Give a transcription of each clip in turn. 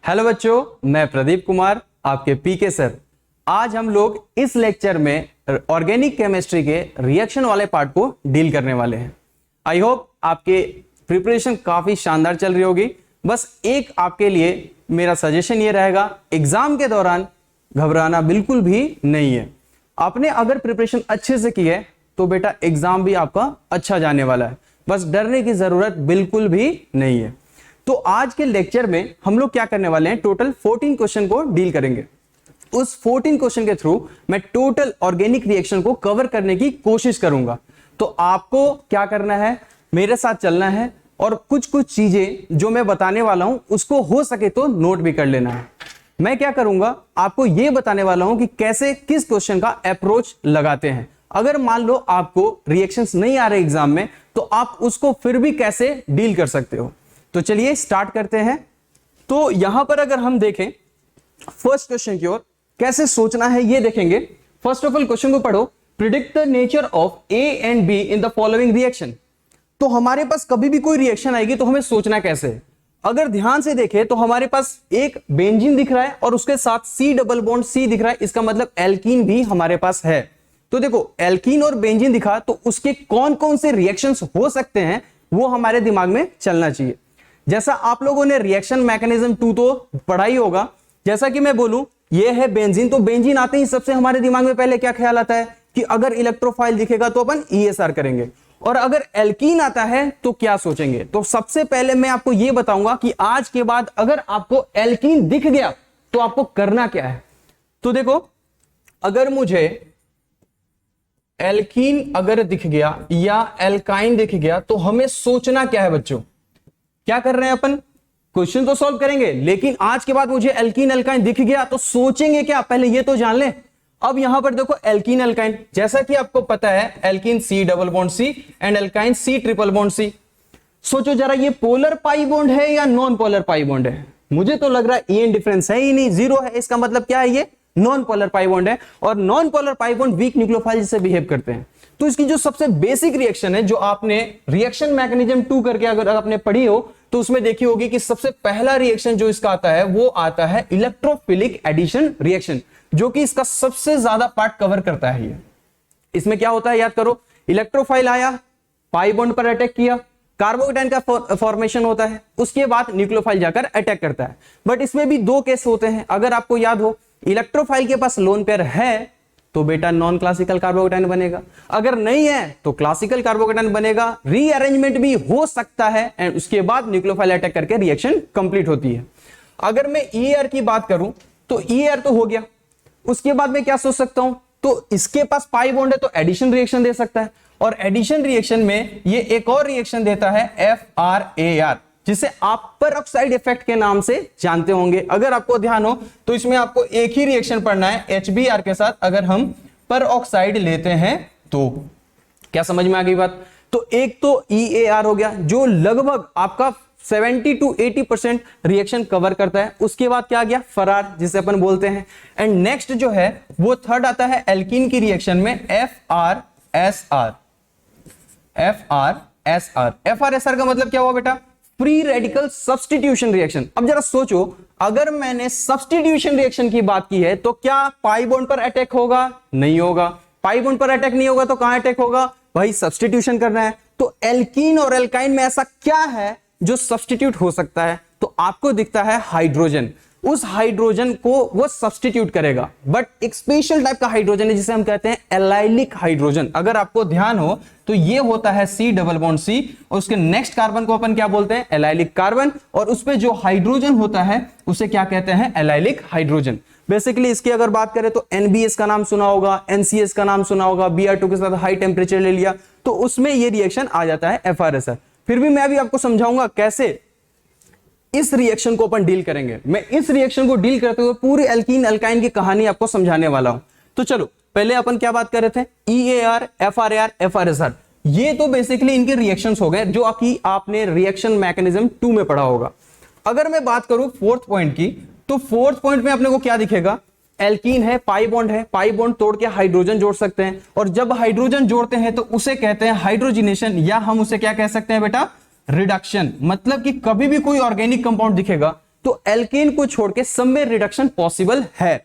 Hello बच्चों, मैं प्रदीप कुमार, आपके पीके सर। आज हम लोग इस लेक्चर में ऑर्गेनिक केमिस्ट्री के रिएक्शन वाले पार्ट को डील करने वाले हैं। आई होप आपके प्रिपरेशन काफी शानदार चल रही होगी। बस एक आपके लिए मेरा सजेशन ये रहेगा, एग्जाम के दौरान घबराना बिल्कुल भी नहीं है। आपने अगर प्रिपरेशन अच्छे से की है तो बेटा एग्जाम भी आपका अच्छा जाने वाला है। बस डरने की जरूरत बिल्कुल भी नहीं है। तो आज के लेक्चर में हम लोग क्या करने वाले हैं, टोटल 14 क्वेश्चन को डील करेंगे। उस 14 क्वेश्चन के थ्रू मैं टोटल ऑर्गेनिक रिएक्शन को कवर करने की कोशिश करूंगा। तो आपको क्या करना है, मेरे साथ चलना है और कुछ कुछ चीजें जो मैं बताने वाला हूं उसको हो सके तो नोट भी कर लेना है। मैं क्या करूंगा, आपको यह बताने वाला हूं कि कैसे किस क्वेश्चन का अप्रोच लगाते हैं। अगर मान लो आपको रिएक्शंस नहीं आ रहे एग्जाम में, तो आप उसको फिर भी कैसे डील कर सकते हो। तो चलिए स्टार्ट करते हैं। तो यहां पर अगर हम देखें फर्स्ट क्वेश्चन की ओर, कैसे सोचना है ये देखेंगे। फर्स्ट ऑफ ऑल क्वेश्चन को पढ़ो, predict the nature of A and be in the following reaction. तो हमारे पास कभी भी कोई रिएक्शन आएगी तो हमें सोचना कैसे है। अगर ध्यान से देखें तो हमारे पास एक बेंजीन दिख रहा है और उसके साथ सी डबल बॉन्ड सी दिख रहा है, इसका मतलब एल्कीन भी हमारे पास है। तो देखो एल्कीन और बेंजीन दिखा तो उसके कौन कौन से रिएक्शंस हो सकते हैं वो हमारे दिमाग में चलना चाहिए। जैसा आप लोगों ने रिएक्शन मैकेनिज्म 2 तो पढ़ा ही होगा। जैसा कि मैं बोलूं ये है बेंजीन, तो बेंजीन आते ही सबसे हमारे दिमाग में पहले क्या ख्याल आता है कि अगर इलेक्ट्रोफाइल दिखेगा तो अपन ESR करेंगे, और अगर एल्कीन आता है तो क्या सोचेंगे। तो सबसे पहले मैं आपको यह बताऊंगा कि आज के बाद अगर आपको एल्कीन दिख गया तो आपको करना क्या है। तो देखो, अगर मुझे एल्कीन अगर दिख गया या एल्काइन दिख गया तो हमें सोचना क्या है बच्चों। क्या कर रहे हैं अपन, क्वेश्चन तो सॉल्व करेंगे, लेकिन आज के बाद मुझे एल्कीन एल्काइन दिख गया तो सोचेंगे क्या, पहले ये तो जान लें। अब यहां पर देखो एल्कीन एल्काइन, जैसा कि आपको पता है alkene C double bond C and alkyne C triple bond C। सोचो जरा, ये पोलर पाई बॉन्ड है या नॉन पोलर पाई बॉन्ड है। मुझे तो लग रहा है EN डिफरेंस है ही नहीं, जीरो है। इसका मतलब क्या है, ये नॉन पोलर पाई बॉन्ड है, और non polar pi bond weak nucleophile जैसे बिहेव करते हैं। तो इसकी जो सबसे बेसिक रिएक्शन है, जो आपने रिएक्शन मैकेनिज्म 2 करके अगर आपने पढ़ी हो तो उसमें देखी होगी कि सबसे पहला रिएक्शन जो इसका आता है वो आता है इलेक्ट्रोफिलिक एडिशन रिएक्शन, जो कि इसका सबसे ज्यादा पार्ट कवर करता है। ये इसमें क्या होता है याद करो, इलेक्ट्रोफाइल आया, पाई बॉन्ड पर अटैक किया, कार्बोकेटाइन का फॉर्मेशन होता है, उसके बाद न्यूक्लियोफाइल जाकर अटैक करता है। बट इसमें भी 2 केस होते हैं। अगर आपको याद हो, इलेक्ट्रोफाइल के पास लोन पेयर है तो बेटा नॉन क्लासिकल कार्बोकेटाइन बनेगा, अगर नहीं है तो क्लासिकल कार्बोकेटाइन बनेगा। रीअरेंजमेंट भी हो सकता है एंड उसके बाद न्यूक्लियोफाइल अटैक करके रिएक्शन कंप्लीट होती है। अगर मैं EAR की बात करूं तो EAR तो हो गया, उसके बाद मैं क्या सोच सकता हूं, तो इसके पास पाई बॉन्ड है तो एडिशन रिएक्शन दे सकता है, और एडिशन रिएक्शन में ये एक और रिएक्शन देता है FRAR, जिसे आप परऑक्साइड इफेक्ट के नाम से जानते होंगे। अगर आपको ध्यान हो तो इसमें आपको एक ही रिएक्शन पढ़ना है HBr के साथ, अगर हम परऑक्साइड लेते हैं तो। क्या समझ में आ गई बात। तो एक तो EAR हो गया जो लगभग आपका 70 to 80% रिएक्शन कवर करता है। उसके बाद क्या आ गया, फरार जिसे अपन बोलते हैं। एंड नेक्स्ट जो है वो थर्ड आता है एल्कीन की रिएक्शन में FRSR। FRSR का मतलब क्या हुआ बेटा, फ्री रेडिकल सब्स्टिट्यूशन रिएक्शन। अब जरा सोचो, अगर मैंने सब्स्टिट्यूशन रिएक्शन की बात की है तो क्या पाई बॉन्ड पर अटैक होगा, नहीं होगा। पाई बॉन्ड पर अटैक नहीं होगा तो कहां अटैक होगा, भाई सब्स्टिट्यूशन करना है। तो एल्कीन और एल्काइन में ऐसा क्या है जो सब्स्टिट्यूट हो सकता है, तो आपको दिखता है हाइड्रोजन। उस हाइड्रोजन को वो सब्स्टिट्यूट करेगा, बट एक स्पेशल टाइप का हाइड्रोजन है जिसे हम कहते हैं एलाइलिक हाइड्रोजन। अगर आपको ध्यान हो तो ये होता है C डबल बॉन्ड C, और उसके नेक्स्ट कार्बन को अपन क्या बोलते हैं, एलाइलिक कार्बन, और उसपे जो हाइड्रोजन होता है उसे क्या कहते हैं, एलाइलिक हाइड्रोजन। बेसिकली इसकी अगर बात करें तो NBS का नाम सुना होगा, NCS का नाम सुना होगा, Br2 के साथ हाई टेम्परेचर ले लिया तो उसमें ये रिएक्शन आ जाता है FRSR। फिर भी मैं अभी आपको समझाऊंगा कैसे इस रिएक्शन को अपन डील करेंगे। मैं इस रिएक्शन को डील करते हुए पूरी एल्कीन एल्काइन की कहानी आपको समझाने वाला हूं। तो चलो पहले अपन क्या बात कर रहे थे, EAR, FRAR, FRSR। ये तो बेसिकली इनके रिएक्शंस हो गए जो कि आपने रिएक्शन मैकेनिज्म 2 में पढ़ा होगा। अगर मैं बात करूं फोर्थ पॉइंट की, तो फोर्थ पॉइंट में अपने को क्या दिखेगा, एल्कीन है, पाई बॉन्ड है, पाई बॉन्ड तोड़ के हाइड्रोजन जोड़ सकते हैं, और जब हाइड्रोजन जोड़ते हैं तो उसे कहते हैं हाइड्रोजिनेशन, या हम उसे क्या कह सकते हैं बेटा, रिडक्शन। मतलब कि कभी भी कोई ऑर्गेनिक कंपाउंड दिखेगा तो एल्केन को छोड़ के सब में रिडक्शन पॉसिबल है।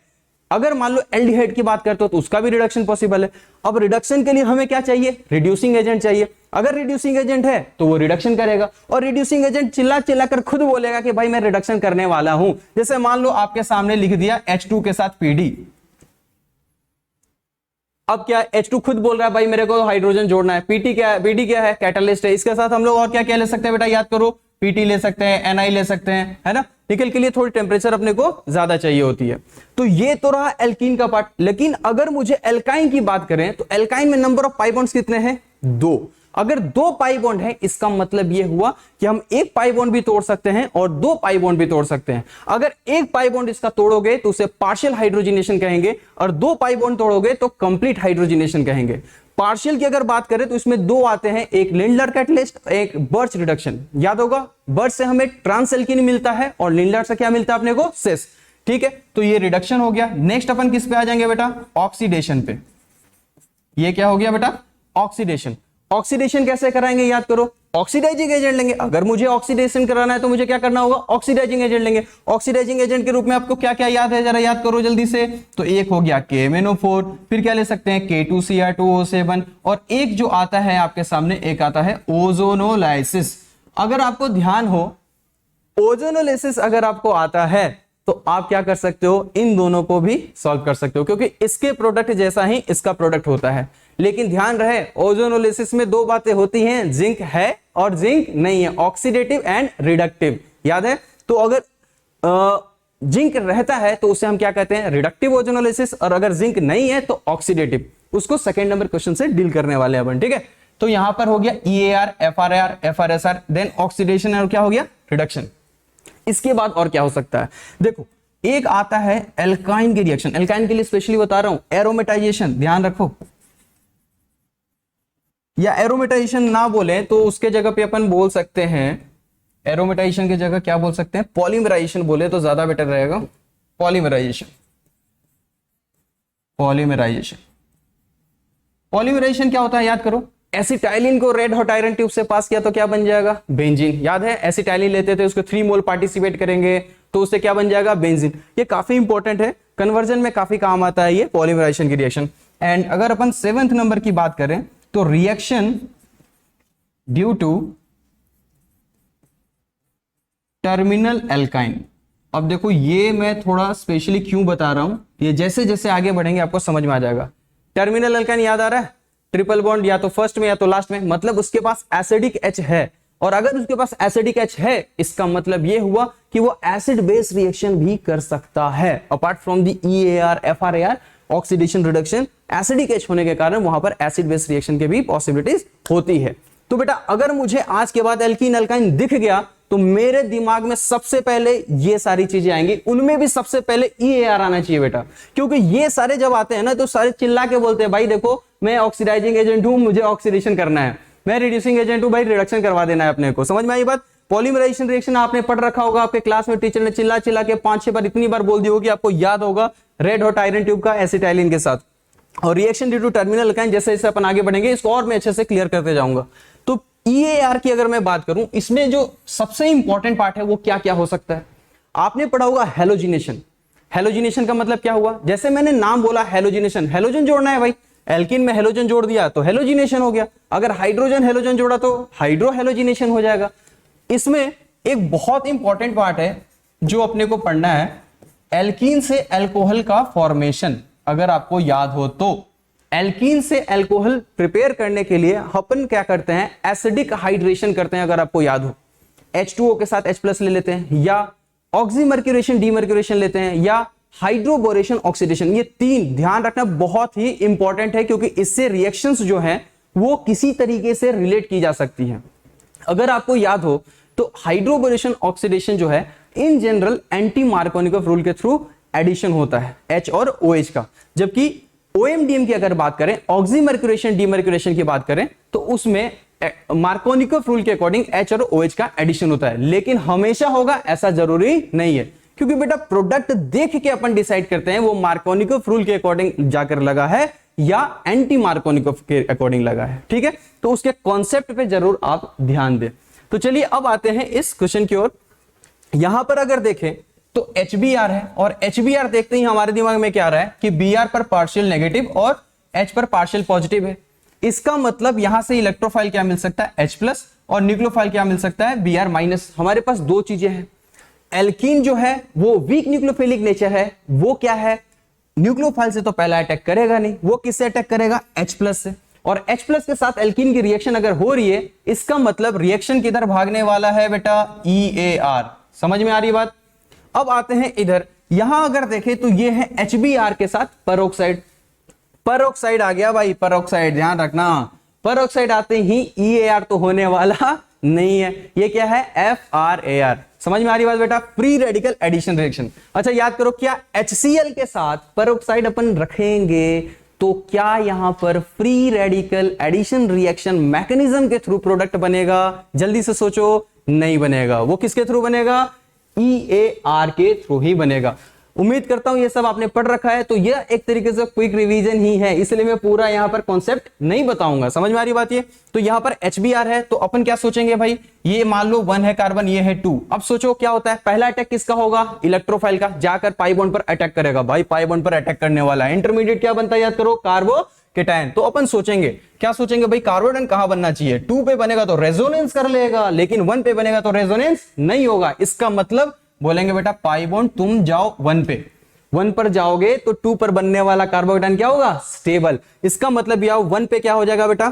अगर मान लो एल्डिहाइड की बात करते हो तो उसका भी रिडक्शन पॉसिबल है। अब रिडक्शन के लिए हमें क्या चाहिए, रिड्यूसिंग एजेंट चाहिए। अगर रिड्यूसिंग एजेंट है तो वो रिडक्शन करेगा, और रिड्यूसिंग एजेंट चिल्ला चिल्ला कर खुद बोलेगा कि भाई मैं रिडक्शन करने वाला हूं। जैसे मान लो आपके सामने लिख दिया H2 के साथ PD। अब क्या H2 खुद बोल रहा है भाई मेरे को हाइड्रोजन जोड़ना है। PT क्या है, PD क्या है, कैटालिस्ट है। इसके साथ हम लोग और क्या क्या ले सकते हैं बेटा, याद करो, PT ले सकते हैं, NI ले सकते हैं, है ना। निकल के लिए थोड़ी टेम्परेचर अपने को ज्यादा चाहिए होती है। तो ये तो रहा एल्कीन का पार्ट। लेकिन अगर मुझे एल्काइन की बात करें तो एल्काइन में नंबर ऑफ पाई बॉन्ड्स कितने हैं, 2। अगर 2 पाई बॉन्ड है इसका मतलब यह हुआ कि हम 1 पाई बॉन्ड भी तोड़ सकते हैं और 2 पाई बॉन्ड भी तोड़ सकते हैं। अगर 1 पाई बॉन्ड इसका तोड़ोगे तो उसे पार्शियल हाइड्रोजिनेशन कहेंगे, और 2 पाई बॉन्ड तोड़ोगे तो कंप्लीट हाइड्रोजिनेशन कहेंगे। पार्शियल की अगर बात करें तो इसमें 2 आते हैं, एक लिंडलर कैटलिस्ट, एक बर्च रिडक्शन। याद होगा, बर्च से हमें ट्रांस एल्कीन मिलता है और लिंडलर से क्या मिलता है अपने को, सेस। ठीक है, तो ये रिडक्शन हो गया। नेक्स्ट अपन किस पे आ जाएंगे बेटा, ऑक्सीडेशन पे। ये क्या हो गया बेटा, ऑक्सीडेशन। ऑक्सीडेशन कैसे कराएंगे, याद करो, ऑक्सीडाइजिंग एजेंट लेंगे। अगर मुझे ऑक्सीडेशन कराना है तो मुझे क्या करना होगा, ऑक्सीडाइजिंग एजेंट लेंगे। ऑक्सीडाइजिंग एजेंट के रूप में आपको क्या क्या याद है, जरा याद करो जल्दी से। तो एक हो गया KMnO4, फिर क्या ले सकते हैं K2Cr2O7, और एक जो आता है आपके सामने, एक आता है ओजोनोलाइसिस। अगर आपको ध्यान हो, ओजोनोलाइसिस अगर आपको आता है तो आप क्या कर सकते हो, इन दोनों को भी सॉल्व कर सकते हो, क्योंकि इसके प्रोडक्ट जैसा ही इसका प्रोडक्ट होता है। लेकिन ध्यान रहे, ओजोनोलाइसिस में 2 बातें होती हैं, जिंक है और जिंक नहीं है, ऑक्सीडेटिव एंड रिडक्टिव। याद है, तो अगर जिंक रहता है तो उसे हम क्या कहते हैं, रिडक्टिव ओजोनोलाइसिस, और अगर जिंक नहीं है तो ऑक्सीडेटिव। उसको सेकंड नंबर क्वेश्चन से डील करने वाले हैं अपन। ठीक है, तो यहां पर हो गया EAR, FRAR, FRSR, then oxidation, और क्या हो गया, रिडक्शन। इसके बाद और क्या हो सकता है, देखो, एक आता है एल्काइन की रिएक्शन। एल्काइन के लिए स्पेशली बता रहा हूं, एरोमेटाइजेशन। ध्यान रखो, या एरोमेटाइजेशन ना बोले तो उसके जगह पे अपन बोल सकते हैं, एरोमेटाइजेशन की जगह क्या बोल सकते हैं, पॉलीमराइजेशन बोले तो ज्यादा बेटर रहेगा। Polymerisation, polymerisation. पॉलीमराइजेशन क्या होता है, याद करो, एसिटाइलिन को रेड हॉट आयरन ट्यूब से पास किया तो क्या बन जाएगा, बेंजीन। याद है, एसिटाइलिन लेते थे, उसको 3 मोल पार्टिसिपेट करेंगे तो उससे क्या बन जाएगा, बेंजीन। ये काफी इंपॉर्टेंट है, कन्वर्जन में काफी काम आता है ये पॉलीमराइजेशन की रिएक्शन। एंड अगर अपन 7th नंबर की बात करें तो reaction due to terminal alkyne. अब देखो, ये मैं थोड़ा स्पेशली क्यों बता रहा हूं, ये जैसे जैसे आगे बढ़ेंगे आपको समझ में आ जाएगा। टर्मिनल एल्काइन याद आ रहा है, ट्रिपल बॉन्ड या तो फर्स्ट में या तो लास्ट में, मतलब उसके पास एसिडिक H है। और अगर उसके पास एसिडिक H है, इसका मतलब यह हुआ कि वो एसिड बेस रिएक्शन भी कर सकता है। Apart from the EAR, FRAR, oxidation, reduction, acidic H होने के कारण वहां पर एसिड बेस रिएक्शन के भी पॉसिबिलिटीज होती है। तो बेटा, अगर मुझे आज के बाद एल्कीन एल्काइन दिख गया तो मेरे दिमाग में सबसे पहले ये सारी चीजें आएंगी, उनमें भी सबसे पहले EAR आना चाहिए बेटा। क्योंकि ये सारे जब आते हैं ना तो सारे चिल्ला के बोलते हैं, भाई देखो मैं ऑक्सीडाइजिंग एजेंट हूं, मुझे ऑक्सीडेशन करना है, मैं रिड्यूसिंग एजेंट हूं, भाई रिडक्शन करवा देना है अपने को। समझ में आई बात। पॉलीमराइजेशन रिएक्शन आपने पढ़ रखा होगा, आपके क्लास में टीचर ने चिल्ला चिल्ला के 5-6 बार इतनी बार बोल दी होगी, आपको याद होगा, रेड हॉट आयरन ट्यूब का एसिटाइलिन के साथ। और reaction due to terminal alkyne, जैसे जैसे अपन आगे बढ़ेंगे इसको और मैं अच्छे से क्लियर करते जाऊंगा। तो EAR की अगर मैं बात करूं, इसमें जो सबसे इंपॉर्टेंट पार्ट है वो क्या क्या हो सकता है, आपने पढ़ा होगा हैलोजिनेशन। हैलोजिनेशन का मतलब क्या हुआ, जैसे मैंने नाम बोला हैलोजिनेशन, हैलोजन जोड़ना है भाई, एल्कीन में हैलोजन जोड़ दिया तो हैलोजिनेशन हो गया। अगर हाइड्रोजन हैलोजन जोड़ा तो हाइड्रो हैलोजिनेशन हो जाएगा। इसमें एक बहुत इंपॉर्टेंट पार्ट है जो अपने को पढ़ना है, एल्कीन से अल्कोहल का फॉर्मेशन। अगर आपको याद हो तो एल्कीन से अल्कोहल प्रिपेयर करने के लिए अपन क्या करते हैं, एसिडिक हाइड्रेशन करते हैं। अगर आपको याद हो, H2O के साथ H+ ले लेते हैं, या ऑक्सीमर्क्यूरेशन डीमर्क्यूरेशन लेते हैं, या हाइड्रोबोरेशन ऑक्सीडेशन। ये 3 ध्यान रखना बहुत ही इंपॉर्टेंट है, क्योंकि इससे रिएक्शंस जो हैं वो किसी तरीके से रिलेट की जा सकती हैं। अगर आपको याद हो तो हाइड्रोबोरेशन ऑक्सीडेशन जो है in general anti Markovnikov rule के थ्रू एडिशन होता है H और OH का। जबकि OMDM की अगर बात करें, ऑक्सीमर्क्यूरेशन डीमर्क्यूरेशन की बात करें, तो उसमें मार्कोनिकोव रूल के अकॉर्डिंग H और OH का एडिशन होता है। लेकिन हमेशा होगा ऐसा जरूरी नहीं है, क्योंकि बेटा प्रोडक्ट देख के अपन डिसाइड करते हैं वो मार्कोनिकोव रूल के अकॉर्डिंग जाकर लगा है या एंटी मार्कोनिकोव के अकॉर्डिंग लगा है। ठीक है, तो उसके कॉन्सेप्ट पे जरूर आप ध्यान दें। तो चलिए अब आते हैं इस क्वेश्चन की ओर। यहां पर अगर देखें तो HBr है, और HBr देखते ही हमारे दिमाग में क्या आ रहा है कि Br पर पार्शियल नेगेटिव और H पर पार्शियल पॉजिटिव है। इसका मतलब यहां से इलेक्ट्रोफाइल क्या मिल सकता है, H+, और न्यूक्लियोफाइल क्या मिल सकता है, Br-। हमारे पास दो चीजें हैं। एल्कीन जो है वो वीक न्यूक्लियोफिलिक नेचर है, वो क्या है, न्यूक्लियोफाइल से तो पहला अटैक करेगा नहीं, वो किससे अटैक करेगा, H+ से। और H+ के साथ एल्कीन की रिएक्शन अगर हो रही है, इसका मतलब रिएक्शन किधर भागने वाला है बेटा, EAR। समझ में आ रही बात। अब आते हैं इधर, यहां अगर देखें तो ये है HBr के साथ पेरोक्साइड। पेरोक्साइड आ गया भाई, पेरोक्साइड ध्यान रखना, पेरोक्साइड आते ही EAR तो होने वाला नहीं है, ये क्या है, FRAR। समझ में आ रही बात बेटा, फ्री रेडिकल एडिशन रिएक्शन। अच्छा याद करो, क्या HCl के साथ पेरोक्साइड अपन रखेंगे तो क्या यहां पर free radical addition reaction mechanism के थ्रू प्रोडक्ट बनेगा, जल्दी से सोचो, नहीं बनेगा। वो किसके थ्रू बनेगा, EAR के थ्रू ही बनेगा। उम्मीद करता हूं ये सब आपने पढ़ रखा है, तो यह एक तरीके से क्विक रिवीजन ही है, इसलिए मैं पूरा यहां पर कॉन्सेप्ट नहीं बताऊंगा। समझ में आ रही बात ये। तो यहां पर HBr है, तो अपन क्या सोचेंगे भाई, ये मान लो 1 है कार्बन, ये है 2। अब सोचो क्या होता है, पहला अटैक किसका होगा, इलेक्ट्रोफाइल का, जाकर पाई बॉन्ड पर अटैक करेगा। भाई पाई बॉन्ड पर अटैक करने वाला है, इंटरमीडिएट क्या बनता है, याद करो, कार्बोकेटायन। तो अपन सोचेंगे, क्या सोचेंगे भाई, कार्बोकेटायन कहां बनना चाहिए, 2 पे बनेगा तो रेजोनेंस कर लेगा, लेकिन 1 पे बनेगा तो रेजोनेंस नहीं होगा। इसका मतलब बोलेंगे बेटा पाई बॉन्ड तुम जाओ 1 पे, 1 पर जाओगे तो 2 पर बनने वाला कार्बोकेटायन क्या होगा, स्टेबल। इसका मतलब यह 1 पे क्या हो जाएगा बेटा,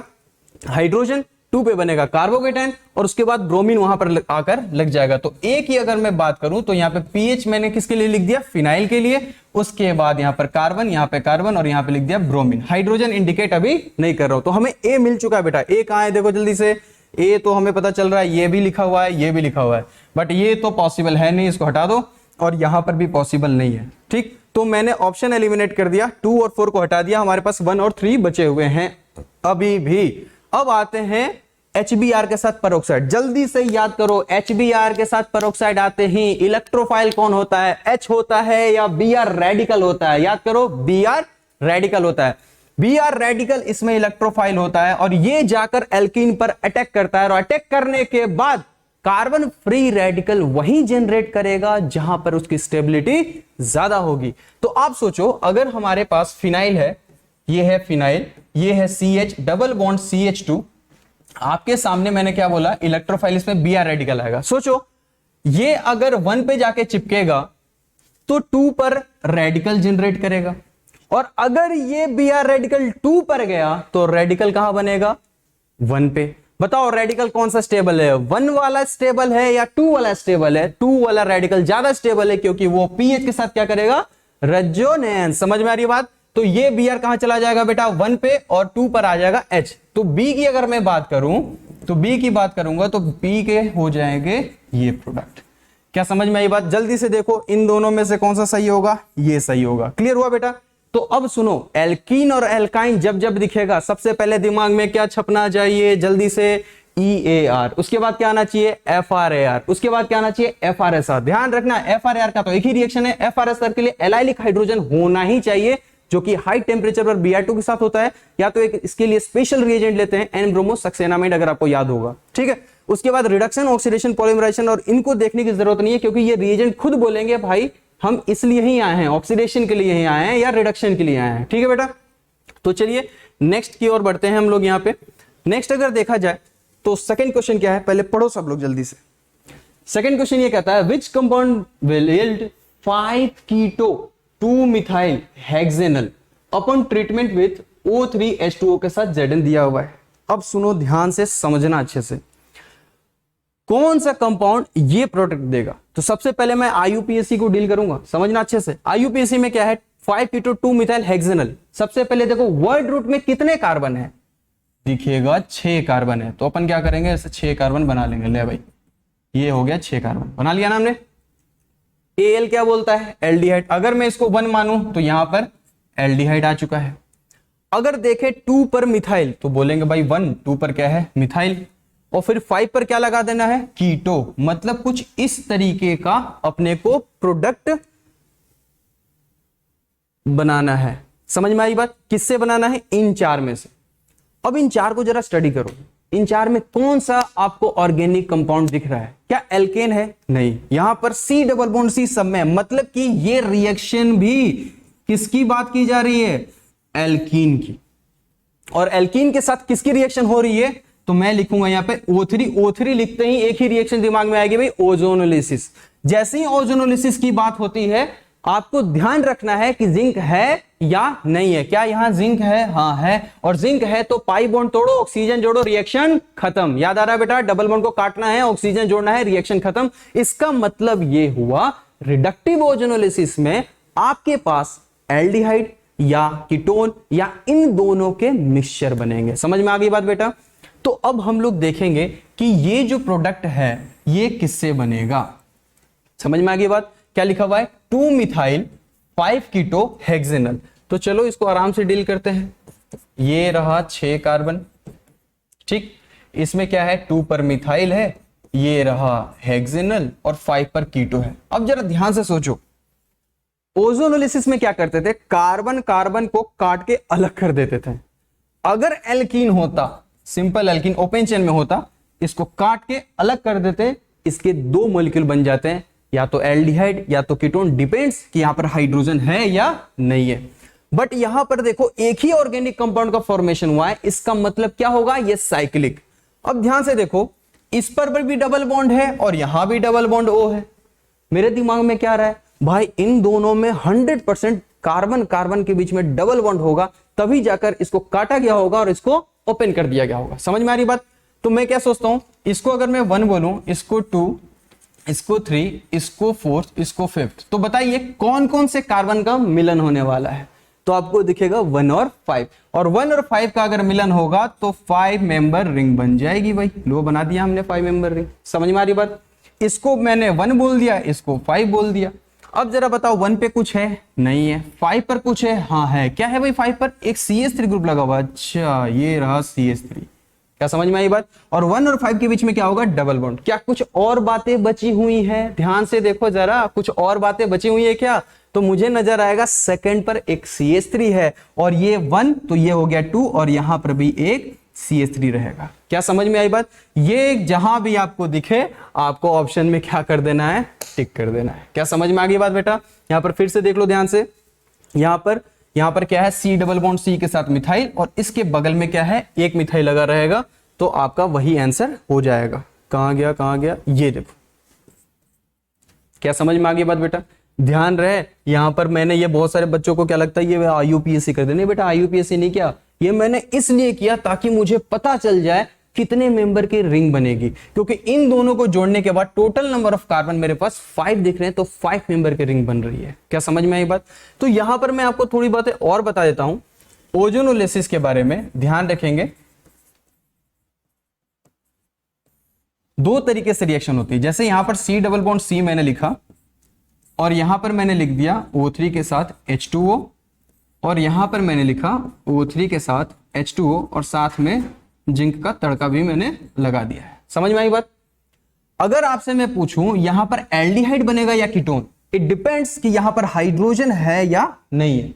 हाइड्रोजन, 2 पे बनेगा कार्बोकेटायन, और उसके बाद ब्रोमीन वहां पर आकर लग जाएगा। तो एक ही अगर मैं बात करूं तो यहां पे पीएच मैंने किसके लिए लिख दिया, फिनाइल के लिए, उसके बाद यहां पर कार्बन, यहां पे कार्बन, और यहां पे लिख दिया ब्रोमीन। हाइड्रोजन इंडिकेट अभी नहीं कर रहा हूं। तो हमें ए मिल चुका है बेटा। ए कहां है, देखो जल्दी से, ए तो हमें पता चल रहा है, ये भी लिखा हुआ है, ये भी लिखा हुआ है, बट ये तो पॉसिबल है नहीं, इसको हटा दो, और यहां पर भी पॉसिबल नहीं है। ठीक, तो मैंने ऑप्शन एलिमिनेट कर दिया, 2 और 4 को हटा दिया, हमारे पास 1 और 3 बचे हुए हैं अभी भी। अब आते हैं HBr के साथ पेरोक्साइड, जल्दी से याद करो, HBr के साथ पेरोक्साइड आते ही इलेक्ट्रोफाइल कौन होता है, H होता है या Br रेडिकल होता है, याद करो, Br रेडिकल होता है। Br रेडिकल इसमें इलेक्ट्रोफाइल होता है, और ये जाकर एल्कीन पर अटैक करता है, और अटैक करने के बाद कार्बन फ्री रेडिकल वही जनरेट करेगा जहां पर उसकी स्टेबिलिटी ज्यादा होगी। तो आप सोचो, अगर हमारे पास फिनाइल है, ये है फिनाइल, ये है CH डबल बॉन्ड CH2, आपके सामने मैंने क्या बोला, इलेक्ट्रोफाइल, इसमें Br रेडिकल आएगा। सोचो ये अगर 1 पे जाके चिपकेगा तो 2 पर रेडिकल जनरेट करेगा, और अगर ये Br रेडिकल 2 पर गया तो रेडिकल कहां बनेगा, 1 पे। बताओ रेडिकल कौन सा स्टेबल है, 1 वाला स्टेबल है या 2 वाला स्टेबल है, 2 वाला रेडिकल ज्यादा स्टेबल है, क्योंकि वो पीएच के साथ क्या करेगा, रेजोनेंस। समझ में आ रही बात। तो ये Br कहां चला जाएगा बेटा, 1 पे, और 2 पर आ जाएगा H। तो B की अगर मैं बात करूं, तो B की बात करूंगा तो B के हो जाएंगे ये प्रोडक्ट। क्या समझ में आई बात, जल्दी से देखो, इन दोनों में से कौन सा सही होगा, ये सही होगा। क्लियर हुआ बेटा। तो अब सुनो, एल्कीन और एल्काइन जब जब दिखेगा, सबसे पहले दिमाग में क्या छपना चाहिए, जल्दी से, EAR, उसके बाद क्या आना चाहिए, FRAR, उसके बाद क्या आना चाहिए, FRSR। ध्यान रखना, FRAR का तो एक ही रिएक्शन है, FRSR के लिए एलाइलिक हाइड्रोजन होना ही चाहिए, जो कि हाई टेम्परेचर पर Br2 के साथ होता है, या तो एक इसके लिए स्पेशल रिएजेंट लेते हैं, N-ब्रोमोसक्सेनामाइड, अगर आपको याद होगा। ठीक है, उसके बाद रिडक्शन, ऑक्सीडेशन, पॉलीमराइजेशन, और इनको देखने की जरूरत नहीं है, क्योंकि ये रिएजेंट खुद बोलेंगे भाई हम इसलिए ही आए हैं, ऑक्सीडेशन के लिए ही आए हैं या रिडक्शन के लिए आए हैं। ठीक है बेटा। तो चलिए नेक्स्ट की ओर बढ़ते हैं हम लोग। यहाँ पे नेक्स्ट अगर देखा जाए तो सेकंड क्वेश्चन क्या है, पहले पढ़ो सब लोग जल्दी से। सेकंड क्वेश्चन ये कहता है, which compound will yield 5 keto 2 methyl hexanal upon treatment with O3H2O के साथ Zn दिया हुआ है। अब सुनो ध्यान से, समझना अच्छे से, कौन सा कंपाउंड ये प्रोडक्ट देगा। तो सबसे पहले मैं IUPAC को डील करूंगा, समझना अच्छे से। IUPAC में क्या है, 5 कीटो 2 मिथाइल हेक्सेनल। सबसे पहले देखो वर्ड रूट में कितने कार्बन है, दिखेगा 6 कार्बन है, तो अपन क्या करेंगे, ऐसे 6 कार्बन बना लेंगे। ले भाई, ये हो गया 6 कार्बन बना लिया ना हमने। Al क्या बोलता है, एल्डिहाइड। अगर मैं इसको 1 मानूं तो यहां पर एल्डिहाइड आ चुका है। अगर देखें 2 पर मिथाइल तो बोलेंगे भाई 1, 2 पर क्या है, मिथाइल, और फिर 5 पर क्या लगा देना है, कीटो। मतलब कुछ इस तरीके का अपने को प्रोडक्ट बनाना है। समझ में आई बात, किससे बनाना है, इन 4 में से। अब इन 4 को जरा स्टडी करो, इन चार में कौन सा आपको ऑर्गेनिक कंपाउंड दिख रहा है? क्या एल्केन है? नहीं, यहां पर C डबल बॉन्ड C सब में, मतलब कि ये रिएक्शन भी किसकी बात की जा रही है? एल्कीन की। और एल्कीन के साथ किसकी रिएक्शन हो रही है? तो मैं लिखूंगा यहां पे O3। O3 लिखते ही एक ही रिएक्शन दिमाग में आएगी भाई, ओजोनोलिसिस। जैसे ही ओजोनोलिसिस की बात होती है, आपको ध्यान रखना है कि जिंक है या नहीं है। क्या यहां जिंक है? हाँ है। और जिंक है तो पाई बॉन्ड तोड़ो, ऑक्सीजन जोड़ो, रिएक्शन खत्म। याद आ रहा है बेटा? डबल बॉन्ड को काटना है, ऑक्सीजन जोड़ना है, रिएक्शन खत्म। इसका मतलब यह हुआ रिडक्टिव ओजोनोलिसिस में आपके पास एल्डिहाइड या कीटोन या इन दोनों के मिक्सचर बनेंगे। समझ में आ गई बात बेटा? तो अब हम लोग देखेंगे कि ये जो प्रोडक्ट है ये किससे बनेगा। समझ में आ गई बात? क्या लिखा हुआ है? 2 मिथाइल 5 कीटो हेक्सेनल। तो चलो इसको आराम से डील करते हैं। ये रहा 6 कार्बन, ठीक। इसमें क्या है? 2 पर मिथाइल है, ये रहा हेक्सेनल और 5 पर कीटो है। अब जरा ध्यान से सोचो, ओजोनोलिसिस में क्या करते थे? कार्बन कार्बन को काट के अलग कर देते थे। अगर एल्कीन होता, सिंपल एल्कीन ओपन चेन में होता, इसको काट के अलग कर देते, इसके 2 मॉलिक्यूल बन जाते हैं, या तो एल्डिहाइड या तो कीटोन, डिपेंड्स कि यहां पर हाइड्रोजन है या नहीं है। बट यहां पर देखो एक ही ऑर्गेनिक कंपाउंड का फॉर्मेशन हुआ है, इसका मतलब क्या होगा? ये साइक्लिक। अब ध्यान से देखो, इस पर भी डबल बॉन्ड है और यहां भी डबल बॉन्ड O है। मेरे दिमाग में क्या आ रहा है भाई? इन दोनों में 100% कार्बन कार्बन के बीच में डबल बॉन्ड होगा, तभी जाकर इसको काटा गया होगा और इसको ओपन कर दिया गया होगा। समझ में आ रही बात? तो मैं क्या सोचता हूं, इसको अगर मैं 1 बोलूं, इसको 2, इसको 3, इसको 4, इसको 5, तो बताइए कौन कौन से कार्बन का मिलन होने वाला है? तो आपको दिखेगा 1 और 5, और 1 और 5 का अगर मिलन होगा तो 5 मेंबर रिंग बन जाएगी भाई। लो बना दिया हमने 5 मेंबर रिंग। समझ में आ रही बात? इसको मैंने 1 बोल दिया, इसको 5 बोल दिया। अब जरा बताओ 1 पे कुछ है? नहीं है। 5 पर कुछ है? हाँ है। क्या है भाई 5 पर? एक CH3 ग्रुप लगा हुआ। अच्छा, ये रहा CH3। क्या समझ में आई बात? और 1 और 5 के बीच में क्या होगा? Double bond. क्या कुछ और बातें बची हुई हैं? ध्यान से देखो जरा, कुछ और बातें बची हुई है क्या? तो मुझे नजर आएगा सेकंड पर एक CH3 है, और ये 1 तो ये हो गया 2, और यहां पर भी एक CH3 रहेगा। क्या समझ में आई बात? ये जहां भी आपको दिखे, आपको ऑप्शन में क्या कर देना है? टिक कर देना है। क्या समझ में आ गई बात बेटा? यहां पर फिर से देख लो ध्यान से। यहां पर क्या है? C डबल बॉन्ड C के साथ मिथाइल, और इसके बगल में क्या है? एक मिथाइल लगा रहेगा, तो आपका वही आंसर हो जाएगा। कहां गया? कहां गया? ये देखो। क्या समझ में आ गई बात बेटा? ध्यान रहे, यहां पर मैंने ये बहुत सारे बच्चों को क्या लगता है ये IUPAC कर देने। बेटा IUPAC नहीं किया, ये मैंने इसलिए किया ताकि मुझे पता चल जाए कितने मेंबर की रिंग बनेगी, क्योंकि इन दोनों को जोड़ने के बाद टोटल नंबर ऑफ कार्बन मेरे पास 5 दिख रहे हैं, तो 5 मेंबर की रिंग बन रही है। क्या समझ में आई बात? तो यहां पर मैं आपको थोड़ी बातें और बता देता हूं ओजोनोलिसिस के बारे में। ध्यान रखेंगे, 2 तरीके से रिएक्शन होती है। जैसे यहां पर C डबल बॉन्ड C मैंने लिखा, और यहां पर मैंने लिख दिया O3 के साथ H2O, और यहां पर मैंने लिखा O3 के साथ H2O, और साथ में जिंक का तड़का भी मैंने लगा दिया है। समझ में आई बात? अगर आपसे मैं पूछूं यहां पर एल्डिहाइड बनेगा या कीटोन, इट डिपेंड्स कि यहां पर हाइड्रोजन है या नहीं है।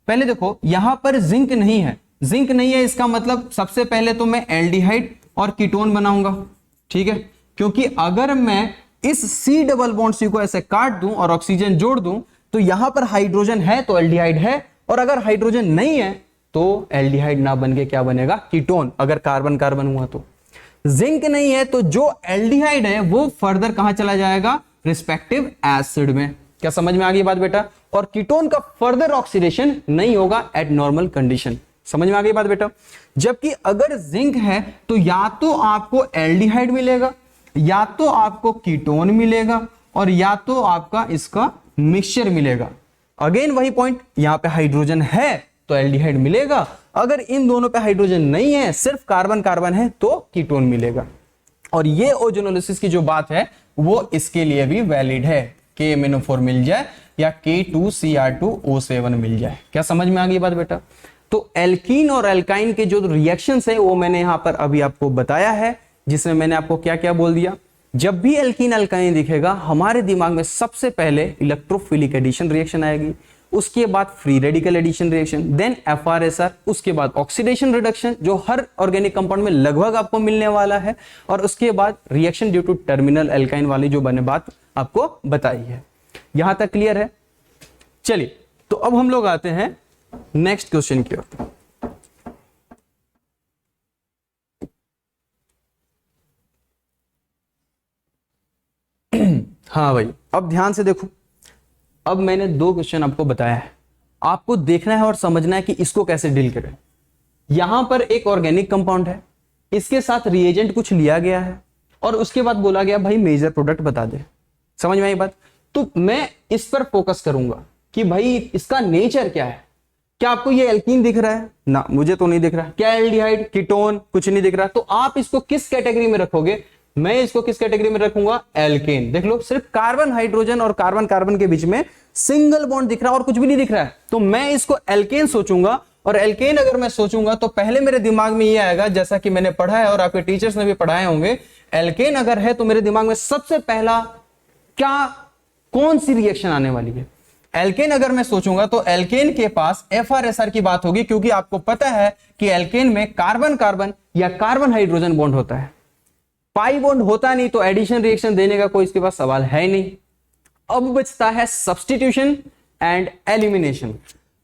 पहले देखो, यहां पर जिंक नहीं है। जिंक नहीं है इसका मतलब सबसे पहले तो मैं एल्डिहाइड और कीटोन बनाऊंगा, ठीक है? क्योंकि अगर मैं इस C डबल बॉन्ड C को ऐसे काट दूं और ऑक्सीजन जोड़ दूं, तो यहां पर हाइड्रोजन है तो एल्डिहाइड है, और अगर हाइड्रोजन नहीं है तो एल्डिहाइड ना बन के क्या बनेगा? कीटोन, अगर कार्बन कार्बन हुआ तो। जिंक नहीं है तो जो एल्डिहाइड है वो फर्दर कहां चला जाएगा? रिस्पेक्टिव एसिड में। क्या समझ में आ गई बात बेटा? और कीटोन का फर्दर ऑक्सीडेशन नहीं होगा एट नॉर्मल कंडीशन। समझ में आ गई बात बेटा? जबकि अगर जिंक है तो या तो आपको एल्डिहाइड मिलेगा, या तो आपको कीटोन मिलेगा, और या तो आपका इसका मिक्सचर मिलेगा। अगेन वही पॉइंट, यहां पे हाइड्रोजन है तो एल्डिहाइड मिलेगा, अगर इन दोनों पे हाइड्रोजन नहीं है, सिर्फ कार्बन कार्बन है, तो कीटोन मिलेगा। और ये ओजोनोलिसिस की जो बात है वो इसके लिए भी वैलिड है। KMnO4 मिल जाए या K2Cr2O7 मिल जाए। क्या समझ में आ गई बात बेटा? तो एल्कीन और एल्काइन के जो रिएक्शंस है वो मैंने यहां पर अभी आपको बताया है, जिसमें मैंने आपको क्या क्या बोल दिया। जब भी एल्कीन एल्काइन दिखेगा, हमारे दिमाग में सबसे पहले इलेक्ट्रोफिलिक एडिशन रिएक्शन आएगी, उसके बाद free radical addition reaction, then FrSR, उसके बाद ऑक्सीडेशन रिडक्शन जो हर ऑर्गेनिक कंपाउंड में लगभग आपको मिलने वाला है, और उसके बाद reaction due to terminal alkyne वाली जो मैंने बात आपको बताई है। यहां तक क्लियर है? चलिए, तो अब हम लोग आते हैं नेक्स्ट क्वेश्चन की ओर। हाँ भाई, अब ध्यान से देखो, अब मैंने 2 क्वेश्चन आपको बताया है, आपको देखना है और समझना है कि इसको कैसे डील करें। यहां पर एक ऑर्गेनिक कंपाउंड है, इसके साथ रिएजेंट कुछ लिया गया है, और उसके बाद बोला गया भाई मेजर प्रोडक्ट बता दे। समझ में आई बात? तो मैं इस पर फोकस करूंगा कि भाई इसका नेचर क्या है। क्या आपको ये एल्कीन दिख रहा है? ना, मुझे तो नहीं दिख रहा। क्या एल्डिहाइड, कीटोन, कुछ नहीं दिख रहा। तो आप इसको किस कैटेगरी में रखोगे? मैं इसको किस कैटेगरी में रखूंगा? एल्केन। देख लो, सिर्फ कार्बन हाइड्रोजन और कार्बन कार्बन के बीच में सिंगल बॉन्ड दिख रहा है और कुछ भी नहीं दिख रहा है, तो मैं इसको एल्केन सोचूंगा। और एल्केन अगर मैं सोचूंगा तो पहले मेरे दिमाग में ये आएगा, जैसा कि मैंने पढ़ा है और आपके टीचर्स ने भी पढ़ाए होंगे, एल्केन अगर है तो मेरे दिमाग में सबसे पहला क्या, कौन सी रिएक्शन आने वाली है? एल्केन अगर मैं सोचूंगा तो एल्केन के पास FrSR की बात होगी, क्योंकि आपको पता है कि एल्केन में कार्बन कार्बन या कार्बन हाइड्रोजन बॉन्ड होता है, पाई बॉन्ड होता नहीं, तो एडिशन रिएक्शन देने का कोई इसके पास सवाल है नहीं। अब बचता है सब्स्टिट्यूशन एंड एलिमिनेशन।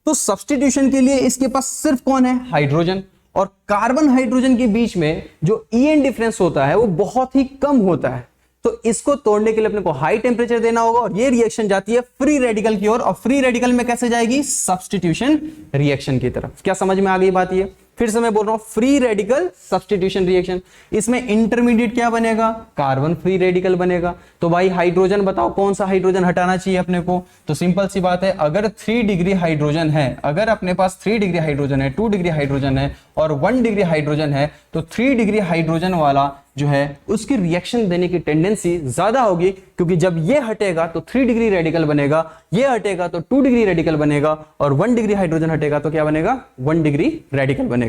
तो सब्स्टिट्यूशन के लिए इसके पास सिर्फ कौन है? हाइड्रोजन। और कार्बन हाइड्रोजन के बीच में जो EN डिफरेंस होता है वो बहुत ही कम होता है, तो इसको तोड़ने के लिए अपने को हाई टेम्परेचर देना होगा, और ये रिएक्शन जाती है फ्री रेडिकल की ओर। और फ्री रेडिकल में कैसे जाएगी? सब्स्टिट्यूशन रिएक्शन की तरफ। क्या समझ में आ गई बात? ये फिर से मैं बोल रहा हूं, फ्री रेडिकल सब्स्टिट्यूशन रिएक्शन। इसमें इंटरमीडिएट क्या बनेगा? कार्बन फ्री रेडिकल बनेगा। तो भाई हाइड्रोजन बताओ, कौन सा हाइड्रोजन हटाना चाहिए अपने को? तो सिंपल सी बात है, अगर 3 डिग्री हाइड्रोजन है, अगर अपने पास 3 डिग्री हाइड्रोजन है, 2 डिग्री हाइड्रोजन है और 1 डिग्री हाइड्रोजन है, तो 3 डिग्री हाइड्रोजन वाला जो है उसकी रिएक्शन देने की टेंडेंसी ज्यादा होगी, क्योंकि जब ये हटेगा तो 3 डिग्री रेडिकल बनेगा, ये हटेगा तो 2 डिग्री रेडिकल बनेगा, और 1 डिग्री हाइड्रोजन हटेगा तो क्या बनेगा? 1 डिग्री रेडिकल बनेगा।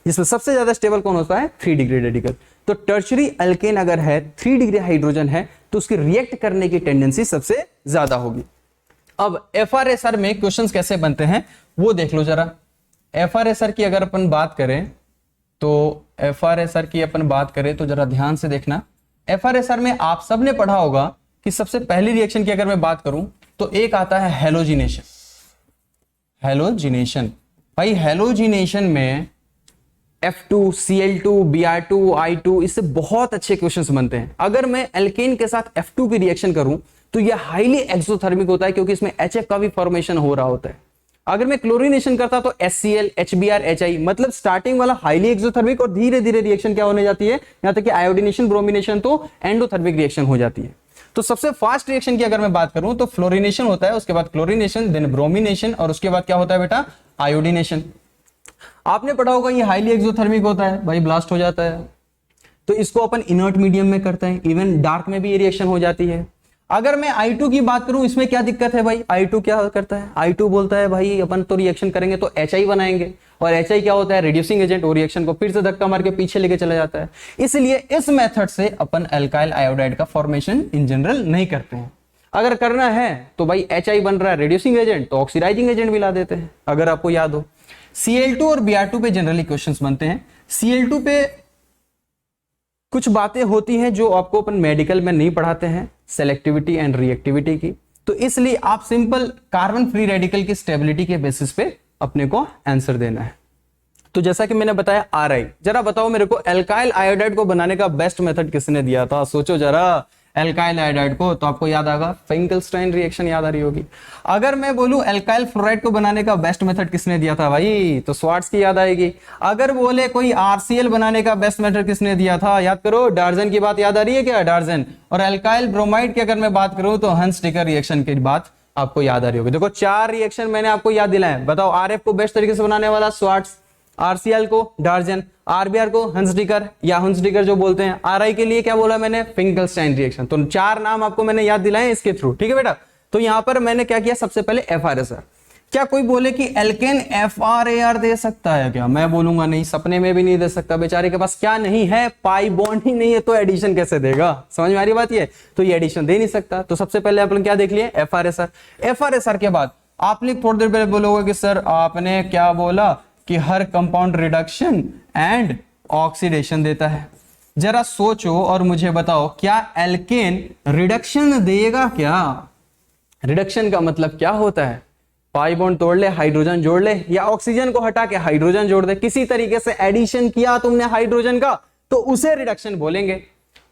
इसमें सबसे ज्यादा स्टेबल कौन होता है? 3 डिग्री रेडिकल। तो टर्शरी अल्केन अगर है, 3 डिग्री हाइड्रोजन है, तो उसकी रिएक्ट करने की टेंडेंसी सबसे ज्यादा होगी। अब FrSR में क्वेश्चंस कैसे बनते हैं वो देख लो जरा। FrSR की अगर अपन बात करें तो जरा ध्यान से देखना। FrSR में आप सबने पढ़ा होगा कि सबसे पहली रिएक्शन की अगर मैं बात करूं तो एक आता है हेलोजिनेशन। हेलोजिनेशन, भाई हेलोजिनेशन में F2, Cl2, Br2, I2, इससे बहुत अच्छे क्वेश्चंस बनते हैं। अगर मैं एल्केन के साथ F2 की रिएक्शन करूं तो यह हाईली एक्सोथर्मिक होता है, क्योंकि इसमें HF का भी फॉर्मेशन हो रहा होता है। अगर मैं क्लोरीनेशन करता तो HCl, HBr, HI, मतलब स्टार्टिंग वाला हाईली एक्सोथर्मिक और धीरे धीरे रिएक्शन क्या होने जाती है, यहां तक कि आयोडीनेशन, ब्रोमिनेशन तो एंडोथर्मिक रिएक्शन हो जाती है। तो सबसे फास्ट रिएक्शन की अगर मैं बात करूं तो फ्लोरीनेशन होता है, उसके बाद क्लोरीनेशन, देन ब्रोमिनेशन, और उसके बाद क्या होता है बेटा? आयोडीनेशन। आपने पढ़ा होगा ये हाईली एक्सोथर्मिक होता है, भाई ब्लास्ट हो जाता है, तो इसको अपन इनर्ट मीडियम में करते हैं, इवन डार्क में भी ये रिएक्शन हो जाती है। अगर मैं I2 की बात करूं, इसमें क्या दिक्कत है भाई? I2 क्या करता है? I2 बोलता है भाई अपन तो रिएक्शन करेंगे तो HI बनाएंगे, और HI क्या होता है? रिड्यूसिंग एजेंट, वो रिएक्शन को फिर से धक्का मार के पीछे लेके चला जाता है। इसलिए इस मेथड से अपन अल्काइल आयोडाइड का फॉर्मेशन इन जनरल नहीं करते हैं। अगर करना है तो भाई HI बन रहा है रिड्यूसिंग एजेंट, तो ऑक्सीडाइजिंग एजेंट भी ला देते हैं, अगर आपको याद हो। Cl2 और Br2 पे जनरली क्वेश्चंस बनते हैं। Cl2 पे कुछ बातें होती हैं जो आपको अपन मेडिकल में नहीं पढ़ाते हैं, सेलेक्टिविटी एंड रिएक्टिविटी की, तो इसलिए आप सिंपल कार्बन फ्री रेडिकल की स्टेबिलिटी के बेसिस पे अपने को आंसर देना है। तो जैसा कि मैंने बताया RI, जरा बताओ मेरे को एल्काइल आयोडाइड को बनाने का बेस्ट मेथड किसने दिया था? सोचो जरा एल्काइल आयोडाइड को, तो आपको याद आएगा फिंकलस्टाइन रिएक्शन याद आ रही होगी। अगर मैं बोलूं एल्काइल फ्लोराइड को बनाने का बेस्ट मेथड किसने दिया था भाई, तो स्वार्ट्ज की याद आएगी। अगर बोले कोई RCl बनाने का बेस्ट मेथड किसने दिया था, याद करो, डार्जन की बात याद आ रही है क्या? डार्जन। और एल्काइल ब्रोमाइड की अगर मैं बात करूं तो हंस टिकर रिएक्शन की बात आपको याद आ रही होगी। देखो 4 रिएक्शन मैंने आपको याद दिलाए। बताओ RF को बेस्ट तरीके से बनाने वाला स्वार्ट्ज, RCl को डार्जन, RBr को हंसडिकर या हंसडिकर जो बोलते हैं, RI के लिए क्या बोला मैंने? फिंकलस्टाइन रिएक्शन। तो 4 नाम आपको मैंने याद दिलाए इसके थ्रू, ठीक है बेटा। तो यहां पर मैंने क्या किया, सबसे पहले FrSR। क्या कोई बोले कि एल्केन FrAr दे सकता है क्या? मैं बोलूंगा नहीं, सपने में भी नहीं दे सकता। बेचारे के पास क्या नहीं है? पाई बॉन्ड ही नहीं है, तो एडिशन कैसे देगा? समझ में आ रही बात? ये तो ये एडिशन दे नहीं सकता। तो सबसे पहले अपन क्या देख लिए? FrSR। FrSR के बाद आपने थोड़ी देर पहले बोलोगे कि सर आपने क्या बोला कि हर कंपाउंड रिडक्शन एंड ऑक्सीडेशन देता है। जरा सोचो और मुझे बताओ, क्या एल्केन रिडक्शन देगा क्या? रिडक्शन का मतलब क्या होता है? पाई बॉन्ड तोड़ ले, हाइड्रोजन जोड़ ले, या ऑक्सीजन को हटा के हाइड्रोजन जोड़ दे। किसी तरीके से एडिशन किया तुमने हाइड्रोजन का, तो उसे रिडक्शन बोलेंगे।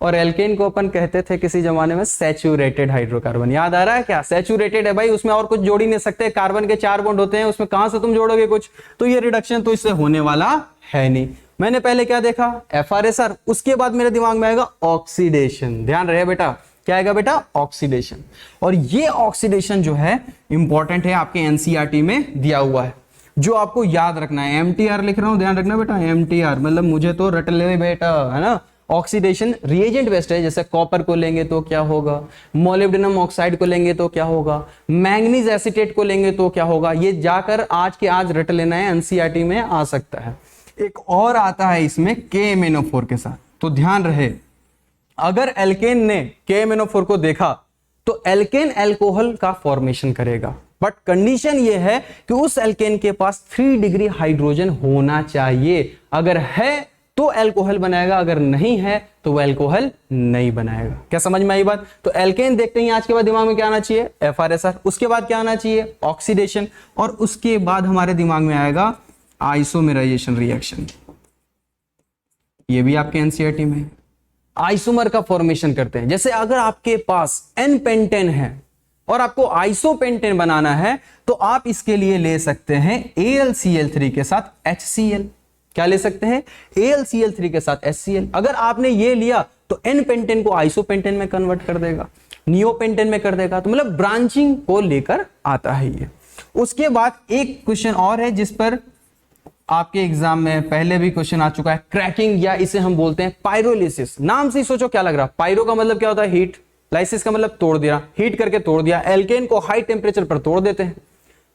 और एल्केन को अपन कहते थे किसी जमाने में सैचुरेटेड हाइड्रोकार्बन। याद आ रहा है क्या? सैचुरेटेड है भाई, उसमें और कुछ जोड़ ही नहीं सकते। कार्बन के 4 बॉन्ड होते हैं, उसमें कहां से तुम जोड़ोगे कुछ? तो ये रिडक्शन तो इससे होने वाला है नहीं। मैंने पहले क्या देखा? FR-SR, उसके बाद मेरे दिमाग में आएगा ऑक्सीडेशन। ध्यान रहे बेटा, क्या आएगा बेटा? ऑक्सीडेशन। और ये ऑक्सीडेशन जो है इंपॉर्टेंट है, आपके एनसीईआरटी में दिया हुआ है, जो आपको याद रखना है। MTR लिख रहा हूं, ध्यान रखना बेटा। MTR मतलब मुझे तो रट ले बेटा, है ना। ऑक्सीडेशन रिएजेंट बेस्ड है। जैसे कॉपर को लेंगे तो क्या होगा, मोलिब्डेनम ऑक्साइड को लेंगे तो क्या होगा, मैंगनीज एसीटेट को लेंगे तो क्या होगा, ये जाकर आज के आज रट लेना है, एनसीईआरटी में आ सकता है। एक और आता है इसमें KMnO4 के साथ, तो ध्यान रहे, अगर एल्केन ने KMnO4 को देखा तो एल्केन अल्कोहल का फॉर्मेशन करेगा, बट कंडीशन यह है कि उस एल्केन के पास 3 डिग्री हाइड्रोजन होना चाहिए। अगर है तो अल्कोहल बनाएगा, अगर नहीं है तो वह अल्कोहल नहीं बनाएगा। क्या समझ में आई बात? तो एल्केन देखते ही आज के बाद दिमाग में क्या आना चाहिए? FR-SR। उसके बाद क्या आना चाहिए? ऑक्सीडेशन। और उसके बाद हमारे दिमाग में आएगा आइसोमेराइजेशन रिएक्शन। ये भी आपके एनसीईआरटी में आइसोमर का फॉर्मेशन करते हैं। जैसे अगर आपके पास N पेंटेन है और आपको आइसोपेंटेन बनाना है, तो आप इसके लिए ले सकते हैं AlCl3 के साथ HCl। क्या ले सकते हैं? AlCl3 के साथ HCl। अगर आपने ये लिया तो N पेंटेन को आइसोपेंटेन में कन्वर्ट कर देगा, नियोपेंटेन में कर देगा। तो मतलब ब्रांचिंग को लेकर आता है ये। उसके बाद एक क्वेश्चन और है जिस पर आपके एग्जाम में पहले भी क्वेश्चन आ चुका है, क्रैकिंग, या इसे हम बोलते हैं पायरोलिसिस। नाम से ही सोचो क्या लग रहा है? पायरो का मतलब क्या होता है? हीट। लाइसिस का मतलब तोड़ दिया, हीट करके तोड़ दिया। एल्केन को हाई टेम्परेचर पर तोड़ देते हैं।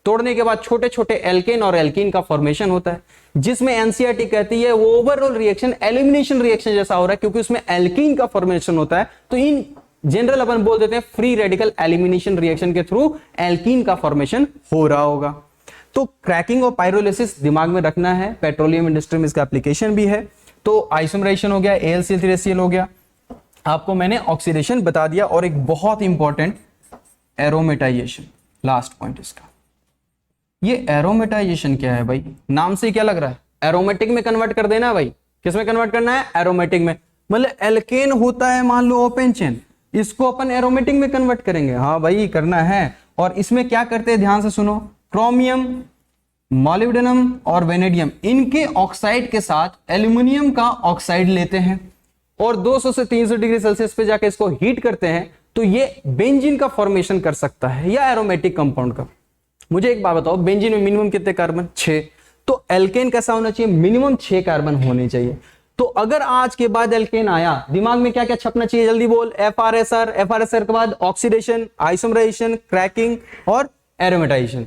तोड़ने के बाद छोटे छोटे एल्केन और एल्कीन का फॉर्मेशन होता है, जिसमें एनसीईआरटी कहती है वो ओवरऑल रिएक्शन एलिमिनेशन रिएक्शन जैसा हो रहा है, क्योंकि उसमें एल्कीन का फॉर्मेशन होता है। तो इन जनरल अपन बोल देते हैं फ्री रेडिकल एलिमिनेशन रिएक्शन के थ्रू एल्कीन का फॉर्मेशन हो रहा होगा। तो क्रैकिंग और पायरोलिसिस दिमाग में रखना है, पेट्रोलियम इंडस्ट्री में इसका एप्लीकेशन भी है। तो आइसोमराइजेशन हो गया, AlCl3HCl हो गया, आपको मैंने ऑक्सीडेशन बता दिया। और एक बहुत इंपॉर्टेंट एरोमेटाइजेशन, लास्ट पॉइंट इसका। ये एरोमेटाइजेशन क्या है भाई? नाम से क्या लग रहा है? एरोमेटिक में कन्वर्ट कर देना भाई। किस में कन्वर्ट करना है? एरोमेटिक में। मतलब एल्केन होता है मान लो ओपन चेन, इसको अपन एरोमेटिक में कन्वर्ट करेंगे। हाँ भाई करना है। और इसमें क्या करते हैं, ध्यान से सुनो, क्रोमियम, मॉलिब्डेनम और वेनेडियम, इनके ऑक्साइड के साथ एल्यूमिनियम का ऑक्साइड लेते हैं और 200 से 300 डिग्री सेल्सियस पे जाके इसको हीट करते हैं, तो ये बेंजीन का फॉर्मेशन कर सकता है या एरोमेटिक कंपाउंड का। मुझे एक बात बताओ, बेंजीन में मिनिमम कितने कार्बन? 6। तो एल्केन कैसा होना चाहिए? मिनिमम 6 कार्बन होने चाहिए। तो अगर आज के बाद एल्केन आया, दिमाग में क्या क्या छपना चाहिए? जल्दी बोल। FR-SR, FR-SR के बाद ऑक्सीडेशन, आइसोमराइजेशन, क्रैकिंग और एरोमेटाइजेशन।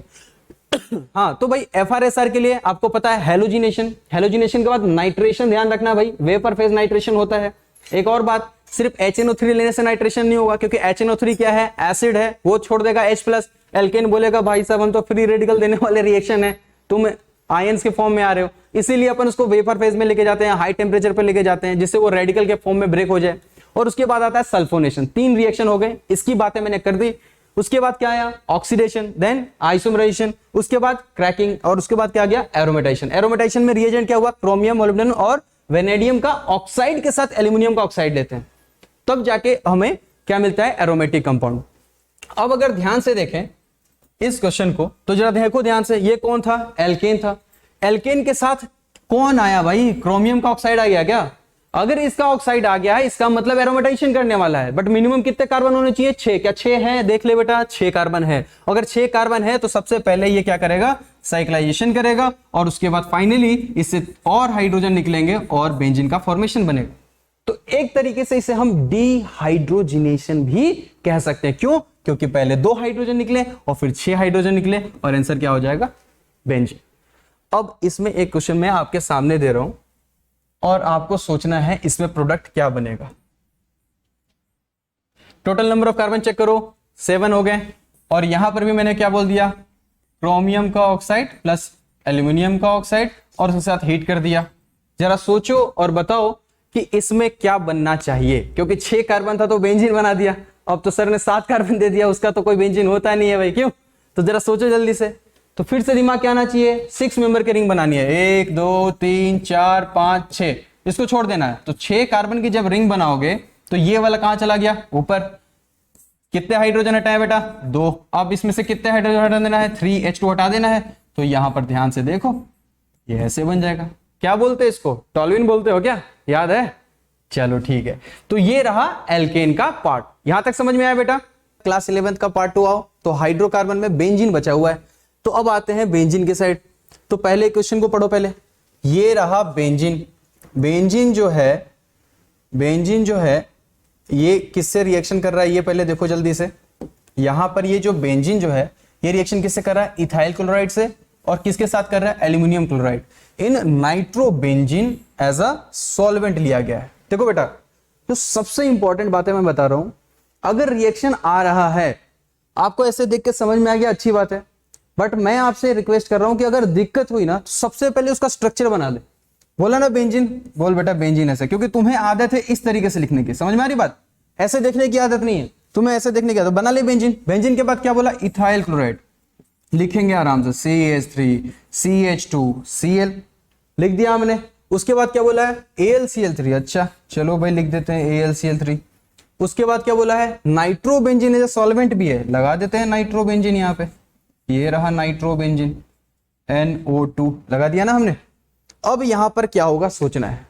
हाँ, तो भाई FR-SR के लिए आपको पता है हेलोजिनेशन, हेलोजिनेशन के बाद नाइट्रेशन। ध्यान रखना भाई, वेपर फेज नाइट्रेशन होता है। एक और बात, सिर्फ HNO3 लेने से नाइट्रेशन नहीं होगा, क्योंकि HNO3 क्या है? एसिड है, वो छोड़ देगा H+। एल्केन बोलेगा भाई साहब हम तो फ्री रेडिकल देने वाले रिएक्शन है, तुम आयंस के फॉर्म में आ रहे हो, इसीलिए अपन उसको वेपर फेज में लेके जाते हैं, हाई टेम्परेचर पर लेके जाते हैं, जिससे वो रेडिकल के फॉर्म में ब्रेक हो जाए। और उसके बाद आता है सल्फोनेशन। 3 रिएक्शन हो गए, इसकी बातें मैंने कर दी। उसके बाद क्या आया? ऑक्सीडेशन, देन आइसोमराइजेशन, उसके बाद क्रैकिंग, और उसके बाद क्या गया? एरोमेटाइजेशन। एरोमेटाइजेशन में रिएजेंट क्या हुआ? क्रोमियम, मोलिब्डेनम और वेनेडियम का ऑक्साइड के साथ एल्यूमिनियम का ऑक्साइड लेते हैं, तब जाके हमें क्या मिलता है? Aromatic compound. अब अगर ध्यान से देखें इस क्वेश्चन को, तो जरा देखो ध्यान से, ये कौन था? एल्केन था। एल्केन के साथ कौन आया भाई? क्रोमियम का ऑक्साइड आ गया क्या? अगर इसका ऑक्साइड आ गया है, इसका मतलब एरोमेटाइजेशन करने वाला है। बट मिनिमम कितने कार्बन होने चाहिए? 6। क्या 6 है? देख ले बेटा, 6 कार्बन है। अगर 6 कार्बन है तो सबसे पहले ये क्या करेगा? साइक्लाइजेशन करेगा, और उसके बाद फाइनली इससे और हाइड्रोजन निकलेंगे और बेंजीन का फॉर्मेशन बनेगा। तो एक तरीके से इसे हम डिहाइड्रोजिनेशन भी कह सकते हैं। क्यों? क्योंकि पहले 2 हाइड्रोजन निकले और फिर 6 हाइड्रोजन निकले, और आंसर क्या हो जाएगा? बेंजीन। अब इसमें एक क्वेश्चन मैं आपके सामने दे रहा हूं और आपको सोचना है इसमें प्रोडक्ट क्या बनेगा। Total number of carbon check करो, 7 हो गए, और यहां पर भी मैंने क्या बोल दिया? क्रोमियम का ऑक्साइड प्लस एल्यूमिनियम का ऑक्साइड और उसके साथ हीट कर दिया। जरा सोचो और बताओ कि इसमें क्या बनना चाहिए, क्योंकि 6 कार्बन था तो बेंजीन बना दिया। अब तो सर ने 7 कार्बन दे दिया, उसका तो कोई बेंजीन होता नहीं है भाई, क्यों? तो जरा सोचो जल्दी से। तो फिर से दिमाग क्या आना चाहिए, 6 मेंबर की रिंग बनानी है, 1 2 3 4 5 6, इसको छोड़ देना है। तो 6 कार्बन की जब रिंग बनाओगे तो ये वाला कहां चला गया, ऊपर। कितने हाइड्रोजन हटाए बेटा, 2। अब इसमें से कितने हाइड्रोजन हटा देना है, 3H2 हटा देना है। तो यहां पर ध्यान से देखो, ये ऐसे बन जाएगा। क्या बोलते हैं इसको, टॉल्यूइन बोलते हो क्या, याद है? चलो ठीक है। तो ये रहा एल्केन का पार्ट। यहां तक समझ में आया बेटा? क्लास 11th का पार्ट 2 आओ। तो हाइड्रोकार्बन में बेंजीन बचा हुआ है। तो अब आते हैं बेंजीन के साइड। तो पहले क्वेश्चन को पढ़ो पहले। ये रहा बेंजीन। बेंजीन जो है ये किससे रिएक्शन कर रहा है, ये पहले देखो जल्दी से। यहां पर ये जो बेंजीन जो है ये रिएक्शन किससे कर रहा है, इथाइल क्लोराइड से। और किसके साथ कर रहा है, aluminium chloride. In nitrobenzene as a solvent लिया गया है। देखो बेटा, तो सबसे इंपॉर्टेंट बातें मैं बता रहा हूं। अगर रिएक्शन आ रहा है, आपको ऐसे देख के समझ में आ गया, अच्छी बात है। बट मैं आपसे रिक्वेस्ट कर रहा हूं कि अगर दिक्कत हुई ना, तो सबसे पहले उसका स्ट्रक्चर बना दे। बोला ना बेंजीन, बोल बेटा बेंजीन ऐसे, क्योंकि तुम्हें आदत है इस तरीके से लिखने की। समझ में आ रही बात? ऐसे देखने की आदत नहीं है तुम्हें, ऐसे देखने की आदत। बना ले बेंजीन। बेंजीन के बाद क्या बोला, इथाइल क्लोराइड। लिखेंगे आराम से, CH3 CH2 Cl, लिख दिया हमने। उसके बाद क्या बोला है, AlCl3। अच्छा चलो भाई लिख देते हैं AlCl3। उसके बाद क्या बोला है, नाइट्रोबेंजीन एज सॉल्वेंट भी है, लगा देते हैं नाइट्रोबेंजीन। यहाँ पे ये रहा नाइट्रोबेंजीन, NO2 लगा दिया ना हमने। अब यहां पर क्या होगा सोचना है।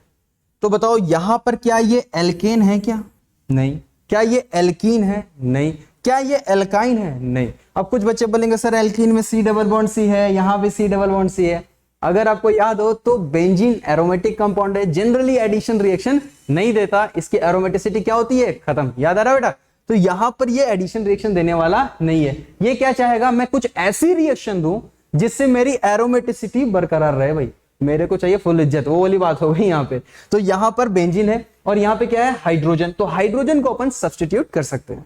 तो बताओ यहां पर क्या ये एल्केन है क्या, नहीं। क्या ये एल्कीन है, नहीं। क्या ये एल्काइन है, नहीं। अब कुछ बच्चे बोलेंगे सर एल्कीन में C डबल बॉन्ड C है, यहां भी C डबल बॉन्ड C है। अगर आपको याद हो तो बेंजीन एरोमेटिक कंपाउंड है, जनरली एडिशन रिएक्शन नहीं देता, इसकी एरोमेटिसिटी क्या होती है, खत्म। याद आ रहा है बेटा? तो यहां पर ये एडिशन रिएक्शन देने वाला नहीं है। ये क्या चाहेगा, मैं कुछ ऐसी रिएक्शन दूं जिससे मेरी एरोमेटिसिटी बरकरार रहे। भाई मेरे को चाहिए फुल इज्जत, वो वाली बात हो गई यहाँ पे। तो यहां पर बेंजीन है और यहां पे क्या है, हाइड्रोजन। तो हाइड्रोजन को अपन सब्स्टिट्यूट कर सकते हैं।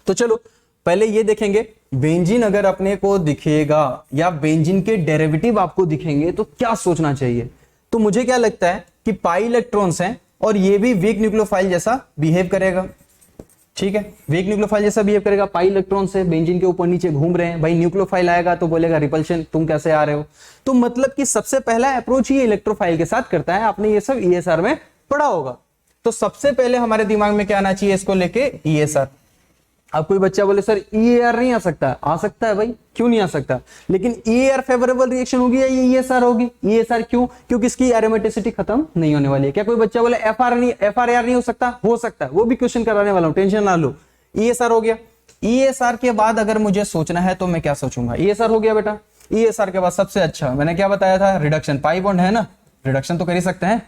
तो चलो पहले ये देखेंगे, बेंजीन अगर अपने को दिखेगा या बेंजीन के डेरिवेटिव आपको दिखेंगे तो क्या सोचना चाहिए। तो मुझे क्या लगता है कि पाई इलेक्ट्रॉन्स हैं और ये भी वीक न्यूक्लियोफाइल जैसा बिहेव करेगा। ठीक है, वीक न्यूक्लियोफाइल जैसा बिहेव करेगा। पाई इलेक्ट्रॉन से बेंजीन के ऊपर नीचे घूम रहे हैं। भाई न्यूक्लियोफाइल आएगा तो बोलेगा रिपल्शन, तुम कैसे आ रहे हो। तो मतलब कि सबसे पहला अप्रोच ही इलेक्ट्रोफाइल के साथ करता है। आपने ये सब ESR में पढ़ा होगा। तो सबसे पहले हमारे दिमाग में क्या आना चाहिए इसको लेके, ESR। अब कोई बच्चा बोले सर EAR नहीं आ सकता, आ सकता है भाई, क्यों नहीं आ सकता। लेकिन EAR फेवरेबल रिएक्शन होगी या ये ESR होगी। ESR क्यों, क्योंकि इसकी एरोमेटिसिटी खत्म नहीं होने वाली है। क्या कोई बच्चा बोले FRAR नहीं हो सकता, हो सकता है, वो भी क्वेश्चन कराने वाला हूं, टेंशन ना लो। ESR हो गया। ESR के बाद अगर मुझे सोचना है तो मैं क्या सोचूंगा, ESR हो गया बेटा। ESR के बाद सबसे अच्छा मैंने क्या बताया था, रिडक्शन। पाई बॉन्ड है ना, रिडक्शन तो कर ही सकते हैं,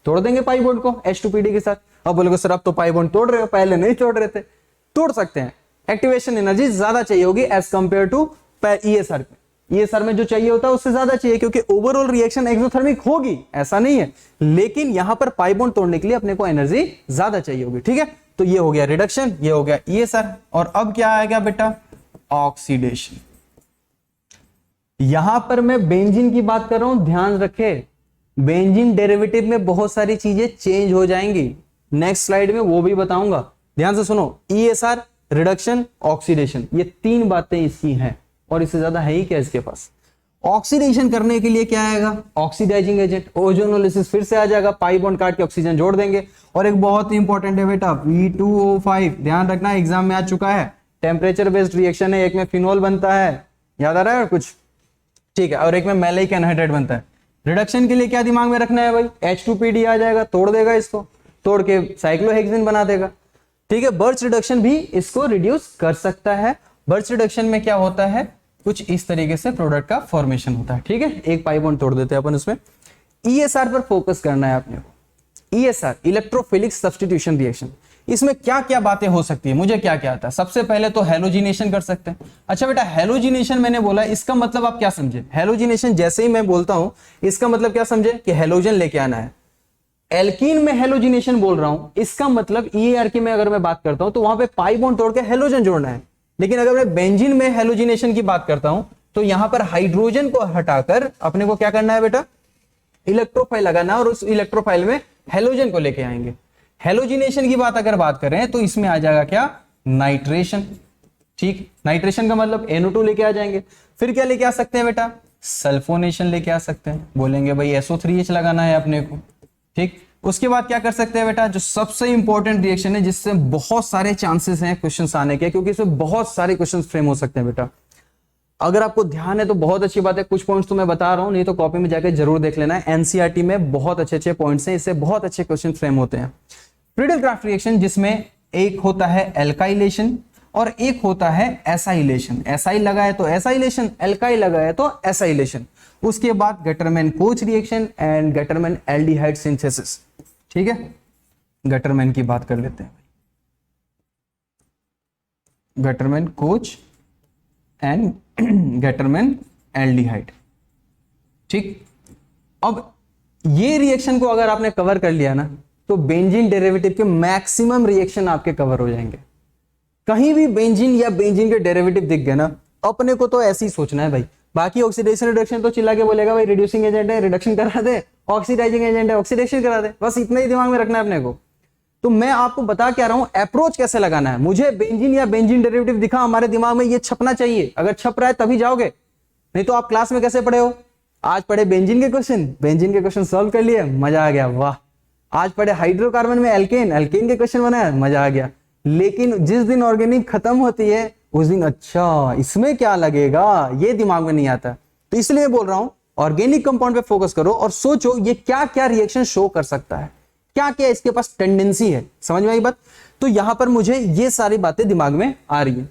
तोड़ देंगे पाई बॉन्ड को H2PD के साथ। अब बोलोगे सर अब तो पाई बॉन्ड तोड़ रहे हो, पहले नहीं तोड़ रहे थे। तोड़ सकते हैं, एक्टिवेशन एनर्जी ज्यादा चाहिए होगी एज कंपेयर टू ESR पे। ESR में जो चाहिए होता है उससे ज्यादा चाहिए, क्योंकि ओवरऑल रिएक्शन एक्सोथर्मिक होगी, ऐसा नहीं है। लेकिन यहां पर पाई बॉन्ड तोड़ने के लिए अपने को एनर्जी ज्यादा चाहिए होगी। ठीक है, तो ये हो गया रिडक्शन, ये हो गया ESR। और अब क्या आएगा बेटा, ऑक्सीडेशन। यहां पर मैं बेंजीन की बात कर रहा हूं, ध्यान रखे बेंजीन डेरिवेटिव में बहुत सारी चीजें चेंज हो जाएंगी। नेक्स्ट स्लाइड में वो भी बताऊंगा, ध्यान से सुनो। ESR, रिडक्शन, ऑक्सीडेशन, ये 3 बातें इसकी हैं और इससे ज्यादा है ही क्या इसके पास। ऑक्सीडेशन करने के लिए क्या आएगा, ऑक्सीडाइजिंग एजेंट, ओजोनोलिसिस फिर से आ जाएगा, पाई बॉन्ड काट के ऑक्सीजन जोड़ देंगे। और एक बहुत ही इंपॉर्टेंट है बेटा V2O5, ध्यान रखना एग्जाम में आ चुका है। टेम्परेचर बेस्ड रिएक्शन है, एक में फिनोल बनता है, याद आ रहा है कुछ, ठीक है, और एक में मैलिक एनहाइड्राइड बनता है। रिडक्शन के लिए क्या दिमाग में रखना है भाई, H2PD आ जाएगा, तोड़ देगा इसको, तोड़ के साइक्लोहेक्सेन बना देगा। ठीक है, बर्च रिडक्शन भी इसको रिड्यूस कर सकता है। बर्च रिडक्शन में क्या होता है, कुछ इस तरीके से प्रोडक्ट का फॉर्मेशन होता है। ठीक है, एक पाई बॉन्ड तोड़ देते हैं अपन उसमें। ESR पर फोकस करना है अपने को। ESR, इलेक्ट्रोफिलिक सब्स्टिट्यूशन रिएक्शन, इसमें क्या क्या बातें हो सकती है, मुझे क्या क्या आता है। सबसे पहले तो हेलोजिनेशन कर सकते हैं। अच्छा बेटा, हेलोजिनेशन मैंने बोला, इसका मतलब आप क्या समझे। हेलोजिनेशन जैसे ही मैं बोलता हूं, इसका मतलब क्या समझे कि हेलोजन लेके आना है। एल्कीन में हेलोजिनेशन बोल रहा हूं, इसका मतलब EAR की में अगर मैं बात करता हूं तो वहां पे पाई बॉन्ड तोड़ के हेलोजन जोड़ना है। लेकिन अगर मैं बेंजीन में हेलोजिनेशन की बात करता हूं तो यहां पर हाइड्रोजन को हटाकर अपने को क्या करना है बेटा, इलेक्ट्रोफाइल लगाना है और उस इलेक्ट्रोफाइल में हेलोजन को लेके आएंगे। हेलोजिनेशन की बात अगर बात करें तो इसमें आ जाएगा क्या, नाइट्रेशन। ठीक, नाइट्रेशन का मतलब NO2 लेके आ जाएंगे। फिर क्या लेके आ सकते हैं बेटा, सल्फोनेशन लेके आ सकते हैं, बोलेंगे भाई SO3H लगाना है अपने को। ठीक, उसके बाद क्या कर सकते हैं बेटा, जो सबसे इंपॉर्टेंट रिएक्शन है जिससे बहुत सारे चांसेस हैं क्वेश्चंस आने के, क्योंकि इसमें बहुत सारे क्वेश्चंस फ्रेम हो सकते हैं बेटा। अगर आपको ध्यान है तो बहुत अच्छी बात है, कुछ पॉइंट्स तो मैं बता रहा हूं, नहीं तो कॉपी में जाकर जरूर देख लेना है। एनसीईआरटी में बहुत अच्छे अच्छे पॉइंट्स हैं, इससे बहुत अच्छे क्वेश्चन फ्रेम होते हैं। फ्रीडल क्राफ्ट रिएक्शन जिसमें एक होता है एल्काइलेशन और एक होता है एसाइलेशन। एसाइल लगाए तो एसाइलेशन, एल्काइल लगाए तो एसाइलेशन। उसके बाद Gattermann coach reaction and Gattermann aldehyde synthesis. ठीक है, गटरमैन की बात कर लेते हैं। Gattermann coach and Gattermann aldehyde. ठीक, अब ये रिएक्शन को अगर आपने कवर कर लिया ना तो बेंजीन डेरिवेटिव के मैक्सिमम रिएक्शन आपके कवर हो जाएंगे। कहीं भी बेंजीन या बेंजीन के डेरिवेटिव दिख गए ना, अपने को तो ऐसे ही सोचना है भाई। बाकी ऑक्सीडेशन रिडक्शन तो चिल्ला के बोलेगा भाई रिड्यूसिंग एजेंट है रिडक्शन करा दे, ऑक्सीडाइजिंग एजेंट है ऑक्सीडेशन करा दे, बस इतना ही दिमाग में रखना है अपने को। तो मैं आपको बता क्या रहा हूं, अप्रोच कैसे लगाना है। मुझे बेंजीन या बेंजीन डेरिवेटिव दिखा, हमारे दिमाग में ये छपना चाहिए। अगर छप रहा है तभी जाओगे, नहीं तो आप क्लास में कैसे पढ़े हो, आज पढ़े बेंजीन के क्वेश्चन, बेंजीन के क्वेश्चन सॉल्व कर लिए, मजा आ गया, वाह। आज पढ़े हाइड्रोकार्बन में एल्केन, एल्केन के क्वेश्चन बनाया, मजा आ गया। लेकिन जिस दिन ऑर्गेनिक खत्म होती है उस दिन अच्छा इसमें क्या लगेगा, ये दिमाग में नहीं आता। तो इसलिए बोल रहा हूं ऑर्गेनिक कंपाउंड पे फोकस करो और सोचो ये क्या क्या रिएक्शन शो कर सकता है, क्या क्या इसके पास टेंडेंसी है। समझ में आई बात। तो यहां पर मुझे ये सारी बातें दिमाग में आ रही है।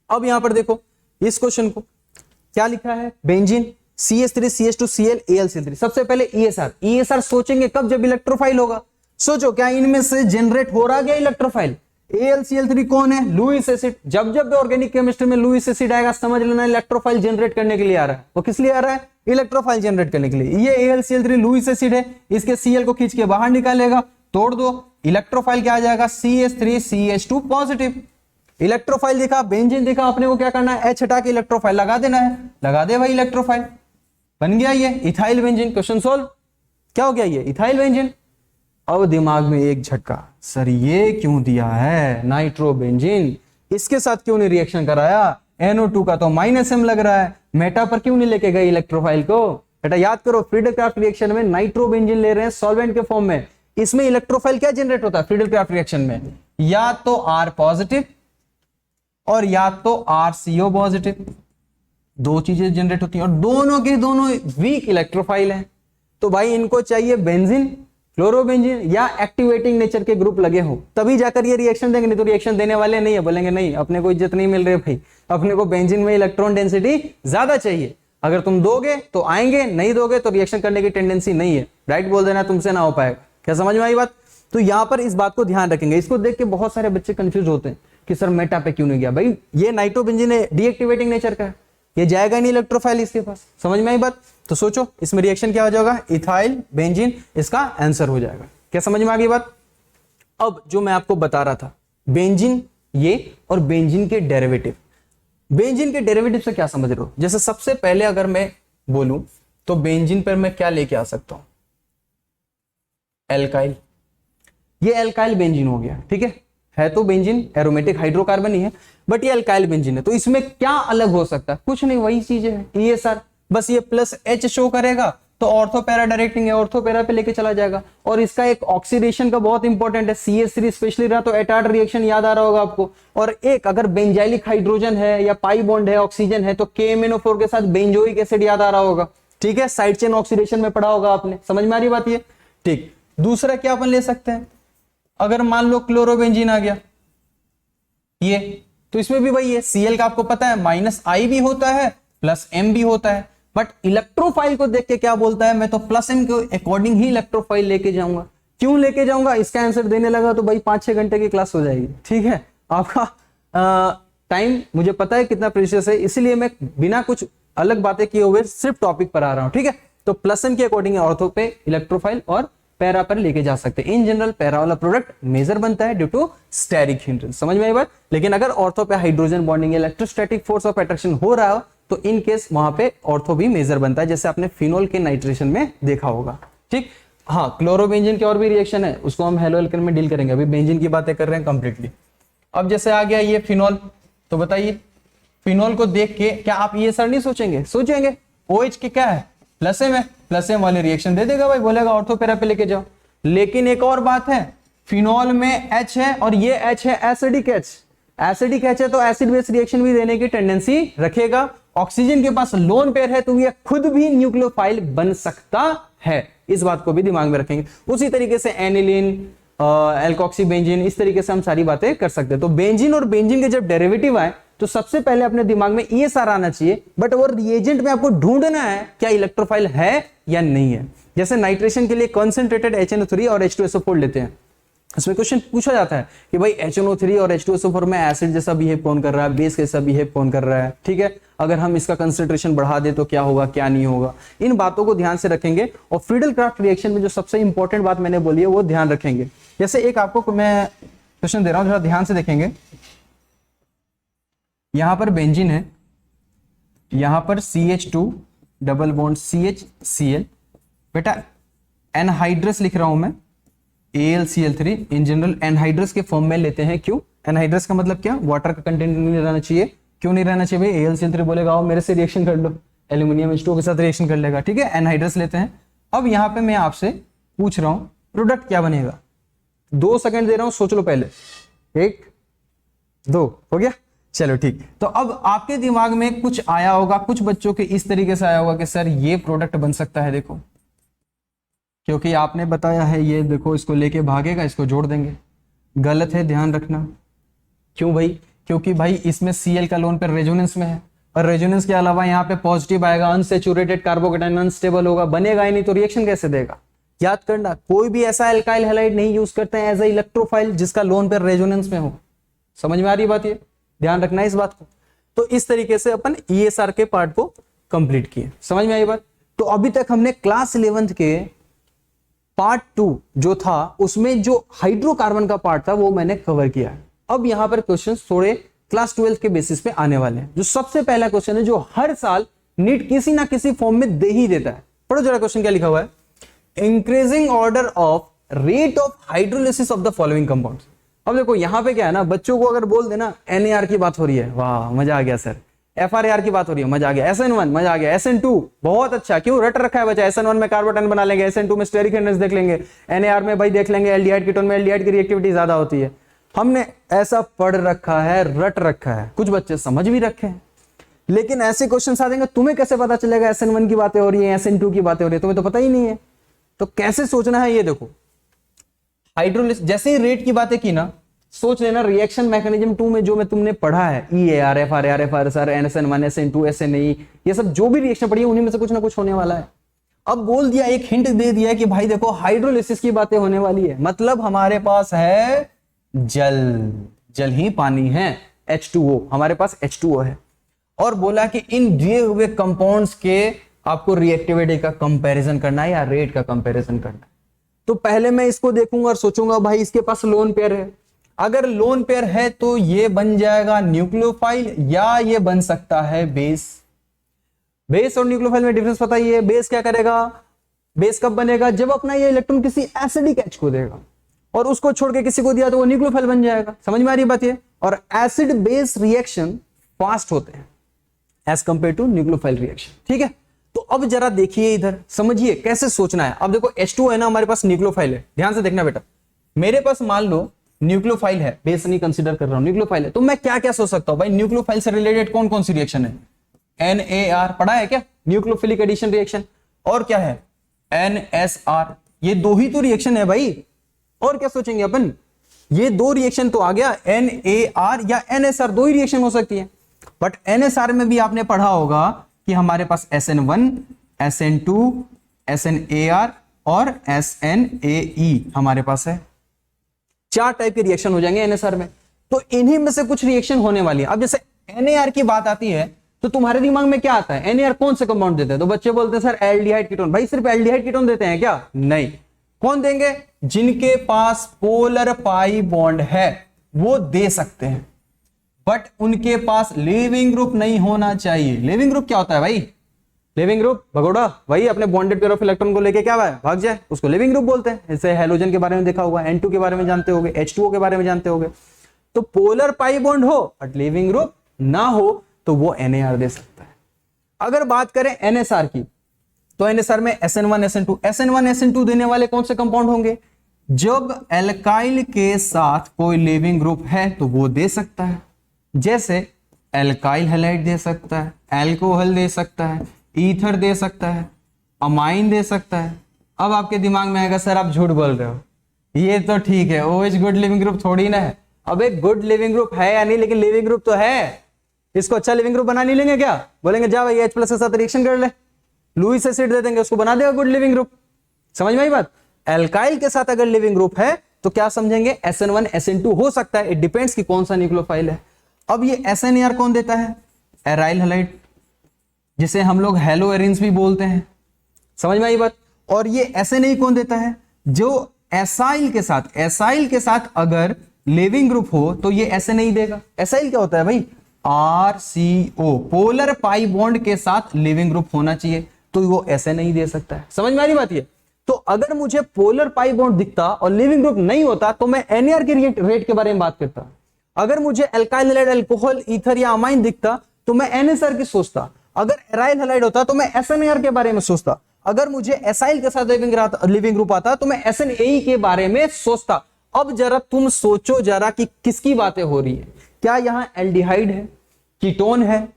अब यहां पर देखो इस क्वेश्चन को क्या लिखा है, benzene CH3 CH2 Cl AlCl3। सबसे पहले ESR सोचेंगे कब, जब इलेक्ट्रोफाइल होगा। सोचो क्या इनमें से जनरेट हो रहा क्या इलेक्ट्रोफाइल। AlCl3 कौन है, लुईस एसिड। जब जब ऑर्गेनिक केमिस्ट्री में लुईस एसिड आएगा समझ लेना इलेक्ट्रोफाइल जनरेट करने के लिए आ रहा है। वो किस लिए आ रहा है, इलेक्ट्रोफाइल जनरेट करने के लिए। ये AlCl3 लुईस एसिड है, इसके Cl को खींच के बाहर निकालेगा, तोड़ दो, इलेक्ट्रोफाइल क्या आ जाएगा CH3 CH2 पॉजिटिव। इलेक्ट्रोफाइल दिखा, बेंजीन दिखा, अपने को क्या करना है, H हटा के इलेक्ट्रोफाइल लगा देना है, लगा दे भाई इलेक्ट्रोफाइल, बन गया ये इथाइल बेंजीन। Question solve. क्या हो गया, ये इथाइल बेंजीन। अब दिमाग में एक झटका, सर ये क्यों दिया है नाइट्रो बेंजीन, इसके साथ क्यों नहीं रिएक्शन कराया, NO2 का तो -M लग रहा है, मेटा पर क्यों नहीं लेके गए इलेक्ट्रोफाइल को। बेटा याद करो फ्रीडल क्राफ्ट रिएक्शन में नाइट्रो बेंजीन ले रहे हैं सॉल्वेंट के फॉर्म में, इसमें इलेक्ट्रोफाइल क्या जनरेट होता है फ्रीडल क्राफ्ट रिएक्शन में, या तो R पॉजिटिव और या तो RCO पॉजिटिव, दो चीजें जनरेट होती हैं और दोनों के दोनों वीक इलेक्ट्रोफाइल हैं। तो भाई इनको चाहिए बेंजीन, क्लोरोबेंजीन या एक्टिवेटिंग नेचर के ग्रुप लगे हो, तभी जाकर ये रिएक्शन देंगे, नहीं तो रिएक्शन देने वाले नहीं है, बोलेंगे नहीं अपने को इज्जत नहीं मिल रही भाई, अपने को बेंजीन में इलेक्ट्रॉन डेंसिटी ज्यादा चाहिए, अगर तुम दोगे तो आएंगे, नहीं दोगे तो रिएक्शन करने की टेंडेंसी नहीं है। राइट बोल देना, तुमसे ना हो पाएगा। क्या समझ में आई बात। तो यहां पर इस बात को ध्यान रखेंगे। इसको देख के बहुत सारे बच्चे कंफ्यूज होते हैं कि सर मेटा पे क्यों नहीं गया। भाई ये नाइट्रोबेंजीन है, डीएक्टिवेटिंग नेचर का है, ये जाएगा नहीं इलेक्ट्रोफाइल इसके पास। समझ में आई बात। तो सोचो इसमें रिएक्शन क्या हो जाएगा, इथाइल बेंजीन इसका आंसर हो जाएगा। क्या समझ में आ गई बात। अब जो मैं आपको बता रहा था बेंजीन ये और बेंजीन के डेरिवेटिव, बेंजीन के डेरिवेटिव से क्या समझ रहे हो। जैसे सबसे पहले अगर मैं बोलूं तो बेंजीन पर मैं क्या लेके आ सकता हूं, एल्काइल। ये एल्काइल बेंजीन हो गया, ठीक है तो बेंजीन एरोमेटिक हाइड्रोकार्बन ही है, बट ये एल्काइल बेंजीन है। तो इसमें क्या अलग हो सकता है, कुछ नहीं, वही चीजें है ESR, बस ये +H शो करेगा तो ऑर्थो पैरा डायरेक्टिंग है, ऑर्थो पैरा पे लेके चला जाएगा। और इसका एक ऑक्सीडेशन का बहुत इंपॉर्टेंट है, CH3 स्पेशली रहा तो एटार्ड रिएक्शन याद आ रहा होगा आपको। और एक अगर बेंजाइलिक हाइड्रोजन है या पाई बॉन्ड है, ऑक्सीजन है, तो KMNO4 के साथ बेंजोइक एसिड याद आ रहा होगा, ठीक है, साइड चेन ऑक्सीडेशन में पढ़ा होगा आपने। समझ में आ रही बात ये, ठीक। दूसरा क्या अपन ले सकते हैं, अगर मान लो क्लोरोबेंजीन आ गया ये, तो इसमें भी वही है, Cl का आपको पता है -I भी होता है +M भी होता है, बट इलेक्ट्रोफाइल को देख के क्या बोलता है, मैं तो +M के अकॉर्डिंग ही इलेक्ट्रोफाइल लेके जाऊंगा। क्यों लेके जाऊंगा, इसका आंसर देने लगा तो भाई 5-6 घंटे की क्लास हो जाएगी, ठीक है। आपका टाइम मुझे पता है कितना प्रेशियस है, इसलिए मैं बिना कुछ अलग बातें किए हुए सिर्फ टॉपिक पर आ रहा हूं, ठीक है। तो +M के अकॉर्डिंग ऑर्थो पे इलेक्ट्रोफाइल और पैरा पर लेके जा सकते हैं। इन जनरल पैरा वाला प्रोडक्ट मेजर बनता है ड्यू टू स्टेरिक हिंड्रेंस। समझ में आई बात। लेकिन अगर ऑर्थो पे hydrogen bonding electrostatic force of attraction हो रहा हो तो इन केस वहां पे ऑर्थो भी मेजर बनता है, जैसे आपने फिनोल के नाइट्रेशन में देखा होगा। ठीक, हाँ, क्लोरोबेंजीन के और भी रिएक्शन है, उसको हम हेलो एल्केन में डील करेंगे, अभी बेंजीन की बातें कर रहे हैं कंप्लीटली। अब जैसे आ गया ये फिनोल, तो बताइए फिनोल को देख के क्या आप ये सर नहीं सोचेंगे? सोचेंगे। OH के क्या है, प्लस एम है, प्लस एम वाले रिएक्शन दे देगा भाई, बोलेगा ऑर्थोपेरा पे लेके जाओ। लेकिन एक और बात है, फिनोल में H है और ये H है एसिडिक H। एसिडिक H है तो एसिड बेस रिएक्शन भी देने की टेंडेंसी रखेगा। ऑक्सीजन के पास लोन पेयर है तो ये खुद भी न्यूक्लियोफाइल बन सकता है, इस बात को भी दिमाग में रखेंगे। उसी तरीके से एनिलीन, एल्कोक्सी बेंजीन, इस तरीके से हम सारी बातें कर सकते हैं। तो बेंजीन और बेंजीन के जब डेरिवेटिव आए तो सबसे पहले अपने दिमाग में ये सारा आना चाहिए, बट वो रिएजेंट में आपको ढूंढना है क्या इलेक्ट्रोफाइल है या नहीं है। जैसे नाइट्रेशन के लिए कंसंट्रेटेड HNO3 और H2SO4 लेते हैं, इसमें क्वेश्चन पूछा जाता है कि भाई HNO3 और H2SO4 में एसिड जैसा बिहेव कौन कर रहा है, बेस कैसा बिहेव कौन कर रहा है। ठीक है, अगर हम इसका कंसंट्रेशन बढ़ा दे तो क्या होगा, क्या नहीं होगा, इन बातों को ध्यान से रखेंगे। और फ्रीडल क्राफ्ट रिएक्शन में जो सबसे इंपॉर्टेंट बात मैंने बोली है वो ध्यान रखेंगे। जैसे एक आपको मैं क्वेश्चन दे रहा हूं, थोड़ा ध्यान से देखेंगे। यहां पर बेंजीन है, यहां पर CH2 डबल बॉन्ड CHCl, बेटा एनहाइड्रस लिख रहा हूं मैं, AlCl3। इन जनरल एनहाइड्रस के फॉर्म में लेते हैं, क्यों? एनहाइड्रस का मतलब क्या, वाटर का कंटेंट नहीं रहना चाहिए। क्यों नहीं रहना चाहिए भाई? AlCl3 बोलेगा आओ मेरे से रिएक्शन कर लो, एल्यूमिनियम H2O के साथ रिएक्शन कर लेगा। ठीक है, एनहाइड्रस लेते हैं। अब यहां पे मैं आपसे पूछ रहा हूं प्रोडक्ट क्या बनेगा, 2 सेकंड दे रहा हूं, सोच लो पहले। 1 2 हो गया, चलो ठीक। तो अब आपके दिमाग में कुछ आया होगा, कुछ बच्चों के इस तरीके से आया होगा कि सर ये प्रोडक्ट बन सकता है, देखो क्योंकि आपने बताया है, ये देखो इसको लेके भागेगा, इसको जोड़ देंगे। गलत है, ध्यान रखना। क्यों भाई? क्योंकि भाई इसमें Cl का लोन पर रेजोनेंस में है, और रेजोनेंस के अलावा यहाँ पे पॉजिटिव आएगा, अनसेचुरेटेड कार्बोकेटाइन अनस्टेबल होगा, बनेगा ही नहीं तो रिएक्शन कैसे देगा। याद करना, कोई भी ऐसा एल्काइल हैलाइड नहीं यूज करते हैं एज ए इलेक्ट्रोफाइल जिसका लोन पर रेजोनेंस में हो। समझ में आ रही बात? ये ध्यान रखना है इस बात को। तो इस तरीके से अपन ESR के पार्ट को कंप्लीट किए। समझ में आई बात? तो अभी तक हमने क्लास 11th के पार्ट 2 जो था उसमें जो हाइड्रोकार्बन का पार्ट था वो मैंने कवर किया है। अब यहां पर क्वेश्चंस थोड़े क्लास 12 के बेसिस पे आने वाले हैं। जो सबसे पहला क्वेश्चन है, जो हर साल नीट किसी ना किसी फॉर्म में दे ही देता है, पढ़ो जरा क्वेश्चन क्या लिखा हुआ है। Increasing order of rate of hydrolysis of the following compounds. अब देखो यहां पे क्या है ना, बच्चों को अगर बोल देना NAR की बात हो रही है, वाह मजा आ गया सर। FRAR की बात हो रही है, मजा आ गया। SN1 मजा आ गया। SN2 बहुत अच्छा, क्यों रट रखा है बच्चा। SN1 में कार्बोटन बना लेंगे, SN2 में स्टेरिक हिंड्रेंस देख लेंगे, NAR में भाई देख लेंगे एल्डिहाइड कीटोन में एल्डिहाइड की रिएक्टिविटी ज्यादा होती है। हमने ऐसा पढ़ रखा है, रट रखा है, कुछ बच्चे समझ भी रखे हैं। लेकिन ऐसे क्वेश्चन आ देंगे, तुम्हें कैसे पता चलेगा SN1 की बातें हो रही है, SN2 की बातें हो रही है, तुम्हें तो पता ही नहीं है। तो कैसे सोचना है ये देखो, हाइड्रोलिसिस जैसे ही रेट की बातें की ना, सोच लेना रिएक्शन मैकेनिज्म 2 में जो मैं तुमने पढ़ा है, EAR, FRAR, FRSR, SN1, SN2, SNE, ये सब जो भी रिएक्शन पढ़ी है उन्हीं में से कुछ ना कुछ होने वाला है। अब बोल दिया, एक हिंट दे दिया कि भाई देखो हाइड्रोलिसिस की बातें होने वाली है, मतलब हमारे पास है जल, जल ही पानी है, H2O, हमारे पास H2O है। और बोला कि इन दिए हुए कंपाउंड्स के आपको रिएक्टिविटी का कंपैरिजन करना है या रेट का कंपैरिजन करना है। तो पहले मैं इसको देखूंगा और सोचूंगा भाई इसके पास लोन पेयर है, अगर लोन पेयर है तो ये बन जाएगा न्यूक्लियोफाइल या ये बन सकता है बेस। बेस और न्यूक्लियोफाइल में डिफरेंस पता ही है। बेस क्या करेगा, बेस कब बनेगा, जब अपना ये इलेक्ट्रॉन किसी एसिडिक H को देगा और उसको छोड़ के किसी को दिया तो वो न्यूक्लियोफाइल बन जाएगा। समझ में आ रही बात ये? और एसिड बेस रिएक्शन फास्ट होते हैं as compare to nucleophile reaction. ठीक है, तो अब जरा देखिए इधर, समझिए कैसे सोचना है। अब देखो H2 है ना, हमारे पास न्यूक्लियोफाइल है, ध्यान से देखना बेटा। मेरे पास मान लो न्यूक्लियोफाइल है, बेस नहीं कंसीडर कर रहा हूं, न्यूक्लियोफाइल है, तो मैं क्या क्या सोच सकता हूं भाई। न्यूक्लियोफाइल से रिलेटेड कौन कौन सी रिएक्शन है? NAR पढ़ा है क्या, न्यूक्लियोफिलिक एडिशन रिएक्शन। और क्या है? NSR। ये दो ही तो रिएक्शन है भाई, और क्या सोचेंगे अपन। ये दो रिएक्शन तो आ गया, NAR या NSR, दो ही रिएक्शन हो सकती है। बट NSR में भी आपने पढ़ा होगा कि हमारे पास SN1, SN2, SNAR और SNAE हमारे पास है। 4 टाइप के रिएक्शन हो जाएंगे NSR में, तो इन्हीं में से कुछ रिएक्शन होने वाली है। अब जैसे NAR की बात आती है तो तुम्हारे दिमाग में क्या आता है, NAR कौन से कंपाउंड देते हैं? तो बच्चे बोलते हैं सर एल्डिहाइड कीटोन। भाई सिर्फ एल्डिहाइड कीटोन देते हैं क्या? नहीं। कौन देंगे? जिनके पास पोलर पाई बॉन्ड है वो दे सकते हैं। बट उनके पास लिविंग ग्रुप नहीं होना चाहिए। लिविंग ग्रुप क्या होता है भाई? लिविंग ग्रुप भगोड़ा वही अपने बॉन्डेड पेयर ऑफ इलेक्ट्रॉन को लेके क्या भाग जाए, उसको लिविंग ग्रुप बोलते हैं। जैसे हेलोजन के बारे में देखा होगा, N2 के बारे में जानते होगे, H2O के बारे में जानते होगे। तो पोलर पाई बॉन्ड हो बट लिविंग ग्रुप ना हो तो वो NAR दे सकता है। अगर बात करें NSR की, तो NSR में SN1 SN2 SN1 SN2 देने वाले कौन से कंपाउंड होंगे? जब एल्काइल के साथ कोई लिविंग ग्रुप है तो वो दे सकता है। जैसे एल्काइल हैलाइड दे सकता है, एल्कोहल दे सकता है, ईथर दे सकता है, अमाइन दे सकता है। अब आपके दिमाग में आएगा सर आप झूठ बोल रहे हो, ये तो ठीक है OH गुड लिविंग ग्रुप थोड़ी ना है। अब एक गुड लिविंग ग्रुप है या नहीं, लेकिन लिविंग ग्रुप तो है। इसको अच्छा लिविंग ग्रुप बना नहीं लेंगे क्या? बोलेंगे जा भाई H+ के साथ रिएक्शन कर ले, लुईस एसिड दे देंगे, उसको बना देगा गुड लिविंग ग्रुप। समझ में आई बात? एल्काइल के साथ अगर लिविंग ग्रुप है तो क्या समझेंगे? SN1 SN2 हो सकता है, इट डिपेंड्स कि कौन सा न्यूक्लियोफाइल है। अब ये SNAR कौन देता है? एराइल हैलाइड, जिसे हम लोग हेलो एरिन्स भी बोलते हैं। समझ में आई बात? और ये SNA कौन देता है? जो एसाइल के साथ अगर लिविंग ग्रुप हो तो ये SNA देगा। एसाइल क्या होता है भाई? RCO, पोलर पाई बॉन्ड के साथ लिविंग ग्रुप होना चाहिए, तो वो SNA दे सकता है। समझ में आ रही बात ये? तो अगर मुझे पोलर पाई बॉन्ड दिखता और लिविंग ग्रुप नहीं होता तो मैं NAR के रेट के बारे में बात करता। अगर मुझे एल्काइल हैलाइड, अल्कोहल, ईथर या अमाइन दिखता तो मैं NSR की सोचता। अगर एराइल हैलाइड होता तो मैं SNAR के बारे में सोचता। अगर मुझे एसाइल के साथ लिविंग ग्रुप आता तो मैं SNAE के बारे में सोचता। अब जरा तुम सोचो जरा कि किसकी बातें हो रही है। क्या यहां एल्डिहाइड है, कीटोन है,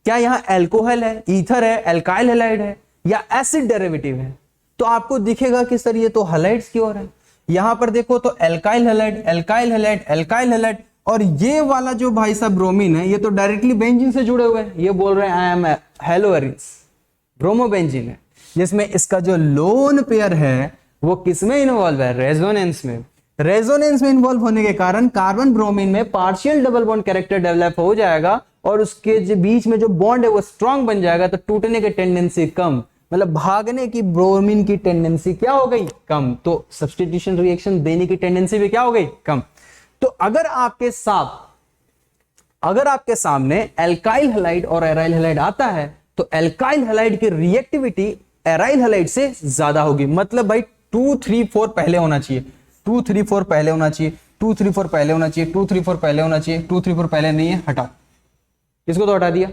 क्या यहां एल्कोहल है, ईथर है, एल्काइल हैलाइड है, या एसिड डेरिवेटिव है? तो आपको दिखेगा कि सर ये तो हैलाइड्स की ओर है। यहां पर देखो तो alkyl halide, alkyl halide, alkyl halide, और ये वाला जो भाई साहब ब्रोमीन है ये तो डायरेक्टली बेंजीन से जुड़े हुए हैं। ये बोल रहे हैं I am hello arenes, bromobenzene है, जिसमें इसका जो लोन पेयर है वो किसमें इन्वॉल्व है? रेजोनेंस में। रेजोनेंस में इन्वॉल्व होने के कारण कार्बन ब्रोमीन में partial double bond character develop हो जाएगा और उसके जो बीच में जो बॉन्ड है वो स्ट्रांग बन जाएगा, तो टूटने की टेंडेंसी कम, मतलब भागने की ब्रोमीन की टेंडेंसी क्या हो गई? कम। तो सब्स्टिट्यूशन रिएक्शन देने की टेंडेंसी भी क्या हो गई? कम। तो अगर आपके सामने एल्काइल हैलाइड और एराइल हैलाइड आता है तो एल्काइल हैलाइड की रिएक्टिविटी एराइल हैलाइड से ज्यादा होगी। मतलब भाई 2, 3, 4 पहले होना चाहिए, 2, 3, 4 पहले होना चाहिए, 2, 3, 4 पहले होना चाहिए, 2, 3, 4 पहले होना चाहिए, 2, 3, 4 पहले नहीं है, हटाओ इसको, तो हटा दिया।